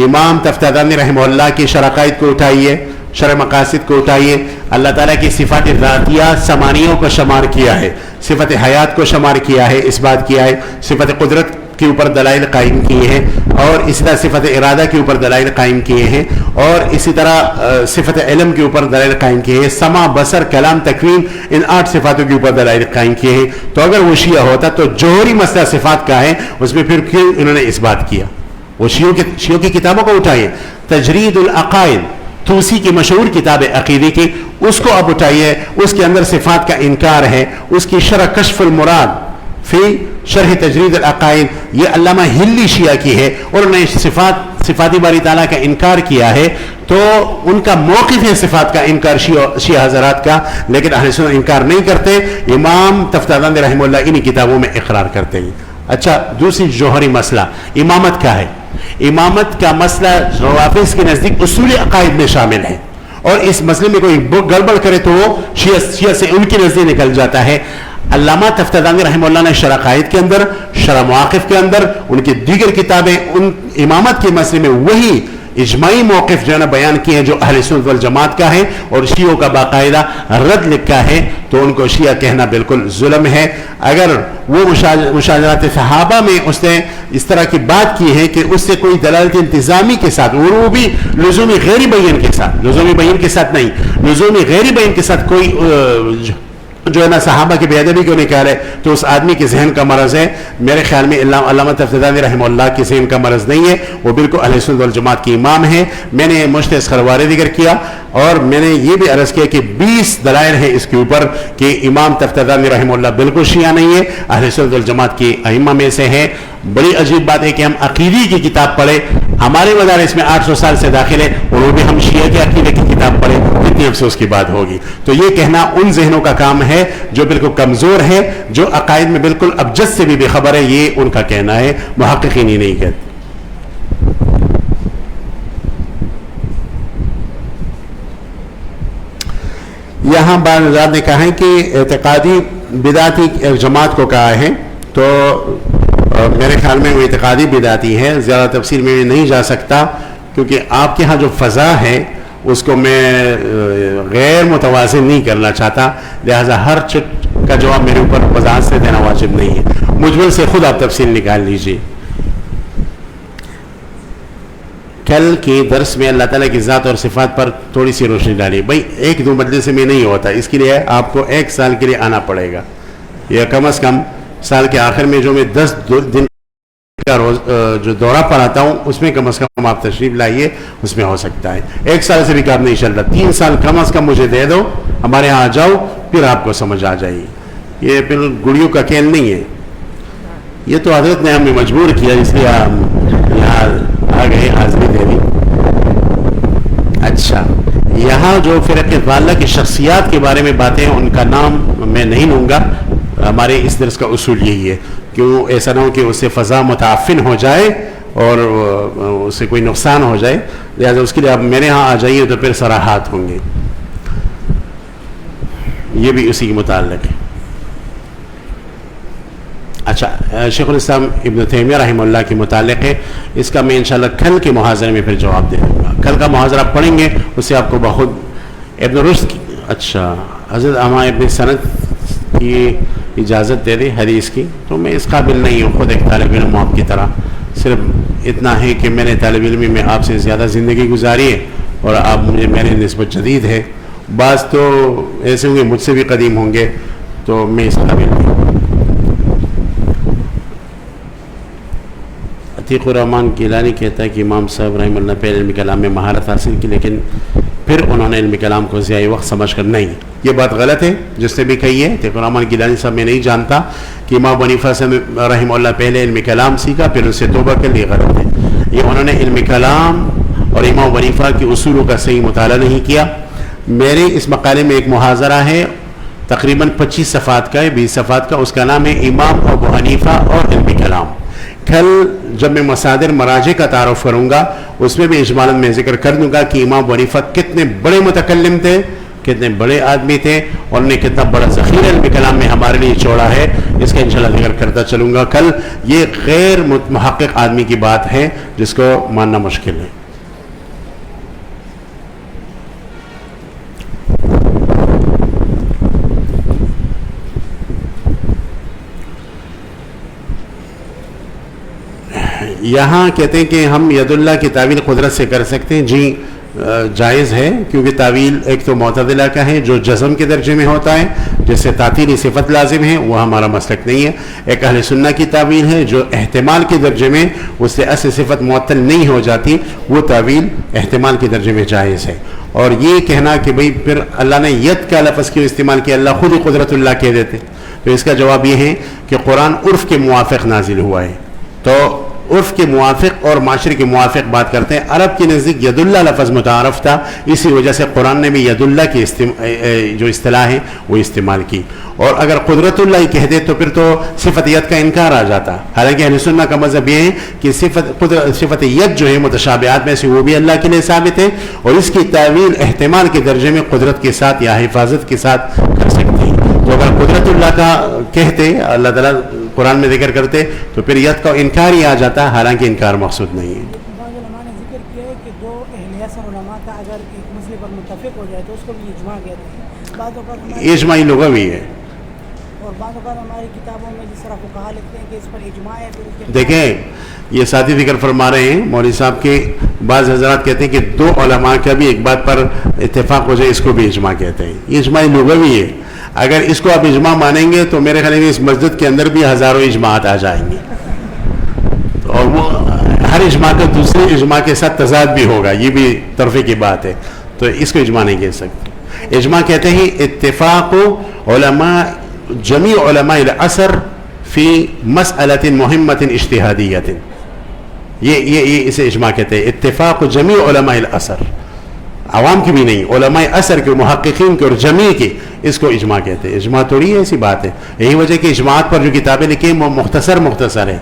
امام تفتازانی رحمہ اللہ کی شرح عقائد کو اٹھائیے, شرح مقاصد کو اٹھائیے, اللہ تعالیٰ کی صفات ذاتیہ ثمانیوں کو شمار کیا ہے, صفت حیات کو شمار کیا ہے, اس بات کیا ہے, صفت قدرت کے اوپر دلائل قائم کیے ہیں, اور اسی طرح صفت ارادہ کے اوپر دلائل قائم کیے ہیں, اور اسی طرح صفت علم کے اوپر دلائل قائم کیے ہیں, سمع بصر کلام تکوین ان 8 صفاتوں کے اوپر دلائل قائم کیے ہیں. تو اگر وہ شیعہ ہوتا تو جوہری مسئلہ صفات کا ہے, اس میں پھر کیوں انہوں نے اس بات کیا؟ وہ شیعوں کی کتابوں کو اٹھائیے, تجرید العقائد توسی کی مشہور کتاب عقیدے کی, اس کو اب اٹھائیے, اس کے اندر صفات کا انکار ہے. اس کی شرح کشف المراد فی شرح تجرید العقائد یہ علامہ ہلی شیعہ کی ہے, اور انہوں نے صفاتی باری تعالیٰ کا انکار کیا ہے. تو ان کا موقف ہے صفات کا انکار شیعہ حضرات کا, لیکن اہل سنت انکار نہیں کرتے. امام تفتازانی رحمہ اللہ انہی کتابوں میں اقرار کرتے ہیں. اچھا, دوسری جوہری مسئلہ امامت کا ہے. امامت کا مسئلہ روافض کے نزدیک اصول عقائد میں شامل ہے, اور اس مسئلے میں کوئی گڑبڑ کرے تو وہ شیعہ سے ان کے نزدیک نکل جاتا ہے. علامہ تفتازانی رحمہ اللہ نے شرح عقائد کے اندر, شرح مواقف کے اندر, ان کی دیگر کتابیں ان امامت کے مسئلے میں وہی اجماعی موقف جو ہے نا بیان کیے ہیں جو اہل سنت والجماعت کا ہے, اور شیعوں کا باقاعدہ رد لکھا ہے. تو ان کو شیعہ کہنا بالکل ظلم ہے. اگر وہ مشاجرات صحابہ میں اس نے اس طرح کی بات کی ہے کہ اس سے کوئی دلالت انتظامی کے ساتھ, اور وہ بھی لزومی غیر بیان کے ساتھ, لزومی بیان کے ساتھ نہیں, لزومی غیر بیان کے ساتھ کوئی جو ہے نا صحابہ کی بے ادبی کو نکالے, تو اس آدمی کے ذہن کا مرض ہے. میرے خیال میں علامہ تفتازانی رحمہ اللہ کے ذہن کا مرض نہیں ہے, وہ بالکل اہل سنت والجماعت کی امام ہے. میں نے مشترک خروارے ذکر کیا, اور میں نے یہ بھی عرض کیا کہ 20 دلائل ہیں اس کے اوپر کہ امام تفتازانی رحمہ اللہ بالکل شیعہ نہیں ہے, اہل سنت والجماعت کی ائمہ میں سے ہے. بڑی عجیب بات ہے کہ ہم عقیدی کی کتاب پڑھیں, ہمارے مدارس میں 800 سال سے داخل ہے, اور وہ بھی ہم شیعہ کے عقیدے کی کتاب پڑھیں, کتنی افسوس کی بات ہوگی. تو یہ کہنا ان ذہنوں کا کام ہے جو بالکل کمزور ہے, جو عقائد میں بالکل ابجد سے بھی بے خبر ہے. یہ ان کا کہنا ہے, محققین ہی نہیں کہتے. یہاں بعض حضرات نے کہا ہے کہ اعتقادی بدعتی جماعت کو کہا ہے, تو میرے خیال میں وہ اعتقادی بدعتی ہے. زیادہ تفصیل میں نہیں جا سکتا, کیونکہ آپ کے ہاں جو فضا ہے اس کو میں غیر متوازن نہیں کرنا چاہتا, لہذا ہر چٹ کا جواب میرے اوپر وضاحت سے دینا واجب نہیں ہے. مجمل سے خود آپ تفصیل نکال لیجئے. کل کے درس میں اللہ تعالیٰ کی ذات اور صفات پر تھوڑی سی روشنی ڈالی. بھائی 1-2 مجلس میں نہیں ہوتا, اس کے لیے آپ کو 1 سال کے لیے آنا پڑے گا, یا کم از کم سال کے آخر میں جو میں 10 دن کا روز جو دورہ پڑھاتا ہوں اس میں کم از کم آپ تشریف لائیے, اس میں ہو سکتا ہے. 1 سال سے بھی کام نہیں چل رہا, 3 سال کم از کم مجھے دے دو, ہمارے یہاں آ جاؤ, پھر آپ کو سمجھ آ جائے. یہ پھر گڑیوں کا کھیل نہیں ہے, یہ تو حضرت نے ہمیں مجبور کیا, اس لیے ہم یہاں آ گئے, حاضری دے دی. اچھا, یہاں جو فرقہ ضالہ کی شخصیات کے بارے میں باتیں ہیں ان کا نام میں نہیں لوں گا. ہمارے اس درس کا اصول یہی ہے, کیوں ایسا نہ ہو کہ اس سے فضا متعفن ہو جائے اور اس سے کوئی نقصان ہو جائے. لہٰذا اس کے لیے آپ میرے ہاں آ جائیے تو پھر صراحات ہوں گے. یہ بھی اسی کے متعلق ہے. اچھا, شیخ الاسلام ابن تیمیہ رحمہ اللہ کے متعلق ہے, اس کا میں انشاءاللہ کل کے محاضرے میں پھر جواب دے دوں گا. کل کا محاضرہ پڑھیں گے, اس سے آپ کو بہت ابن رشد کی. اچھا, حضرت اما ابن سند کی اجازت دے دے حدیث کی, تو میں اس قابل نہیں ہوں خود ایک طالب علم آپ کی طرح. صرف اتنا ہے کہ میں نے طالب علمی میں آپ سے زیادہ زندگی گزاری ہے, اور آپ مجھے میرے نسبت جدید ہے. بعض تو ایسے ہوں گے مجھ سے بھی قدیم ہوں گے, تو میں اس قابل نہیں ہوں. عتیق الرحمن گیلانی کہتا ہے کہ امام صاحب رحمہ اللہ پہلے علم کلام میں مہارت حاصل کی, لیکن پھر انہوں نے علم کلام کو ضیاء وقت سمجھ کر نہیں. یہ بات غلط ہے, جس نے بھی کہی ہے. عتیق الرحمن گیلانی صاحب میں نہیں جانتا کہ امام ابو حنیفہ سے رحمہ اللہ پہلے علم کلام سیکھا پھر اس سے توبہ کر لی, غلط ہے. یہ انہوں نے علم کلام اور امام ابو حنیفہ کے اصولوں کا صحیح مطالعہ نہیں کیا. میرے اس مقالے میں ایک محاضرہ ہے تقریباً 25 صفحات کا ہے, 20 صفحات کا, اس کا نام ہے امام ابو حنیفہ اور علم کلام. کل جب میں مصادر مراجع کا تعارف کروں گا اس میں بھی اجمالاً میں ذکر کر دوں گا کہ امام ابو حنیفہ کتنے بڑے متکلم تھے، کتنے بڑے آدمی تھے، اور انہیں کتنا بڑا ذخیرہ علم کلام میں ہمارے لیے چھوڑا ہے، اس کا انشاءاللہ ذکر کرتا چلوں گا کل۔ یہ غیر محقق آدمی کی بات ہے جس کو ماننا مشکل ہے۔ یہاں کہتے ہیں کہ ہم ید اللہ کی تعویل قدرت سے کر سکتے ہیں، جی جائز ہے، کیونکہ تعویل ایک تو معتزلہ کا ہے جو جزم کے درجے میں ہوتا ہے، جس سے تعطیلی صفت لازم ہے، وہ ہمارا مسلک نہیں ہے۔ ایک اہل سنہ کی تعویل ہے جو احتمال کے درجے میں اس سے اصل صفت معطل نہیں ہو جاتی، وہ تعویل احتمال کے درجے میں جائز ہے۔ اور یہ کہنا کہ بھئی پھر اللہ نے ید کا لفظ کیوں استعمال کیا، اللہ خود ہی قدرت اللہ کہہ دیتے، تو اس کا جواب یہ ہے کہ قرآن عرف کے موافق نازل ہوا ہے، تو عرف کے موافق اور معاشرے کے موافق بات کرتے ہیں۔ عرب کے نزدیک ید اللہ لفظ متعارف تھا، اسی وجہ سے قرآن نے بھی ید اللہ کی جو اصطلاح ہے وہ استعمال کی، اور اگر قدرت اللہ ہی کہہ دے تو پھر تو صفت ید کا انکار آ جاتا۔ حالانکہ اہل سنہ کا مذہب یہ ہے کہ صفت ید جو ہے متشابہات میں سے وہ بھی اللہ کے لیے ثابت ہے، اور اس کی تعویل احتمال کے درجے میں قدرت کے ساتھ یا حفاظت کے ساتھ کر سکتے ہیں۔ تو اگر قدرت اللہ کا کہتے اللہ تعالیٰ قرآن میں ذکر کرتے تو پھر ید کا انکار ہی آ جاتا، حالانکہ انکار مقصود نہیں ہے۔ بعض علماء نے ذکر کیا ہے کہ دو اہل اثر علماء کا اگر ایک مسئلے پر متفق ہو جائے تو اس کو بھی اجماع کہتے ہیں۔ بعض اوقات اجماعی لغوی ہے، اور بعض اوقات ہماری کتابوں میں جس طرح فقہا لکھتے ہیں کہ اس پر اجماع ہے، پھر اس کے دیکھیں یہ ساتھی ذکر فرما رہے ہیں مولوی صاحب کے، بعض حضرات کہتے ہیں کہ دو علماء کا بھی ایک بات پر اتفاق ہو جائے اس کو بھی اجماع کہتے ہیں، یہ اجماعی لغوی ہے۔ اگر اس کو آپ اجماع مانیں گے تو میرے خیال میں اس مسجد کے اندر بھی ہزاروں اجماعات آ جائیں گے، اور وہ ہر اجماع کا دوسرے اجماع کے ساتھ تضاد بھی ہوگا، یہ بھی طرفے کی بات ہے، تو اس کو اجماع نہیں کہہ سکتے۔ اجماع کہتے ہیں اتفاق علماء جمیع علماء العصر فی مسئلۃ مہمۃ اجتہادیۃ، یہ اسے اجماع کہتے ہیں، اتفاق جمیع علماء العصر، عوام کی بھی نہیں، علماء عصر کے، محققین کے اور جمیع کے، اس کو اجماع کہتے ہیں۔ اجماع تھوڑی ہے ایسی بات ہے، یہی وجہ کہ اجماعات پر جو کتابیں لکھی ہیں وہ مختصر ہے۔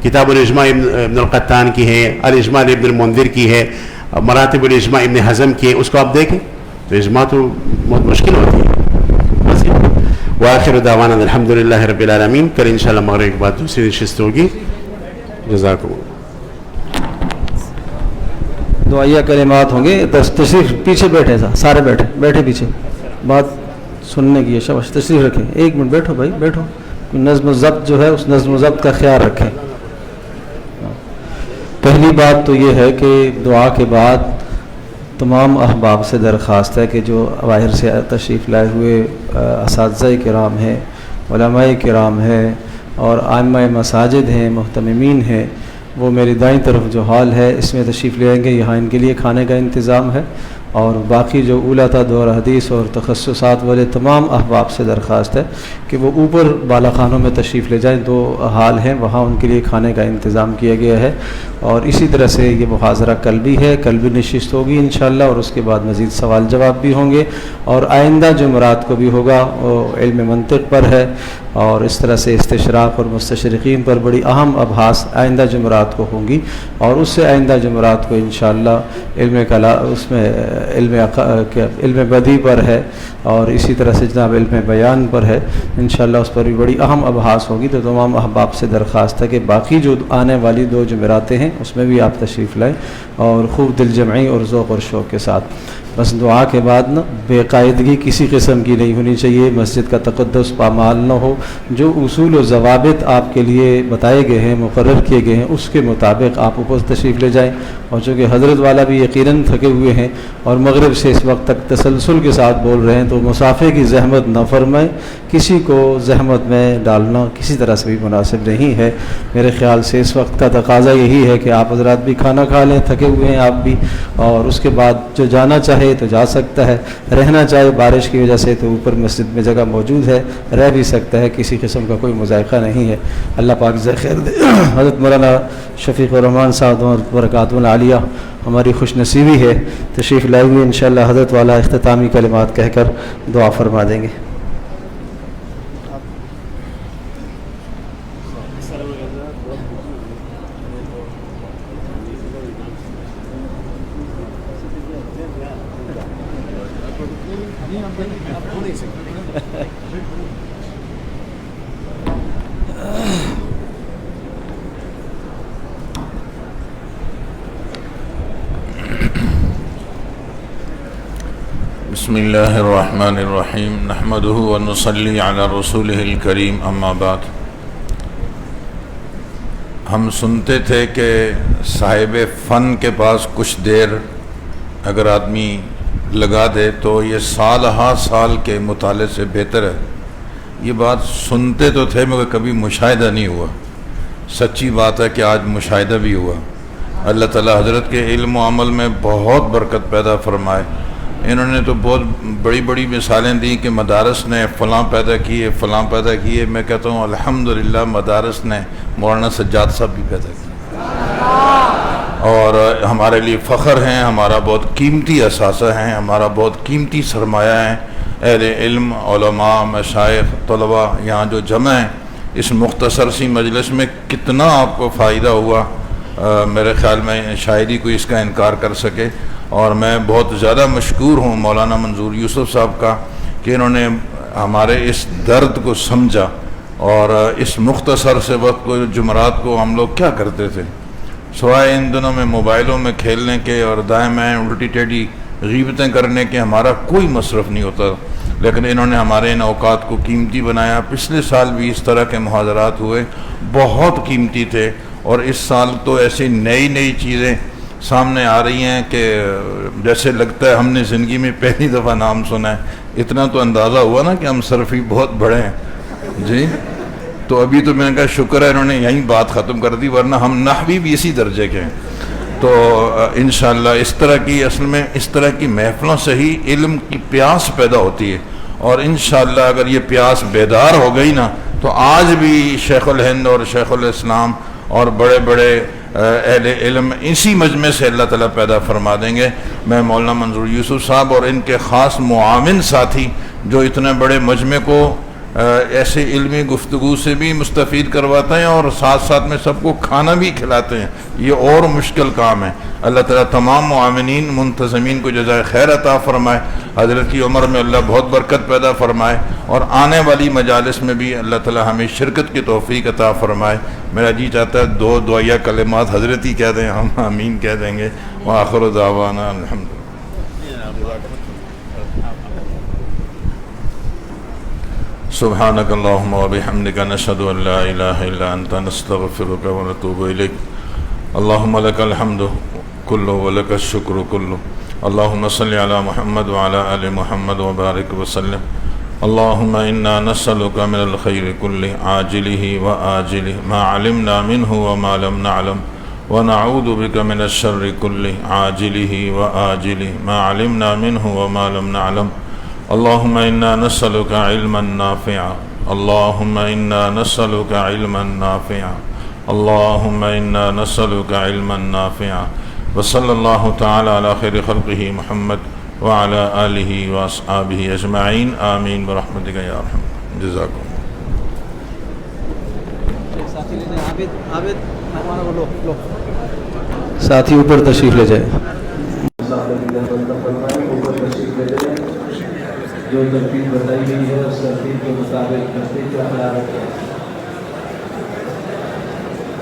کتاب الاجماع ابن القطان کی ہے، الاجماع ابن المنذر کی ہے، مراتب الاجماع ابن حزم کی ہے، اس کو آپ دیکھیں تو اجماع تو بہت مشکل ہوتی ہے۔ وآخر دعوانا الحمدللہ رب العالمین۔ کل انشاءاللہ مغرب کے بعد دوسری نشست ہوگی۔ جزاکم اللہ۔ دعائیہ کلمات ہوں گے، تشریف پیچھے بیٹھے، سارے بیٹھے پیچھے، بات سننے کی ہے، شاباش تشریف رکھیں، ایک منٹ بیٹھو بھائی بیٹھو، نظم و ضبط جو ہے اس نظم و ضبط کا خیال رکھیں۔ پہلی بات تو یہ ہے کہ دعا کے بعد تمام احباب سے درخواست ہے کہ جو باہر سے تشریف لائے ہوئے اساتذہ کرام ہیں، علماء کرام ہیں اور ائمہ مساجد ہیں، محتممین ہیں، وہ میری دائیں طرف جو ہال ہے اس میں تشریف لے آئیں گے، یہاں ان کے لیے کھانے کا انتظام ہے، اور باقی جو اولیٰ دور حدیث اور تخصصات والے تمام احباب سے درخواست ہے کہ وہ اوپر بالا خانوں میں تشریف لے جائیں، 2 ہال ہیں وہاں ان کے لیے کھانے کا انتظام کیا گیا ہے۔ اور اسی طرح سے یہ محاضرہ کل بھی ہے، کل بھی نشست ہوگی انشاءاللہ، اور اس کے بعد مزید سوال جواب بھی ہوں گے، اور آئندہ جمعرات کو بھی ہوگا، وہ علم منطق پر ہے، اور اس طرح سے استشراق اور مستشرقین پر بڑی اہم ابحاث آئندہ جمعرات کو ہوں گی، اور اس سے آئندہ جمعرات کو انشاءاللہ اس میں علم بدی پر ہے، اور اسی طرح سے جناب علم بیان پر ہے، انشاءاللہ اس پر بھی بڑی اہم ابحاث ہوگی۔ تو تمام احباب سے درخواست ہے کہ باقی جو آنے والی 2 جمعراتیں ہیں اس میں بھی آپ تشریف لائیں، اور خوب دل جمعی اور ذوق اور شوق کے ساتھ۔ بس دعا کے بعد نا بے قاعدگی کسی قسم کی نہیں ہونی چاہیے، مسجد کا تقدس پامال نہ ہو، جو اصول و ضوابط آپ کے لیے بتائے گئے ہیں، مقرر کیے گئے ہیں، اس کے مطابق آپ اوپر تشریف لے جائیں۔ اور چونکہ حضرت والا بھی یقیناً تھکے ہوئے ہیں اور مغرب سے اس وقت تک تسلسل کے ساتھ بول رہے ہیں، تو مسافر کی زحمت نہ فرمائیں، کسی کو زحمت میں ڈالنا کسی طرح سے بھی مناسب نہیں ہے۔ میرے خیال سے اس وقت کا تقاضا یہی ہے کہ آپ حضرات بھی کھانا کھا لیں، تھکے ہوئے ہیں آپ بھی، اور اس کے بعد جو جانا چاہے تو جا سکتا ہے، رہنا چاہے بارش کی وجہ سے تو اوپر مسجد میں جگہ موجود ہے، رہ بھی سکتا ہے، کسی قسم کا کوئی مذائقہ نہیں ہے۔ اللہ پاک جزائے خیر دے۔ حضرت مولانا شفیق الرحمان صاحب اور برکات العالیہ ہماری خوش نصیبی ہے، تشریف لائے ہوئے، انشاءاللہ حضرت والا اختتامی کلمات کہہ کر دعا فرما دیں گے۔ بسم اللہ الرحمن الرحیم نحمدہ ونصلی علی رسولہ الکریم اما بعد. ہم سنتے تھے کہ صاحب فن کے پاس کچھ دیر اگر آدمی لگا دے تو یہ سال ہا سال کے مطالعے سے بہتر ہے. یہ بات سنتے تو تھے مگر کبھی مشاہدہ نہیں ہوا. سچی بات ہے کہ آج مشاہدہ بھی ہوا. اللہ تعالی حضرت کے علم و عمل میں بہت برکت پیدا فرمائے. انہوں نے تو بہت بڑی بڑی مثالیں دیں کہ مدارس نے فلاں پیدا کیے فلاں پیدا کیے. میں کہتا ہوں الحمدللہ مدارس نے مولانا سجاد صاحب بھی پیدا کیے اور ہمارے لیے فخر ہیں. ہمارا بہت قیمتی اثاثہ ہیں, ہمارا بہت قیمتی سرمایہ ہیں. اہل علم, علماء, مشائخ, طلباء یہاں جو جمع ہیں اس مختصر سی مجلس میں کتنا آپ کو فائدہ ہوا. میرے خیال میں شاید ہی کوئی اس کا انکار کر سکے. اور میں بہت زیادہ مشکور ہوں مولانا منظور یوسف صاحب کا کہ انہوں نے ہمارے اس درد کو سمجھا. اور اس مختصر سے وقت کو جمعرات کو ہم لوگ کیا کرتے تھے سوائے ان دنوں میں موبائلوں میں کھیلنے کے اور دائیں بائیں الٹی ٹیڑھی غیبتیں کرنے کے ہمارا کوئی مصرف نہیں ہوتا. لیکن انہوں نے ہمارے ان اوقات کو قیمتی بنایا. پچھلے سال بھی اس طرح کے محاضرات ہوئے, بہت قیمتی تھے. اور اس سال تو ایسی نئی نئی چیزیں سامنے آ رہی ہیں کہ جیسے لگتا ہے ہم نے زندگی میں پہلی دفعہ نام سنا ہے. اتنا تو اندازہ ہوا نا کہ ہم صرفی بہت بڑے ہیں جی. تو ابھی تو میں نے کہا شکر ہے انہوں نے یہیں بات ختم کر دی, ورنہ ہم نحوی بھی اسی درجے کے ہیں. تو انشاءاللہ اس طرح کی اصل میں اس طرح کی محفلوں سے ہی علم کی پیاس پیدا ہوتی ہے. اور انشاءاللہ اگر یہ پیاس بیدار ہو گئی نا تو آج بھی شیخ الہند اور شیخ الاسلام اور بڑے بڑے اہل علم اسی مجمع سے اللہ تعالیٰ پیدا فرما دیں گے. میں مولانا منظور یوسف صاحب اور ان کے خاص معاون ساتھی جو اتنے بڑے مجمع کو ایسے علمی گفتگو سے بھی مستفید کرواتے ہیں اور ساتھ ساتھ میں سب کو کھانا بھی کھلاتے ہیں, یہ اور مشکل کام ہے. اللہ تعالیٰ تمام معاونین منتظمین کو جزائے خیر عطا فرمائے. حضرت کی عمر میں اللہ بہت برکت پیدا فرمائے اور آنے والی مجالس میں بھی اللہ تعالیٰ ہمیں شرکت کی توفیق عطا فرمائے. میرا جی چاہتا ہے دو دعائیہ کلمات حضرت ہی کہہ دیں, ہم آمین کہہ دیں گے. وآخر دعوانا الحمدللہ. سبحانک اللہم وبحمدک نشہد ان لا الہ الا انت نستغفرک ونتوب الیک. اللہم لک الحمد کلہ ولک الشکر کلہ. اللہم صلی علی محمد وعلی آل محمد وبارک وسلم. اللہم انا نسألک من الخیر کلہ عاجلہ وآجلہ ما علمنا منہ وما لم نعلم ونعوذ بک من الشر کلہ عاجلہ وآجلہ ما علمنا منہ وما لم نعلم. اللہم انا نسألک علما نافعا. اللہم انا نسألک علما نافعا. اللہم انا نسألک علما نافعا. وصلی اللہ تعالی علی خیر خلقہ محمد وعلی آلہ واصحابہ اجمعین. آمین برحمتک یا ارحم. جزاکم. ساتھی اوپر تشریف لے جائیں. جو ترتیب بتائی گئی ہے اس ترتیب کے مطابق کرتے چلا رکھیں.